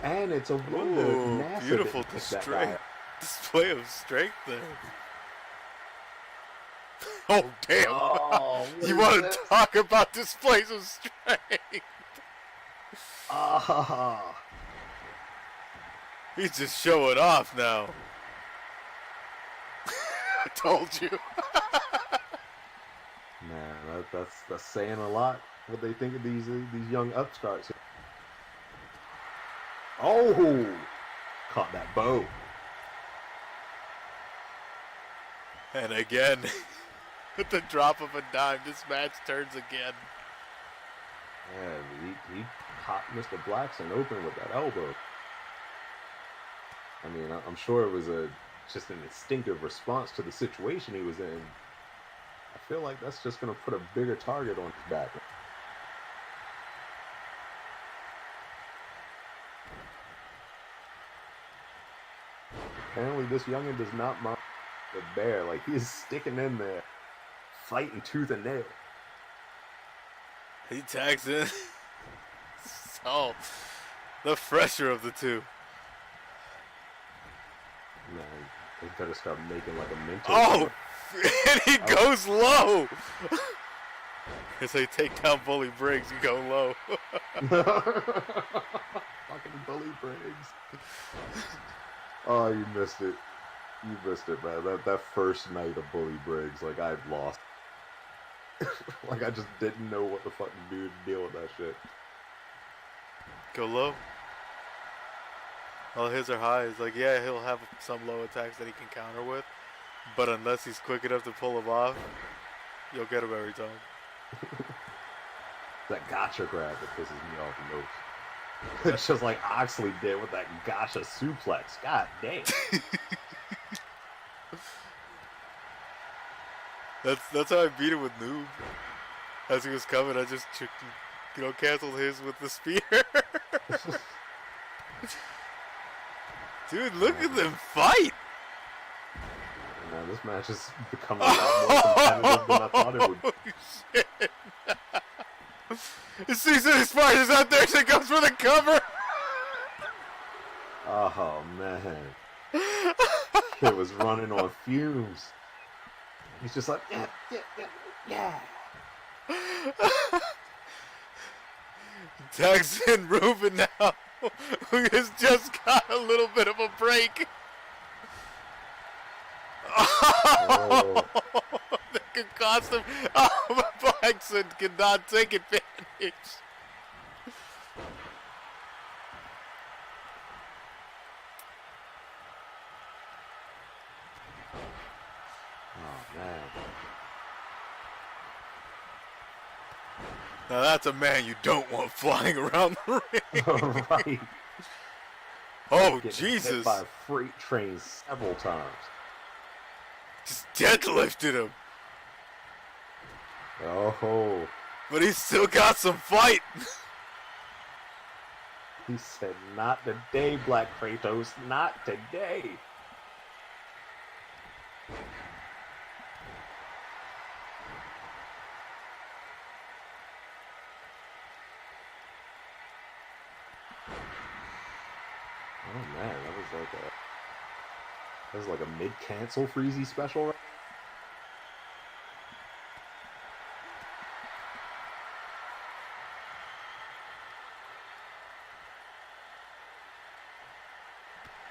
And it's a wonder Ooh, NASA beautiful didn't pick that guy up. display of strength there. Oh, damn. Oh, You want to talk about displays of strength? Ah. He's just showing off now. I told you. Man, that's saying a lot. What they think of these young upstarts. Oh, caught that bow. And again, with the drop of a dime, this match turns again. Man, he popped Mr. Blackson open with that elbow. I mean, I'm sure it was just an instinctive response to the situation he was in. I feel like that's just going to put a bigger target on his back. Apparently this youngin' does not mind the bear. Like, he's sticking in there, fighting tooth and nail. He tags in. So, the fresher of the two. Man, they better start making like a mental. Oh! And he goes low! As they take down Bully Briggs, you go low. Fucking Bully Briggs. Oh, you missed it. You missed it, man. That first night of Bully Briggs, like, I've lost. Like, I just didn't know what the fuck to do to deal with that shit. Go low. All his are high. It's like, yeah, he'll have some low attacks that he can counter with. But unless he's quick enough to pull them off, you'll get him every time. That gotcha grab that pisses me off the most. It's just like Oxley did with that gotcha suplex. God damn. That's how I beat him with Noob. As he was coming, I just, canceled his with the spear. Dude, look at them fight! Man, this match is becoming a lot more competitive than I thought it would. Oh, shit. You see some spiders out there, she goes for the cover! Oh, man. Kid was running on fumes. He's just like, yeah. Tags in Ruben now, who has just got a little bit of a break. Oh, that could cost him. Oh, Blackson cannot take advantage. Oh, man. Now that's a man you don't want flying around the ring. Right. Oh, Getting Jesus. hit by a freight train several times. Just deadlifted him. Oh. But he's still got some fight. He said, not today, Black Kratos, not today. Oh man, that was like a mid-cancel Freezy special, right?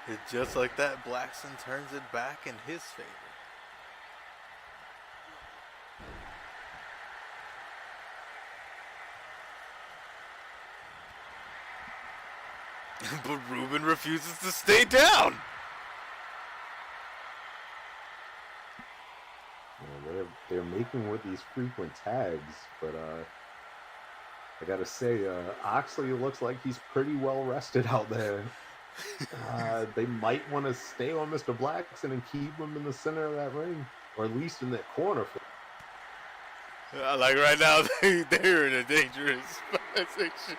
And just like that, Blackson turns it back in his favor. But Ruben refuses to stay down. Yeah, they're making with these frequent tags, but I gotta say, Oxley looks like he's pretty well rested out there. They might want to stay on Mr. Blackson and keep him in the center of that ring, or at least in that corner. Like right now, they're in a dangerous position.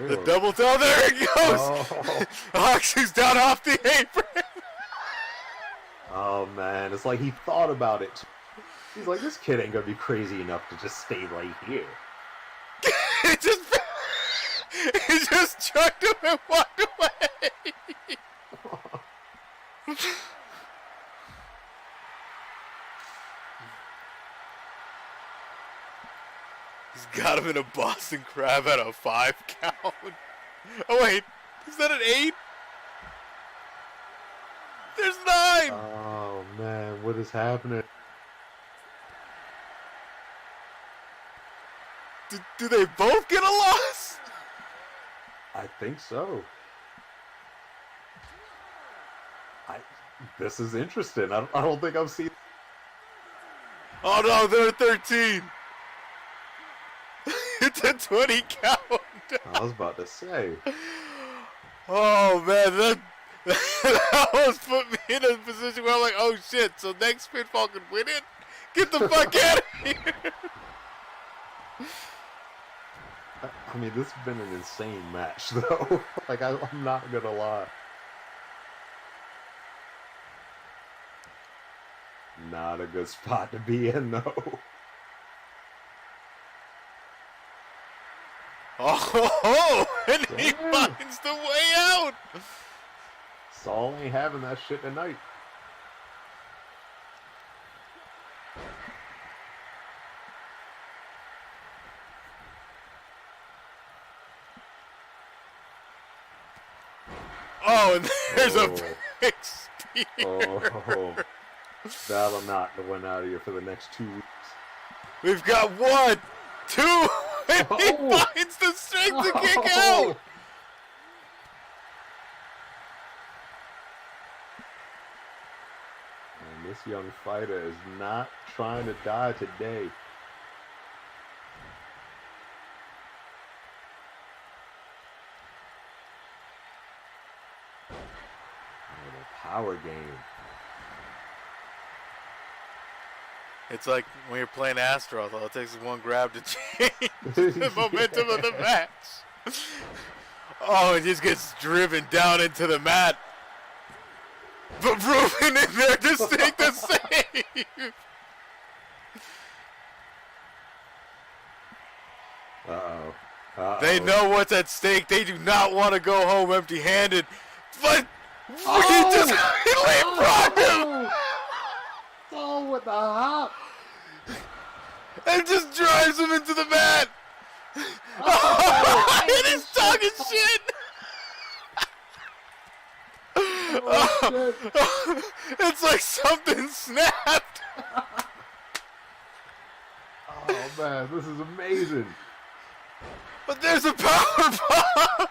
Really? The double toe, there it goes! Oh. Oxley's down off the apron. Oh man, it's like he thought about it. He's like, this kid ain't gonna be crazy enough to just stay right here. He just chucked him and walked away. He's got him in a Boston Crab at a 5 count. Oh wait, is that an 8? There's 9. Oh man, what is happening? Do they both get a loss? I think so. This is interesting. I don't think I've seen. Oh no, they're 13. It's a 20 count. I was about to say. Oh man, that almost put me in a position where I'm like, oh shit, so next pinfall could win it? Get the fuck out of here. I mean, this has been an insane match, though. Like, I'm not gonna lie. Not a good spot to be in, though. Oh, and he Damn. finds the way out. Saul ain't having that shit tonight. Oh, and there's a Oh. big spear. Oh, that'll knock the one out of you for the next 2 weeks. We've got 1, 2, and he Oh. finds the strength to kick out. And this young fighter is not trying to die today. Oh, the power game. It's like when you're playing Astaroth, all it takes is one grab to change the momentum of the match. Oh, it just gets driven down into the mat. But Ruben in there to take the save. Uh-oh. They know what's at stake. They do not want to go home empty-handed. But he leapfrogged him. Oh, with the hop. And just drives him into the mat. Oh, and he's talking shit. Oh, It's like something snapped. oh man, this is amazing. But there's a power bomb.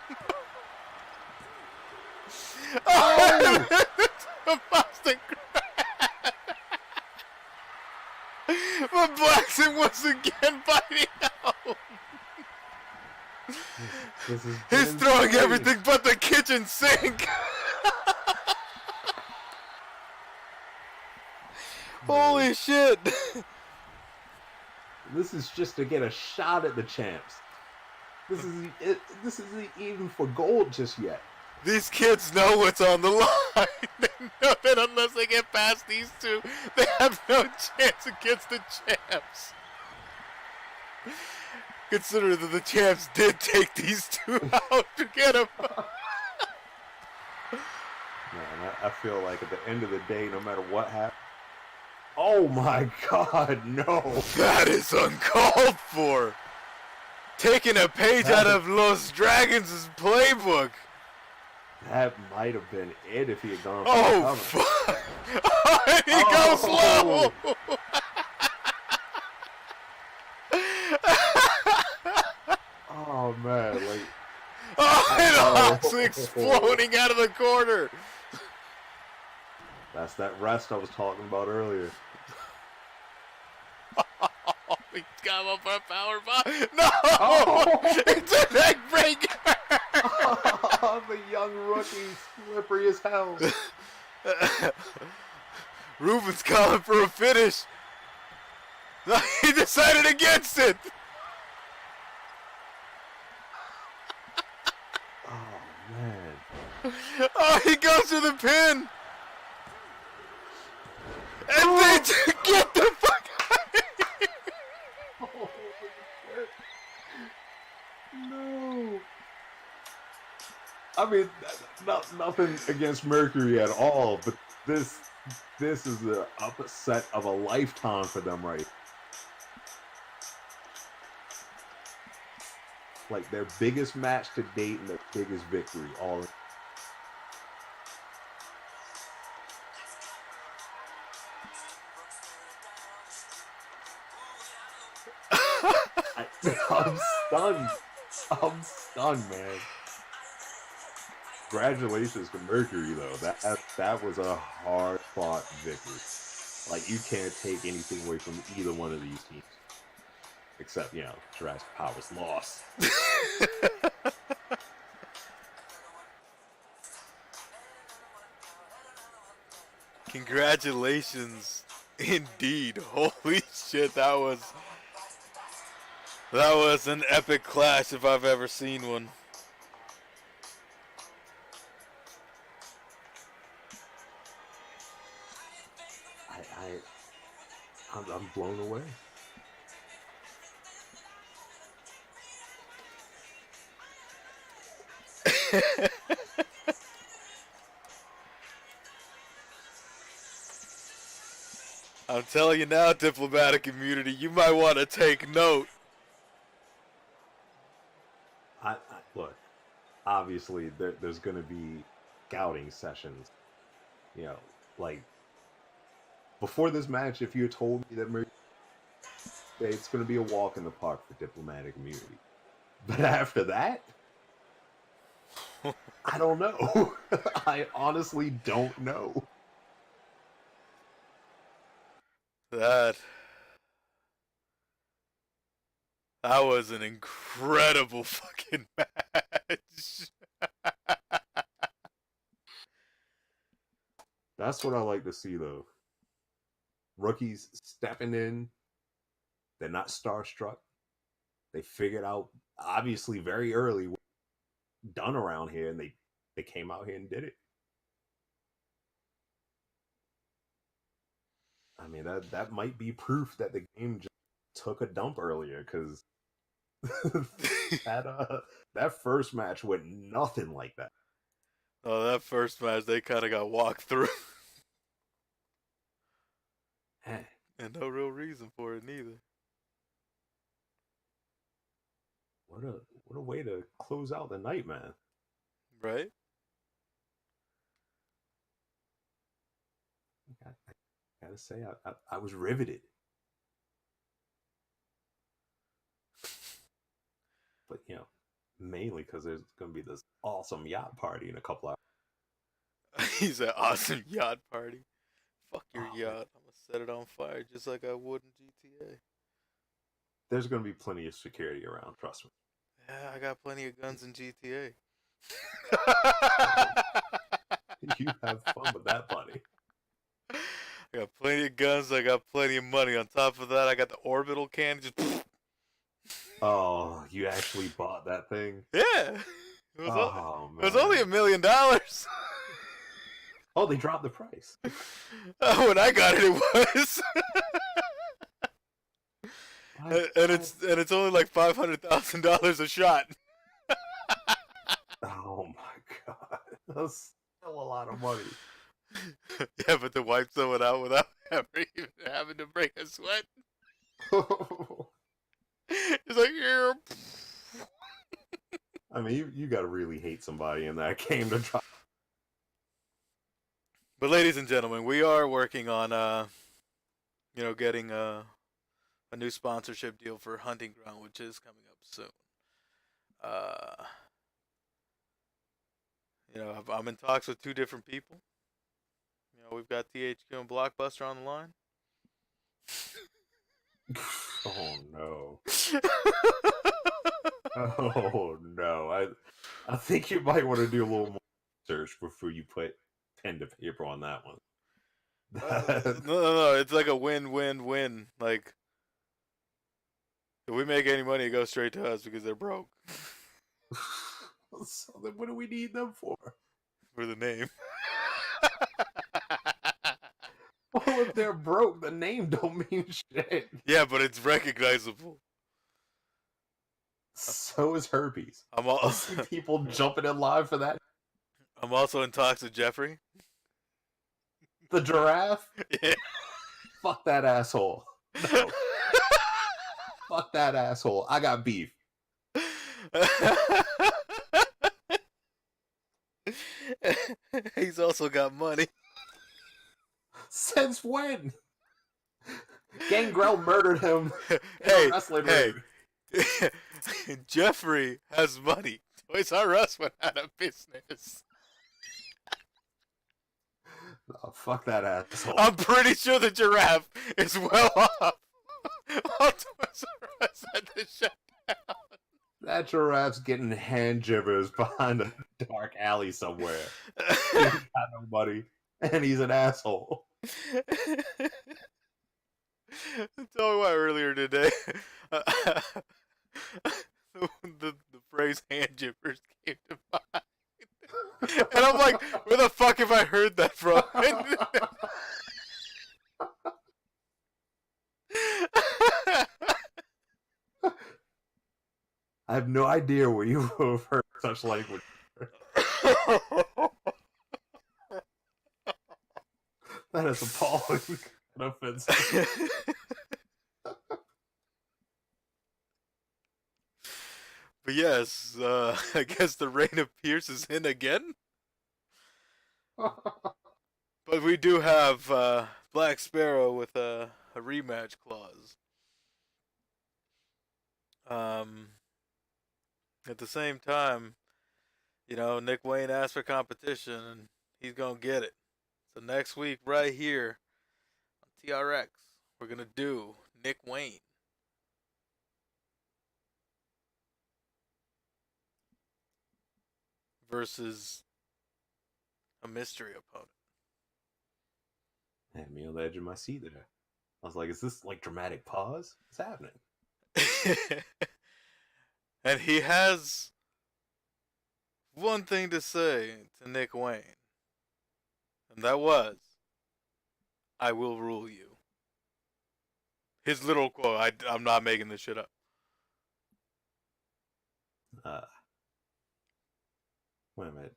Oh! A Boston Crab. But Blackson once again biting out. This is He's throwing everything but the kitchen sink. Holy shit. This is just to get a shot at the champs. This isn't even for gold just yet. These kids know what's on the line. They know that unless they get past these two, they have no chance against the champs. Consider that the champs did take these two out to get them. Man, I feel like at the end of the day, no matter what happens. Oh my God, no! That is uncalled for. Taking a page out of Los Dragons' playbook. That might have been it if he had gone for Oh, the cover. fuck. Oh, and he goes slow. Oh man, like. Oh, and Hawks exploding out of the corner. That's that rest I was talking about earlier. Oh, he got him up for a power bomb. No! Oh. It's a neck breaker. Oh, the young rookie, slippery as hell. Ruben's calling for a finish. No, he decided against it. Oh man. Oh, he goes to the pin. And they get the fuck out of here. Oh, no. I mean, nothing against Mercury at all, but this is the upset of a lifetime for them, right? Like their biggest match to date and their biggest victory, all. I'm stunned. I'm stunned, man. Congratulations to Mercury, though. That was a hard-fought victory. Like, you can't take anything away from either one of these teams. Except, Jurassic Power's loss. Congratulations, indeed. Holy shit, that was an epic clash if I've ever seen one. I'm blown away. I'm telling you now, diplomatic community, you might want to take note. Look, obviously there's going to be scouting sessions. Like before this match, if you had told me that it's going to be a walk in the park for diplomatic immunity, but after that, I don't know. I honestly don't know. That was an incredible fucking match. That's what I like to see, though. Rookies stepping in. They're not starstruck. They figured out, obviously, very early done around here, and they came out here and did it. I mean, that might be proof that the game just took a dump earlier, because that first match went nothing like that. Oh, that first match, they kind of got walked through. And no real reason for it, neither. What a way to close out the night, man. Right? I gotta say, I was riveted. But, mainly because there's going to be this awesome yacht party in a couple hours. He's an awesome yacht party. Fuck your Oh, yacht. man. I'm going to set it on fire just like I would in GTA. There's going to be plenty of security around, trust me. Yeah, I got plenty of guns in GTA. You have fun with that, buddy. I got plenty of guns. I got plenty of money. On top of that, I got the orbital cannon. Just Oh, you actually bought that thing? yeah. It was only $1 million. Oh, they dropped the price. When I got it, it was. and it's only like $500,000 a shot. Oh my god, that's still a lot of money. Yeah, but to wipe someone out without ever even having to break a sweat. It's like, here. I mean, you got to really hate somebody in that game to drop. But ladies and gentlemen, we are working on getting a new sponsorship deal for Hunting Ground, which is coming up soon. I'm in talks with 2 different people. We've got THQ and Blockbuster on the line. Oh no. Oh no. I think you might want to do a little more research before you put pen to paper on that one. No. It's like a win-win-win. Like, if we make any money, it goes straight to us because they're broke. So then what do we need them for? For the name. Well, if they're broke, the name don't mean shit. Yeah, but it's recognizable. So is herpes. I see people jumping in line for that. I'm also in talks with Jeffrey. The giraffe? Yeah. Fuck that asshole. No. Fuck that asshole. I got beef. He's also got money. Since when? Gangrel murdered him. Hey. Jeffrey has money. Toys R Us went out of business. Oh, fuck that asshole. I'm pretty sure the giraffe is well off. All Toys R Us had to shut down. That giraffe's getting hand jibbers behind a dark alley somewhere. He's got no money, and he's an asshole. Tell me why earlier today the phrase hand jibbers came to mind. And I'm like, where the fuck have I heard that from? I have no idea where you have heard such language. That is appalling and offensive. But yes, I guess the reign of Pierce is in again. But we do have Black Sparrow with a rematch clause. At the same time, Nick Wayne asked for competition, and he's gonna get it. So next week, right here on TRX, we're gonna do Nick Wayne versus a mystery opponent. Had me on the edge of my seat there. I was like, is this like dramatic pause? What's happening? And he has one thing to say to Nick Wayne, and that was, "I will rule you." His literal quote. I'm not making this shit up. Uh, wait a minute.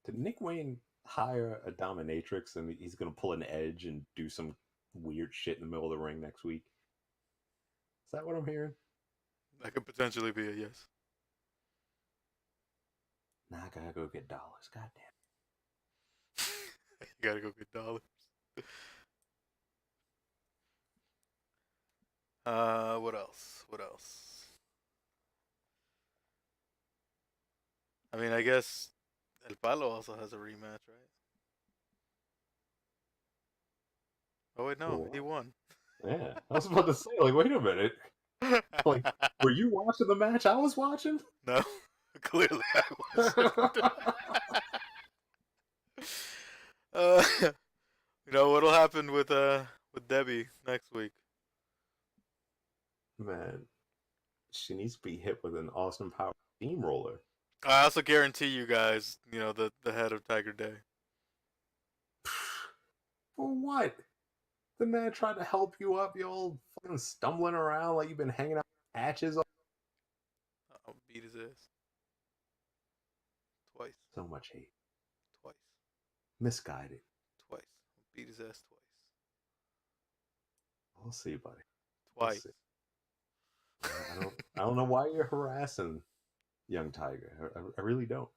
Did Nick Wayne hire a dominatrix and he's gonna pull an edge and do some weird shit in the middle of the ring next week? Is that what I'm hearing? That could potentially be a yes. Nah, I gotta go get dollars. God You gotta go get dollars. What else? What else? I mean, I guess El Palo also has a rematch, right? Oh wait, no, damn. he won. Yeah, I was about to say, like, wait a minute. Like, were you watching the match I was watching? No, clearly I wasn't. What'll happen with Debbie next week? Man, she needs to be hit with an Austin Power steamroller. I also guarantee you guys, the head of Tiger Day. For what? The man tried to help you up, you all fucking stumbling around like you've been hanging out with patches. I'll beat his ass twice, So much hate. twice, Misguided. twice. I'll beat his ass twice, We'll see, buddy. We'll twice. see. I don't know why you're harassing young Tiger. I really don't.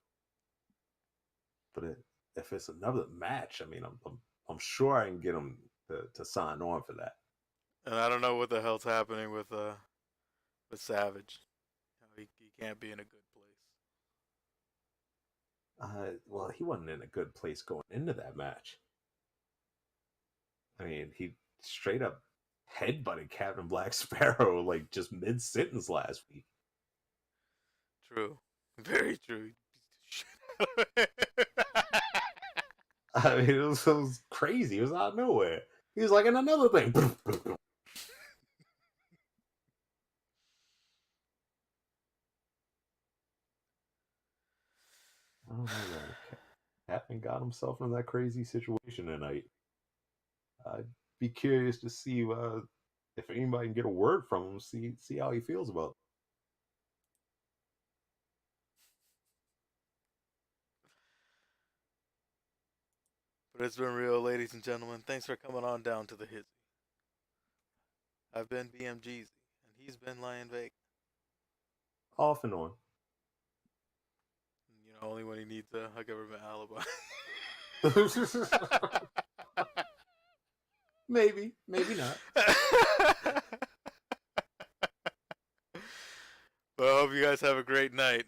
But if it's another match, I mean, I'm sure I can get him to sign on for that. And I don't know what the hell's happening with Savage. He can't be in a good place. Well, he wasn't in a good place going into that match. I mean, he straight up headbutted Captain Black Sparrow like just mid sentence last week. True, very true. I mean, it was crazy. It was out of nowhere. He was like, and another thing. I don't know, man. Captain got himself in that crazy situation tonight. I'd be curious to see if anybody can get a word from him, see how he feels about it. But it's been real, ladies and gentlemen. Thanks for coming on down to the Hizzy. I've been BMGZ, and he's been Lion Vegas. Off and on. Only when he needs a government alibi. Maybe not. But I hope you guys have a great night.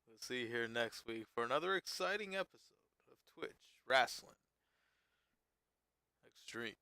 We'll see you here next week for another exciting episode of Twitch Wrestling Extreme.